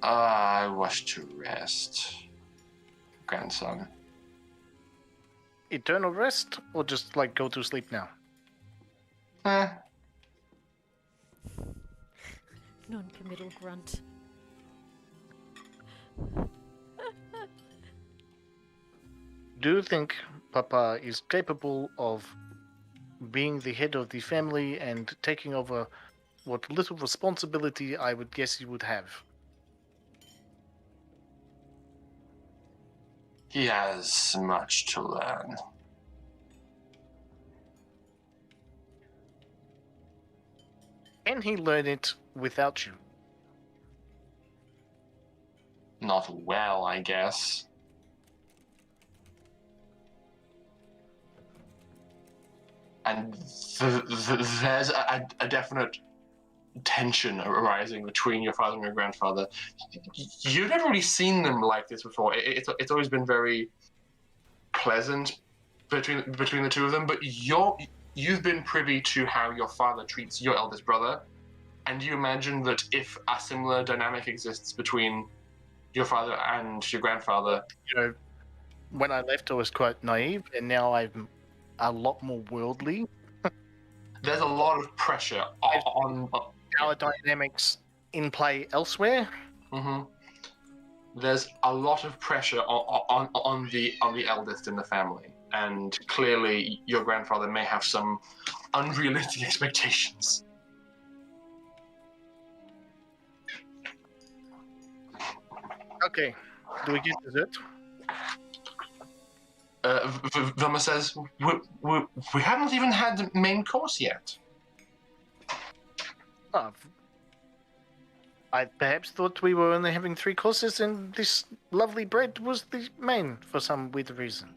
I wish to rest, grandson. Eternal rest, or just like go to sleep now? Non-committal grunt. Do you think Papa is capable of being the head of the family and taking over what little responsibility I would guess he would have? He has much to learn. Can he learn it without you? Not well, I guess. And there's a definite tension arising between your father and your grandfather. You've never really seen them like this before. It's always been very pleasant between the two of them, but you've been privy to how your father treats your eldest brother, and you imagine that if a similar dynamic exists between your father and your grandfather. You know, when I left I was quite naive, and now I'm a lot more worldly. There's a lot of pressure on our dynamics in play elsewhere. Mm-hmm. There's a lot of pressure on the eldest in the family, and clearly your grandfather may have some unrealistic expectations. Okay, do we get dessert? Vilma says, we haven't even had the main course yet. Oh, I perhaps thought we were only having 3 courses and this lovely bread was the main for some weird reason.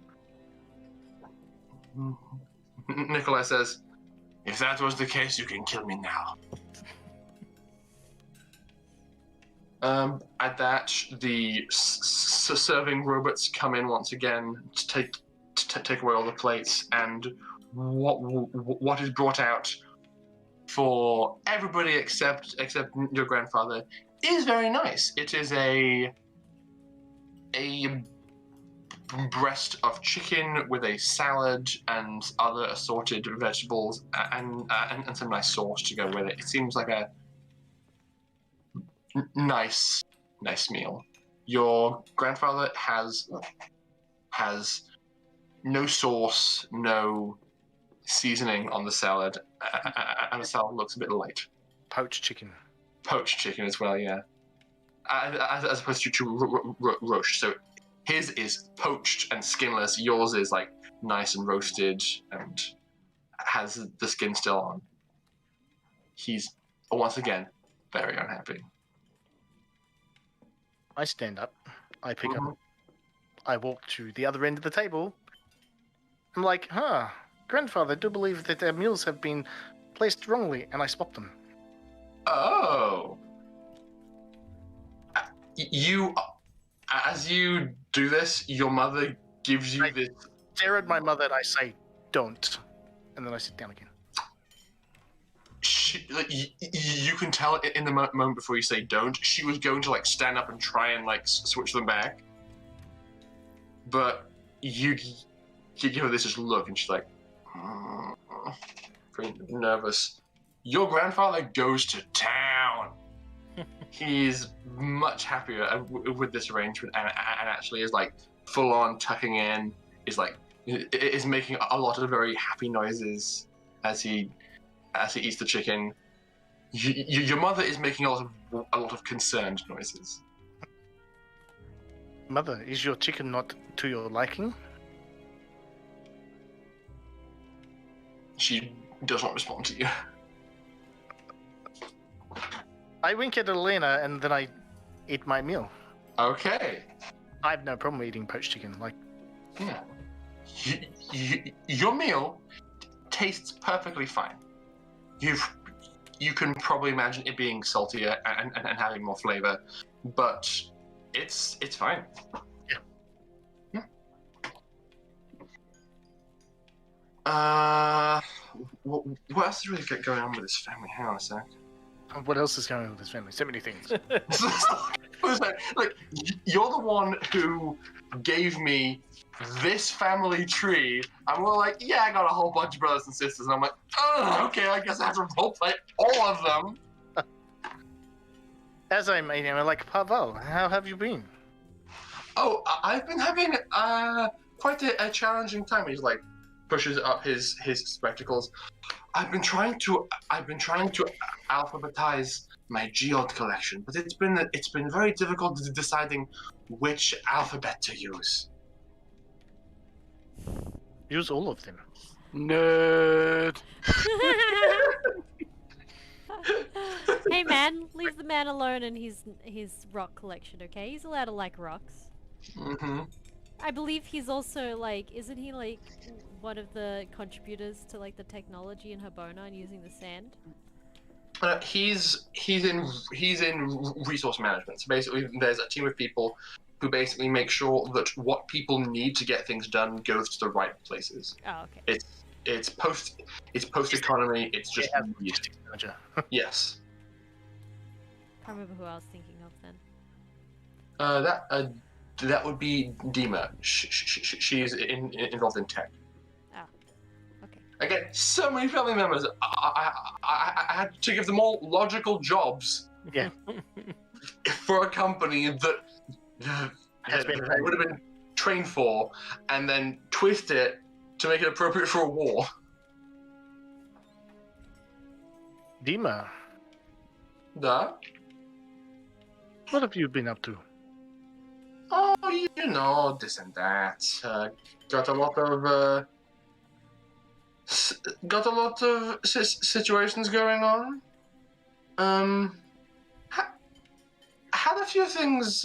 Nikolai says, if that was the case, you can kill me now. At that, the serving robots come in once again to take away all the plates, and what is brought out for everybody except your grandfather is very nice. It is a breast of chicken with a salad and other assorted vegetables and some nice sauce to go with it. It seems like a nice meal. Your grandfather has no sauce, no seasoning on the salad, and the salad looks a bit light. Poached chicken. Poached chicken as well, yeah. As opposed to roast. So his is poached and skinless. Yours is like nice and roasted and has the skin still on. He's once again, very unhappy. I stand up. I pick Mhm. up. I walk to the other end of the table. I'm like, grandfather, I do believe that their meals have been placed wrongly, and I swap them. Oh. You, as you do this, your mother gives you this. Stare at my mother and I say, don't. And then I sit down again. You can tell in the moment before you say don't, she was going to like stand up and try and like switch them back. But you give her this just look and she's like, very nervous. Your grandfather goes to town. He's much happier with this arrangement and actually is like full on tucking in, is making a lot of very happy noises as he eats the chicken. Your mother is making a lot of concerned noises. Mother, is your chicken not to your liking? She does not respond to you. I wink at Elena and then I eat my meal. Okay. I have no problem eating poached chicken. Like, yeah, your meal tastes perfectly fine. You can probably imagine it being saltier and having more flavor, but it's fine. Yeah. What else is really going on with this family? Hang on a sec. What else is going on with this family? So many things. Like, you're the one who gave me this family tree. And we're like, yeah, I got a whole bunch of brothers and sisters. And I'm like, oh, okay, I guess I have to roleplay all of them. As I'm eating, I'm like, Pavel, how have you been? Oh, I've been having quite a challenging time. He's like, pushes up his spectacles. I've been trying to alphabetize my geode collection, but it's been very difficult deciding which alphabet to use. Use all of them. Nerd. Hey man, leave the man alone and his rock collection, okay? He's allowed to like rocks. Mm-hmm. I believe he's also like, isn't he like one of the contributors to like the technology in Harbonan using the sand? He's in resource management. So basically, there's a team of people who basically make sure that what people need to get things done goes to the right places. Oh, okay. It's post economy. It's just logistics manager. Yes. I can't remember who I was thinking of then. That would be Dima. She's involved in tech. Ah, okay. Again, so many family members. I had to give them all logical jobs. Yeah. For a company that they would have been trained for, and then twist it to make it appropriate for a war. Dima, Da? what have you been up to? Oh, you know, this and that. Got a lot of situations going on. Had a few things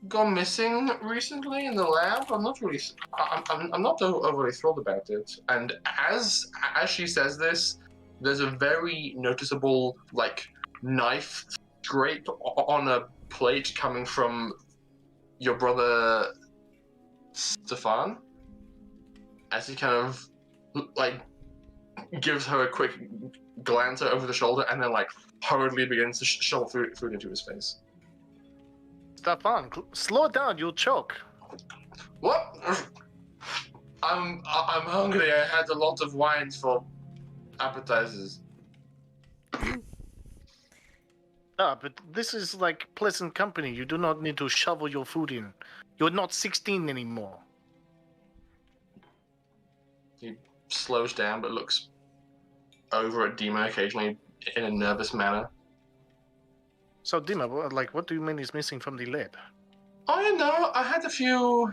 gone missing recently in the lab. I'm not really. I'm not overly thrilled about it. And as she says this, there's a very noticeable knife scrape on a plate coming from your brother Stefan, as he kind of gives her a quick glance over the shoulder and then hurriedly begins to shovel food into his face. Stefan, slow down, you'll choke. What? I'm hungry. I had a lot of wines for appetizers. But this is pleasant company. You do not need to shovel your food in. You're not 16 anymore. He slows down but looks over at Dima occasionally in a nervous manner. So Dima, what do you mean is missing from the lab? Oh, you know, I had a few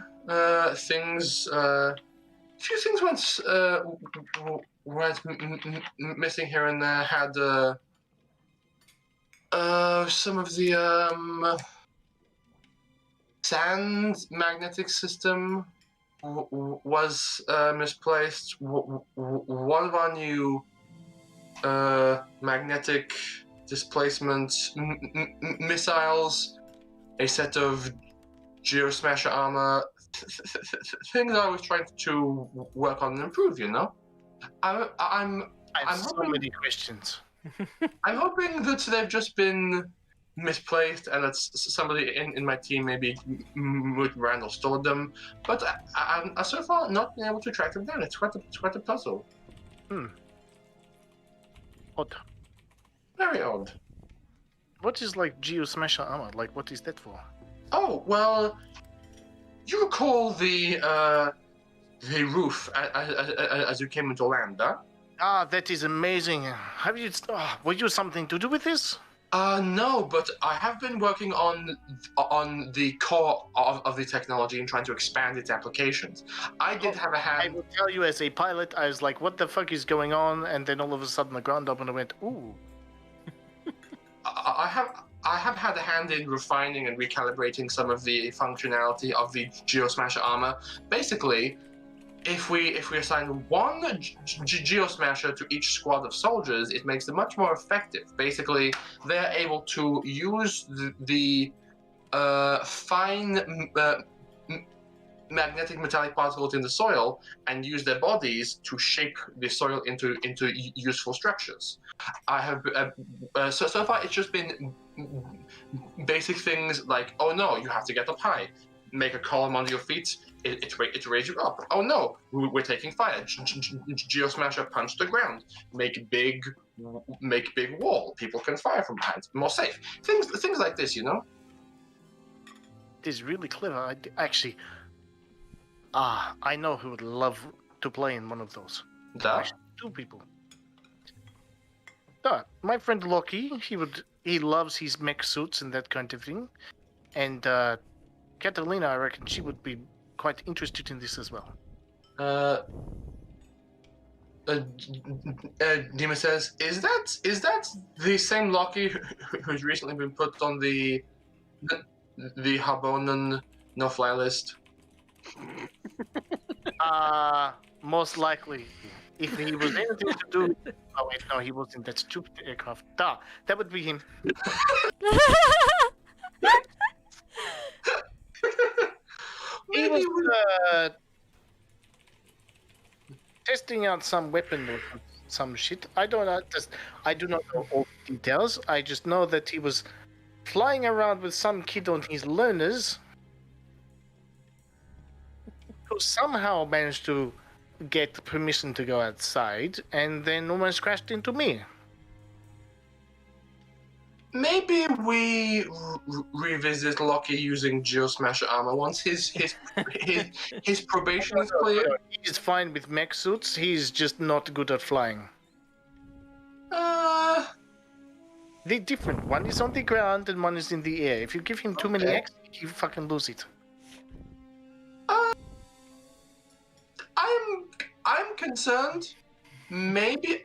things. Few things went missing here and there. Had some of the sand magnetic system was misplaced. One of our new magnetic displacement missiles, a set of geosmasher armor, things I was trying to work on and improve, you know? I have so hoping, many questions. I'm hoping that they've just been misplaced and that somebody in my team maybe moved around or stored them, but I'm so far not been able to track them down. It's quite a puzzle. Odd. Very odd. What is like geosmasher armor? Like, what is that for? Oh, well, you recall the roof as you came into Lambda? Ah, that is amazing. Have you? Were you something to do with this? No, but I have been working on the core of the technology and trying to expand its applications. I did have a hand. I will tell you, as a pilot, I was like, "What the fuck is going on?" And then all of a sudden, the ground opened and I went, "Ooh." I have had a hand in refining and recalibrating some of the functionality of the Geosmasher armor. Basically, if we assign one Geosmasher to each squad of soldiers, it makes them much more effective. Basically, they're able to use the fine magnetic metallic particles in the soil and use their bodies to shape the soil into useful structures. I have so far it's just been basic things like, oh no, you have to get up high, make a column under your feet, it raise you up. Oh no, we're taking fire. Geosmasher punch the ground, make big wall. People can fire from behind. More safe. Things like this, you know. It is really clever. I know who would love to play in one of those. Two people. My friend Loki, he loves his mech suits and that kind of thing. And Katalina, I reckon she would be quite interested in this as well. Dima says, is that the same Loki who's recently been put on the Harbonan no-fly list? Most likely. If he was anything to do... Oh wait, no, he was in that stupid aircraft. That would be him. He was testing out some weapon or some shit. I do not know all the details. I just know that he was flying around with some kid on his learners who somehow managed to get permission to go outside and then almost crashed into me. Maybe we revisit Loki using Geosmasher armor once his probation is clear. He's fine with mech suits. He's just not good at flying. They're different. One is on the ground and one is in the air. If you give him too many X, you fucking lose it. I'm concerned. Maybe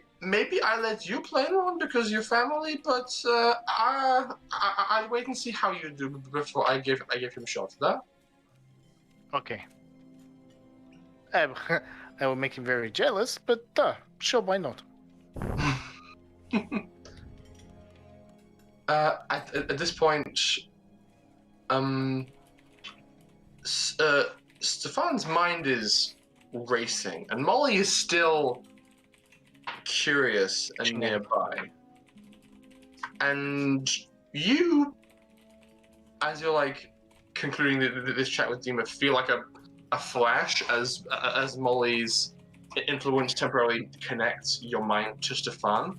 I let you play one because you're family, but I'll wait and see how you do before I give him a shot. That? Okay. I will make him very jealous, but sure, why not? At this point, Stefan's mind is racing, and Molly is still curious and nearby. And you, as you're like concluding this chat with Dima, feel like a flash as Molly's influence temporarily connects your mind to Stefan.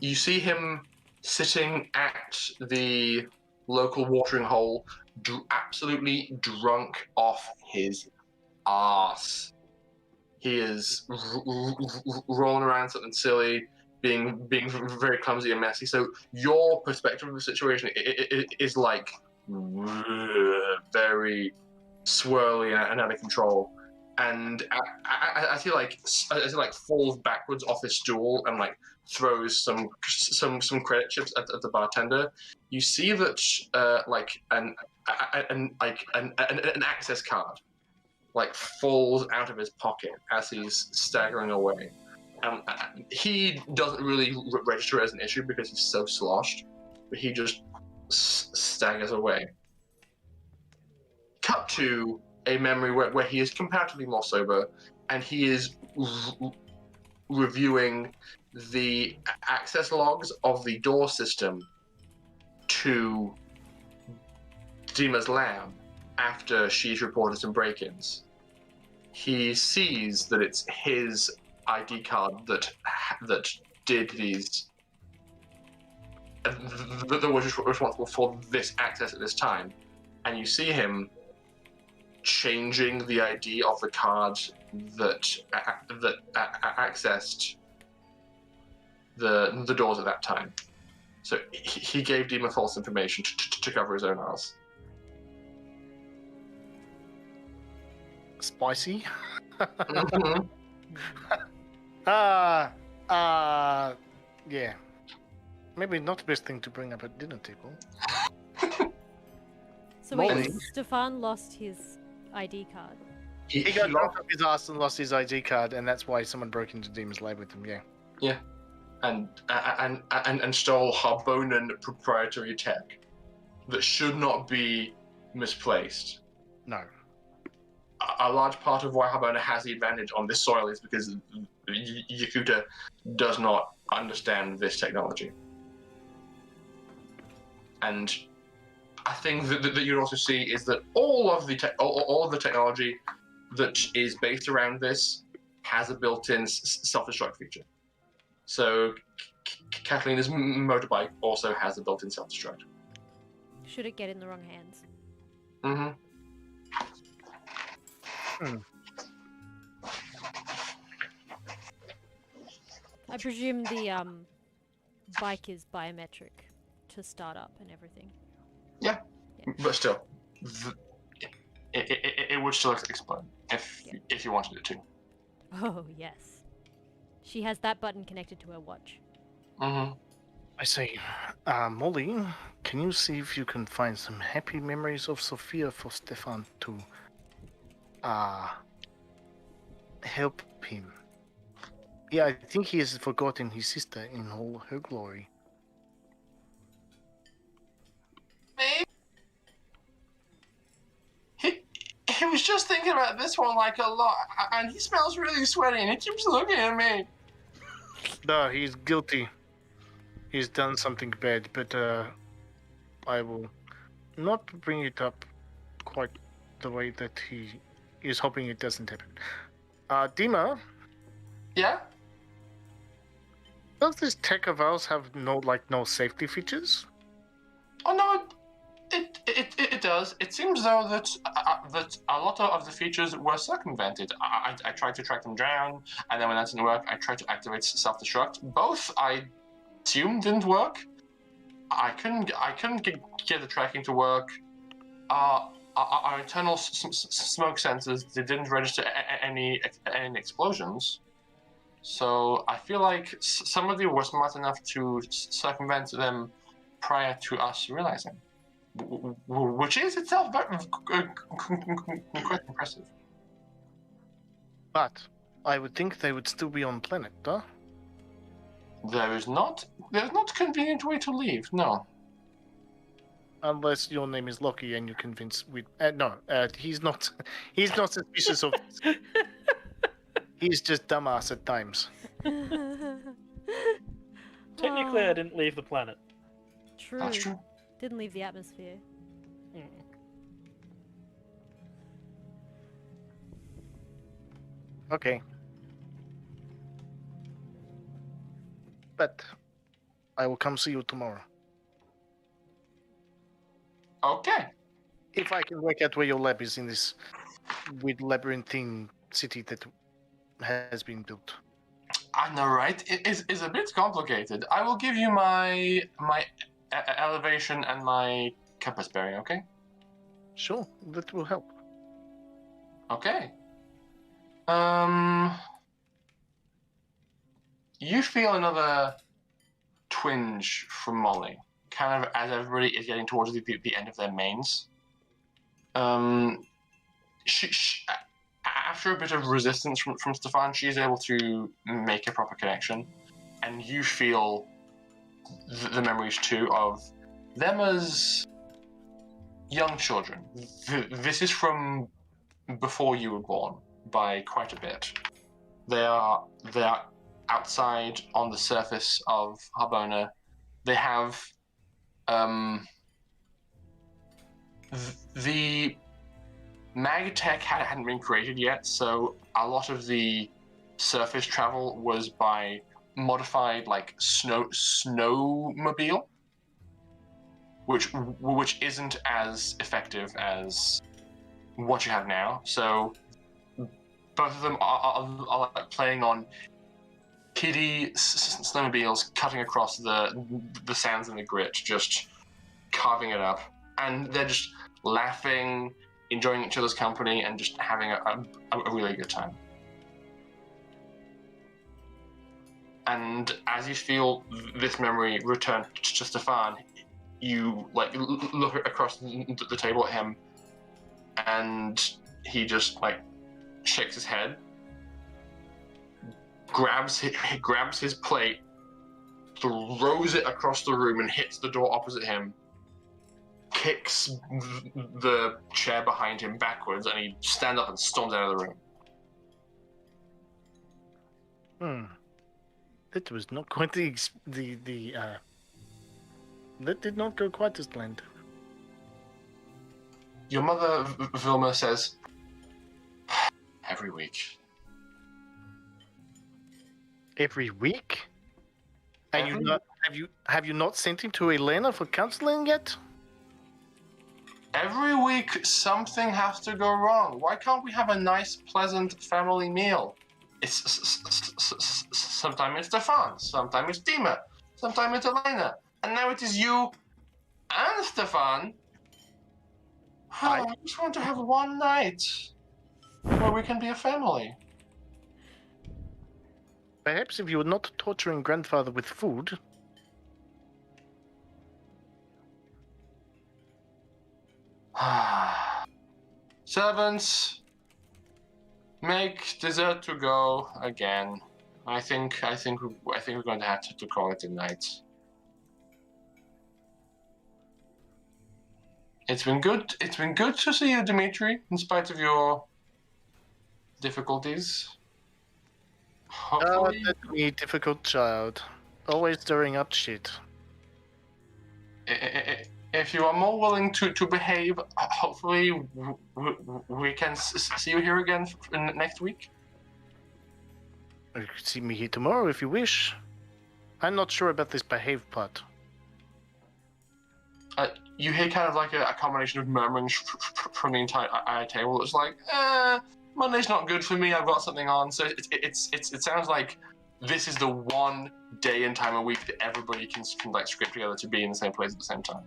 You see him sitting at the local watering hole, absolutely drunk off his ass. He is rolling around something silly, being very clumsy and messy. So your perspective of the situation is like very swirly and out of control. and as he falls backwards off his stool and like throws some credit chips at the bartender, you see that an access card like falls out of his pocket as he's staggering away. He doesn't really register as an issue because he's so sloshed, but he just staggers away. Cut to a memory where he is comparatively more sober, and he is reviewing the access logs of the door system to Dima's lab after she's reported some break-ins. He sees that it's his ID card that did these, that was responsible for this access at this time, and you see him changing the ID of the card that accessed the doors at that time. So he gave Dima false information to cover his own ass. Spicy. Mm-hmm. Yeah. Maybe not the best thing to bring up at dinner table. So wait, Molly. Stefan lost his ID card. He got knocked off his ass and lost his ID card, and that's why someone broke into Dima's lab with him. Yeah. Yeah, and stole Harbonan proprietary tech that should not be misplaced. No. A large part of why Harbonan has the advantage on this soil is because Yakuta does not understand this technology. And I think that you'd also see is that all of the technology that is based around this has a built-in self-destruct feature. So Katalina's motorbike also has a built-in self-destruct. Should it get in the wrong hands? Mm-hmm. I presume the bike is biometric to start up and everything. Yeah. But still, it would still explode if you wanted it to. Oh yes, she has that button connected to her watch. Mm-hmm. I say, Molly, can you see if you can find some happy memories of Sophia for Stefan to help him? Yeah, I think he has forgotten his sister in all her glory. Maybe. He was just thinking about this one like a lot, and he smells really sweaty, and he keeps looking at me. No, he's guilty. He's done something bad, but I will not bring it up quite the way that he is hoping it doesn't happen. Dima? Yeah? Does this tech of ours have no safety features? Oh no, it does. It seems though that a lot of the features were circumvented. I tried to track them down, and then when that didn't work, I tried to activate self-destruct. Both I assumed didn't work. I couldn't get the tracking to work. Our internal smoke sensors didn't register any explosions. So I feel like somebody was smart enough to circumvent them prior to us realizing, which is itself quite impressive. But I would think they would still be on planet, huh? There's not a convenient way to leave, no. Unless your name is Loki and you convince with he's not suspicious of this. He's just dumbass at times. Technically, I didn't leave the planet. True. That's true. Didn't leave the atmosphere. Okay. But I will come see you tomorrow. Okay. If I can work out where your lab is in this weird labyrinthine city that has been built. I know, right? It is a bit complicated. I will give you my elevation and my compass bearing, okay? Sure, that will help. Okay. You feel another twinge from Molly, kind of as everybody is getting towards the end of their mains. After a bit of resistance from Stefan, she is able to make a proper connection, and you feel the memories too of them as young children. This is from before you were born by quite a bit. They are outside on the surface of Harbonan. They have the Magtech hadn't been created yet, so a lot of the surface travel was by modified like snowmobile, which isn't as effective as what you have now. So both of them are like playing on kiddie snowmobiles, cutting across the sands and the grit, just carving it up, and they're just laughing, enjoying each other's company, and just having a really good time. And as you feel this memory return to Stefan, you like look across the table at him, and he just like shakes his head, grabs his plate, throws it across the room, and hits the door opposite him, kicks the chair behind him backwards, and he stands up and storms out of the room. That was not quite that did not go quite as planned. Your mother, Vilma, says, every week. Every week? And have you not sent him to Elena for counseling yet? Every week something has to go wrong. Why can't we have a nice, pleasant family meal? Sometimes it's Stefan, sometimes it's Dima, sometimes it's Elena, and now it is you and Stefan. I just want to have one night where we can be a family. Perhaps if you were not torturing grandfather with food. Servants, make dessert to go again. I think we're going to have to call it a night. It's been good to see you, Dimitri, in spite of your difficulties. Hopefully, That's me, difficult child. Always stirring up shit. if you are more willing to behave, hopefully we can see you here again next week. You could see me here tomorrow if you wish. I'm not sure about this behave part. You hear kind of like a combination of murmurings from the entire table. It's like, Monday's not good for me. I've got something on. So it sounds like this is the one day and time a week that everybody can like script together to be in the same place at the same time.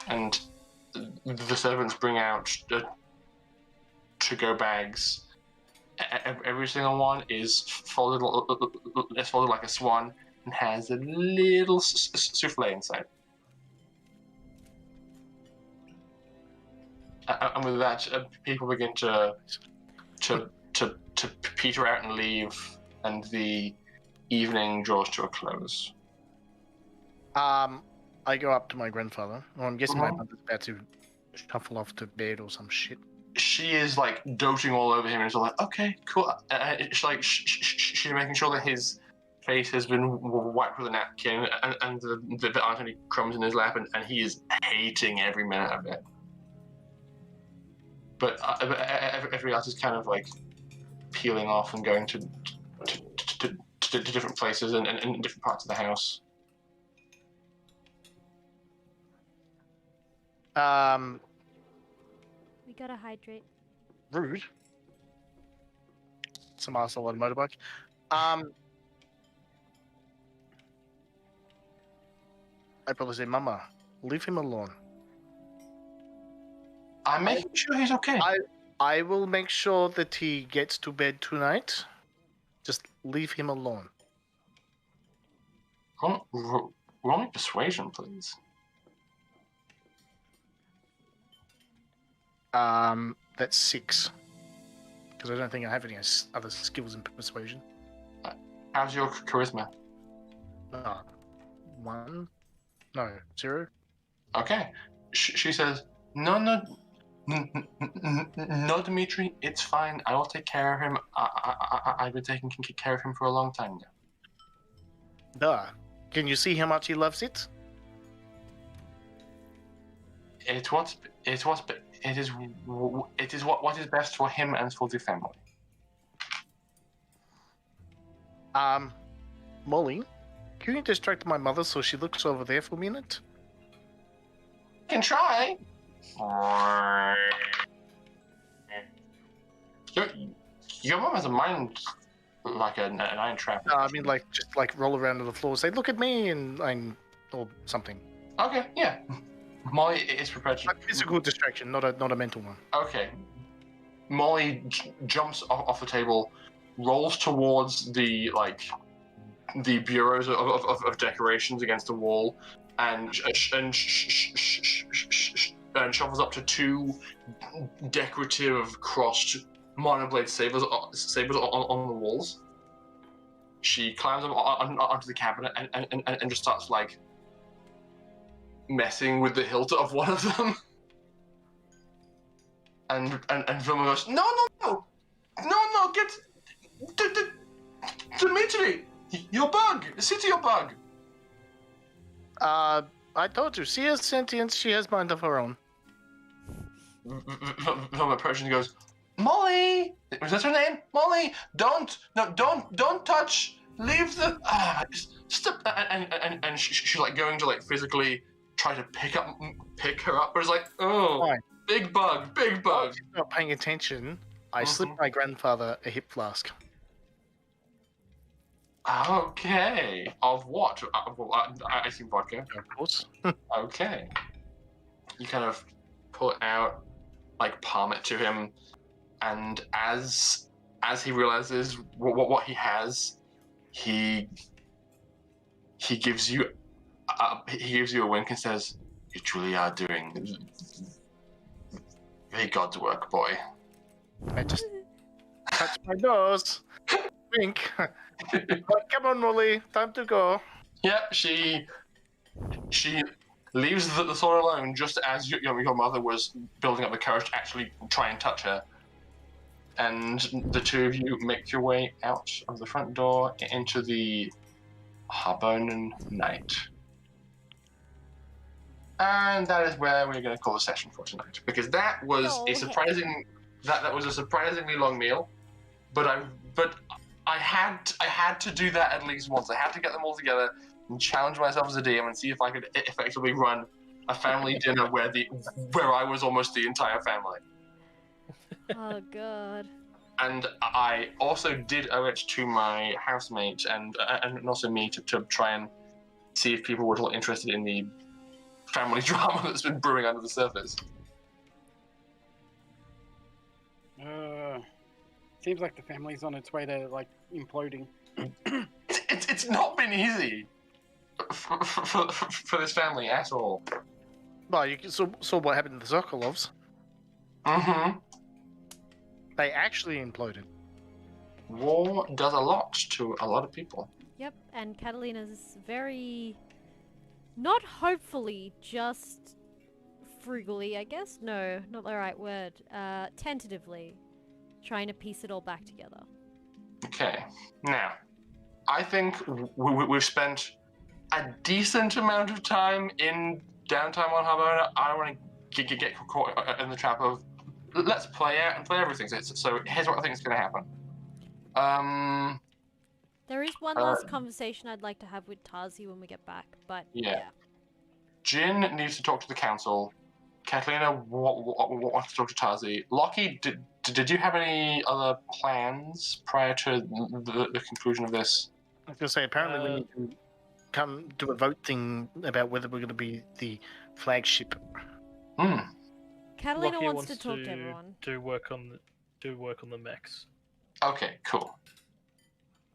And the servants bring out to-go bags. Every single one is folded like a swan and has a little souffle inside. And with that, people begin to peter out and leave, and the evening draws to a close. I go up to my grandfather. Well, I'm guessing my mother's about to shuffle off to bed or some shit. She is like doting all over him, and she's like, "Okay, cool." It's like she's making sure that his face has been wiped with a napkin, and there aren't any crumbs in his lap, and he is hating every minute of it. But everybody else is kind of like peeling off and going to different places and different parts of the house. We gotta hydrate. Rude. Some asshole on a motorbike. I probably say, Mama, leave him alone. I'm making sure he's okay. I will make sure that he gets to bed tonight. Just leave him alone. Roll me persuasion, please. That's 6. Because I don't think I have any other skills in persuasion. How's your charisma? 1? No, 0. Okay. She says, no, Dimitri, it's fine. I will take care of him. I've been taking care of him for a long time now. Duh. Can you see how much he loves it? It is what is best for him and for the family. Molly, can you distract my mother so she looks over there for a minute? Can try. Your mom has a mind like an iron trap. No, I mean just roll around on the floor, say, "Look at me," or something. Okay, yeah. Molly is prepared to... A physical distraction, not a mental one. Okay. Molly jumps off the table, rolls towards the bureaus of decorations against the wall, and shovels up to 2 decorative crossed monoblade sabers on the walls. She climbs up onto the cabinet and just starts messing with the hilt of one of them. And Vilma goes, no, get Dimitri, your bug, sit to your bug. I told you, she is sentient, she has mind of her own. Vilma approaches and goes, Molly, is that her name? Molly, don't touch, leave the, stop, and she's going to physically try to pick her up, but it's oh, fine. Big bug. If she's not paying attention, I slipped my grandfather a hip flask. Okay. Of what? I think vodka. Of course. Okay. You kind of pull it out, palm it to him, and as he realizes what he has, he gives you a wink and says, "You truly are doing very God's work, boy." I just touch my nose. Wink. Come on, Molly. Time to go. Yep, she leaves the sword alone just as your mother was building up the courage to actually try and touch her. And the two of you make your way out of the front door into the Harbonan night. And that is where we're going to call the session for tonight, because that was a surprisingly long meal, but I had to do that at least once. I had to get them all together and challenge myself as a DM and see if I could effectively run a family dinner where I was almost the entire family. Oh God. And I also did owe it to my housemate and also me to try and see if people were at all interested in the family drama that's been brewing under the surface. Seems like the family's on its way to imploding. It's not been easy for this family at all. Well, you saw what happened to the Sokolovs. Mm-hmm. They actually imploded. War does a lot to a lot of people. Yep, and Catalina's very... not hopefully, just frugally, I guess? No, not the right word. Tentatively trying to piece it all back together. Okay, now, I think we've spent a decent amount of time in downtime on Harbonan. I don't want to get caught in the trap of let's play out and play everything. So here's what I think is going to happen. There is one last conversation I'd like to have with Tazi when we get back, but yeah. Jin needs to talk to the council. Katalina wants to talk to Tazi. Lockie, did you have any other plans prior to the conclusion of this? I was going to say, apparently we need to come to a vote thing about whether we're going to be the flagship. Catalina Lockyer wants to talk to everyone. Do work on the mechs. Okay, cool.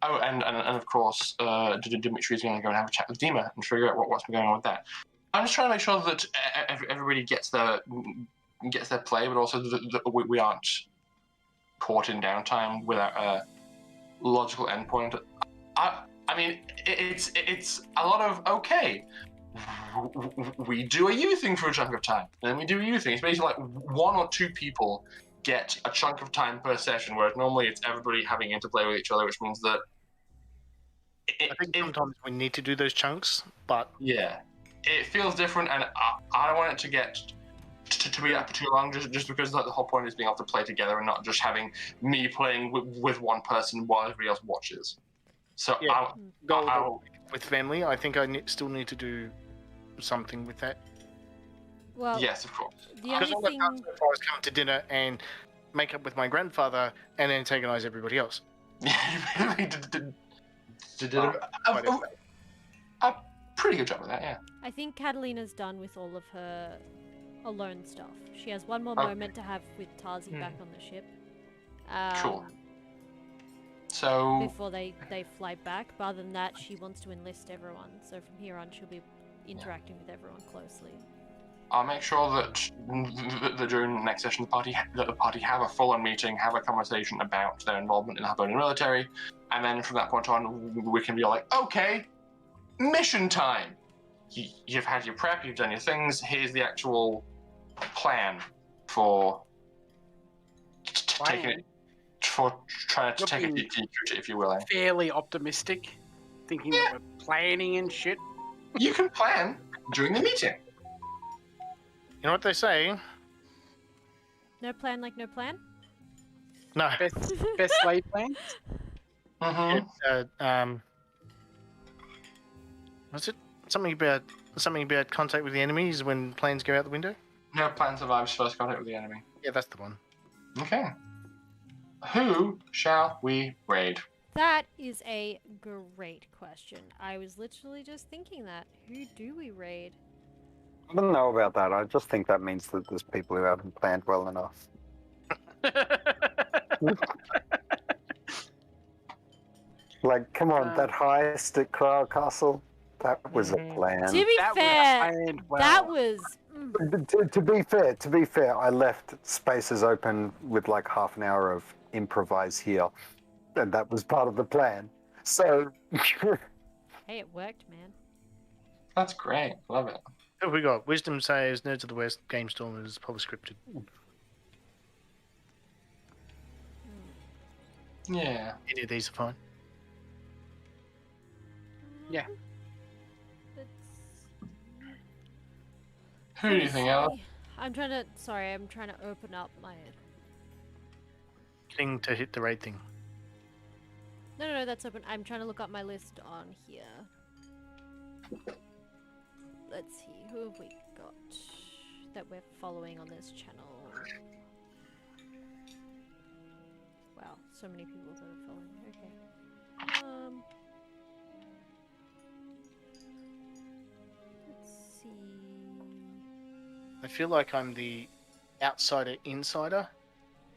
Oh, and of course, Dimitri's going to go and have a chat with Dima and figure out what's been going on with that. I'm just trying to make sure that everybody gets their play, but also that we aren't caught in downtime without a logical endpoint. I mean, it's a lot of okay. We do a you thing for a chunk of time, and then we do a you thing. It's basically like 1 or 2 people get a chunk of time per session, whereas normally it's everybody having interplay with each other, which means that I think sometimes we need to do those chunks, but yeah, it feels different, and I don't want it to get to be up for too long, just because like, the whole point is being able to play together and not just having me playing with one person while everybody else watches. So yeah, with family, I think I still need to do something with that. Well, yes, of course. Because all I've done so far is come to dinner and make up with my grandfather and antagonize everybody else. Yeah, you really did a pretty good job with that, yeah. I think Catalina's done with all of her alone stuff. She has one more moment to have with Tazi back on the ship. Cool. So before they fly back. But other than that, she wants to enlist everyone. So from here on, she'll be interacting with everyone closely. I'll make sure that during the next session, the party have a full-on meeting, have a conversation about their involvement in the Harbonan military, and then from that point on, we can be like, okay, mission time. You've had your prep, you've done your things. Here's the actual plan for taking it, for trying to take it if you're willing. Fairly optimistic, thinking that we're planning and shit. You can plan during the meeting. You know what they say? No plan like no plan? No. Best laid plans? Mm-hmm. What's it? Something about contact with the enemies when planes go out the window? No plan survives first contact with the enemy. Yeah, that's the one. Okay. Who shall we raid? That is a great question. I was literally just thinking that. Who do we raid? I don't know about that. I just think that means that there's people who haven't planned well enough. Like, come on, that heist at Crow Castle, that was a plan. To be fair, that was... To be fair, I left spaces open with like half an hour of improvise here, and that was part of the plan. So... Hey, it worked, man. That's great. Love it. What have we got? Wisdom says Nerds of the West, Game Storm is probably scripted. Yeah. Any of these are fine. Yeah. Who do you think, Ella? I'm trying to open up my... Thing to hit the raid thing. No, that's open. I'm trying to look up my list on here. Let's see, who have we got that we're following on this channel? Wow, so many people that are following. Okay. Let's see. I feel like I'm the outsider insider.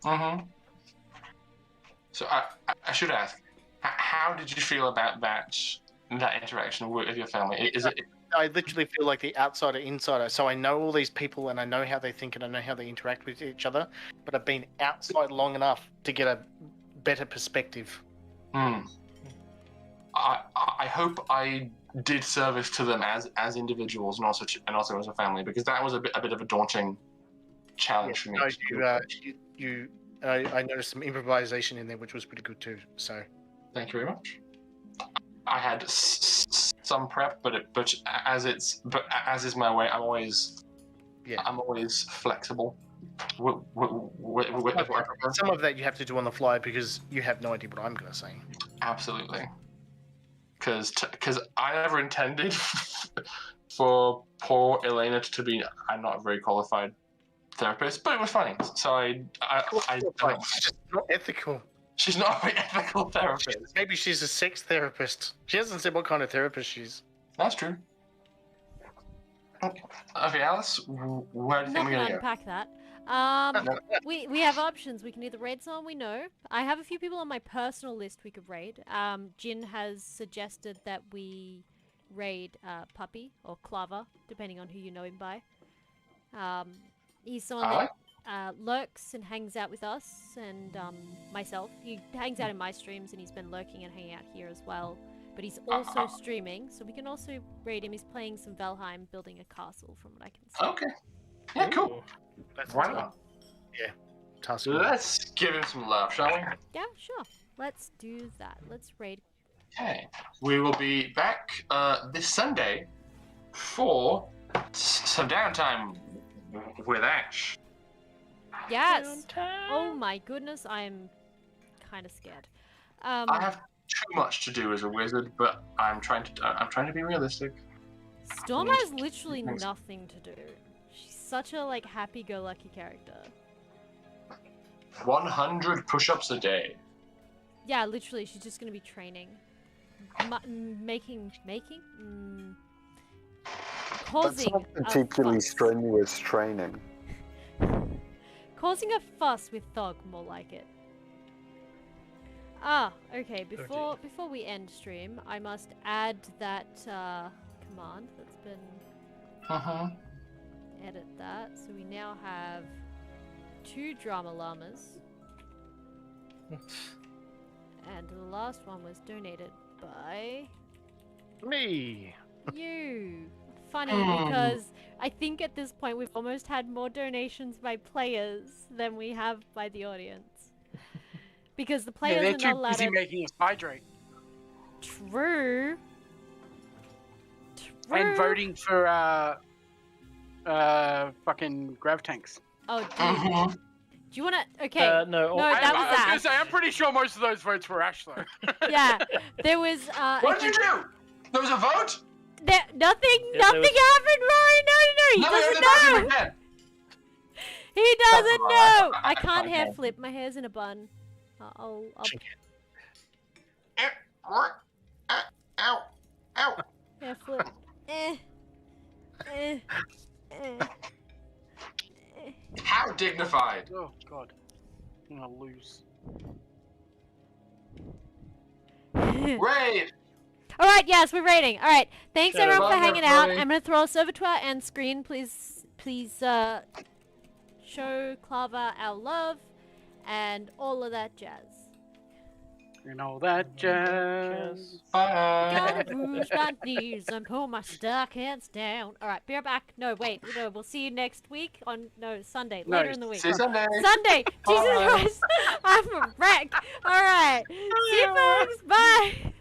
Mm-hmm. So I should ask, how did you feel about that interaction with your family? Is it? I literally feel like the outsider insider. So I know all these people and I know how they think and I know how they interact with each other, but I've been outside long enough to get a better perspective. I hope I did service to them as individuals and also as a family, because that was a bit of a daunting challenge for me. I noticed some improvisation in there, which was pretty good too. So thank you very much. I had some prep, but as is my way, I'm always flexible. Some of that you have to do on the fly because you have no idea what I'm going to say. Absolutely, because I never intended for poor Elena to be a not very qualified therapist, but it was funny. So I She's just not ethical. She's not a very ethical therapist. Maybe she's a sex therapist. She hasn't said what kind of therapist she's. That's true. Okay, Alice, where do you think we're going to go? Unpack that. We have options. We can either raid someone we know. I have a few people on my personal list we could raid. Jin has suggested that we raid Puppy or Clava, depending on who you know him by. He's someone that lurks and hangs out with us and myself. He hangs out in my streams and he's been lurking and hanging out here as well. But he's also streaming, so we can also raid him. He's playing some Valheim, building a castle, from what I can see. Okay. Yeah, cool. Why not? Yeah. Task. Let's give him some love, shall we? Yeah, sure. Let's do that. Let's raid. Okay. We will be back this Sunday for some downtime with Ash. Yes. Oh my goodness, I'm kind of scared. I have too much to do as a wizard, but I'm trying to be realistic. Storm has literally nothing to do. She's such a happy-go-lucky character. 100 push-ups a day. Yeah, literally, she's just gonna be training, causing That's not particularly strenuous training. Causing a fuss with Thog, more like it. Okay. Before we end stream, I must add that command that's been. Edit that. So we now have 2 drama llamas. And the last one was donated by Me. you. Funny because I think at this point we've almost had more donations by players than we have by the audience. Because the players they're are too not allowed busy to... making us hydrate. True. And voting for fucking grav tanks. Oh, dude. Do you want to? Okay. No, that was I was Ash. gonna say, I'm pretty sure most of those votes were Ash though. Yeah, there was. What did you do? There was a vote? Nothing happened, Rory. No. He doesn't know. He doesn't know. I can't hair flip. My hair's in a bun. I'll. Ow. Hair flip. How dignified. Oh god, I'm gonna lose. Raid. All right, yes, we're raiding. All right, thanks Shut everyone up, for hanging out. everybody. I'm gonna throw us over to our end screen. Please, show Clava our love and all of that jazz. And all that jazz. Bye. Gotta bruise my knees and pull my stockings down. All right, be right back. No, wait, no, we'll see you next week on Sunday, later in the week. See you Sunday. Sunday. Jesus Christ, I'm a wreck. All right, see you folks. Bye.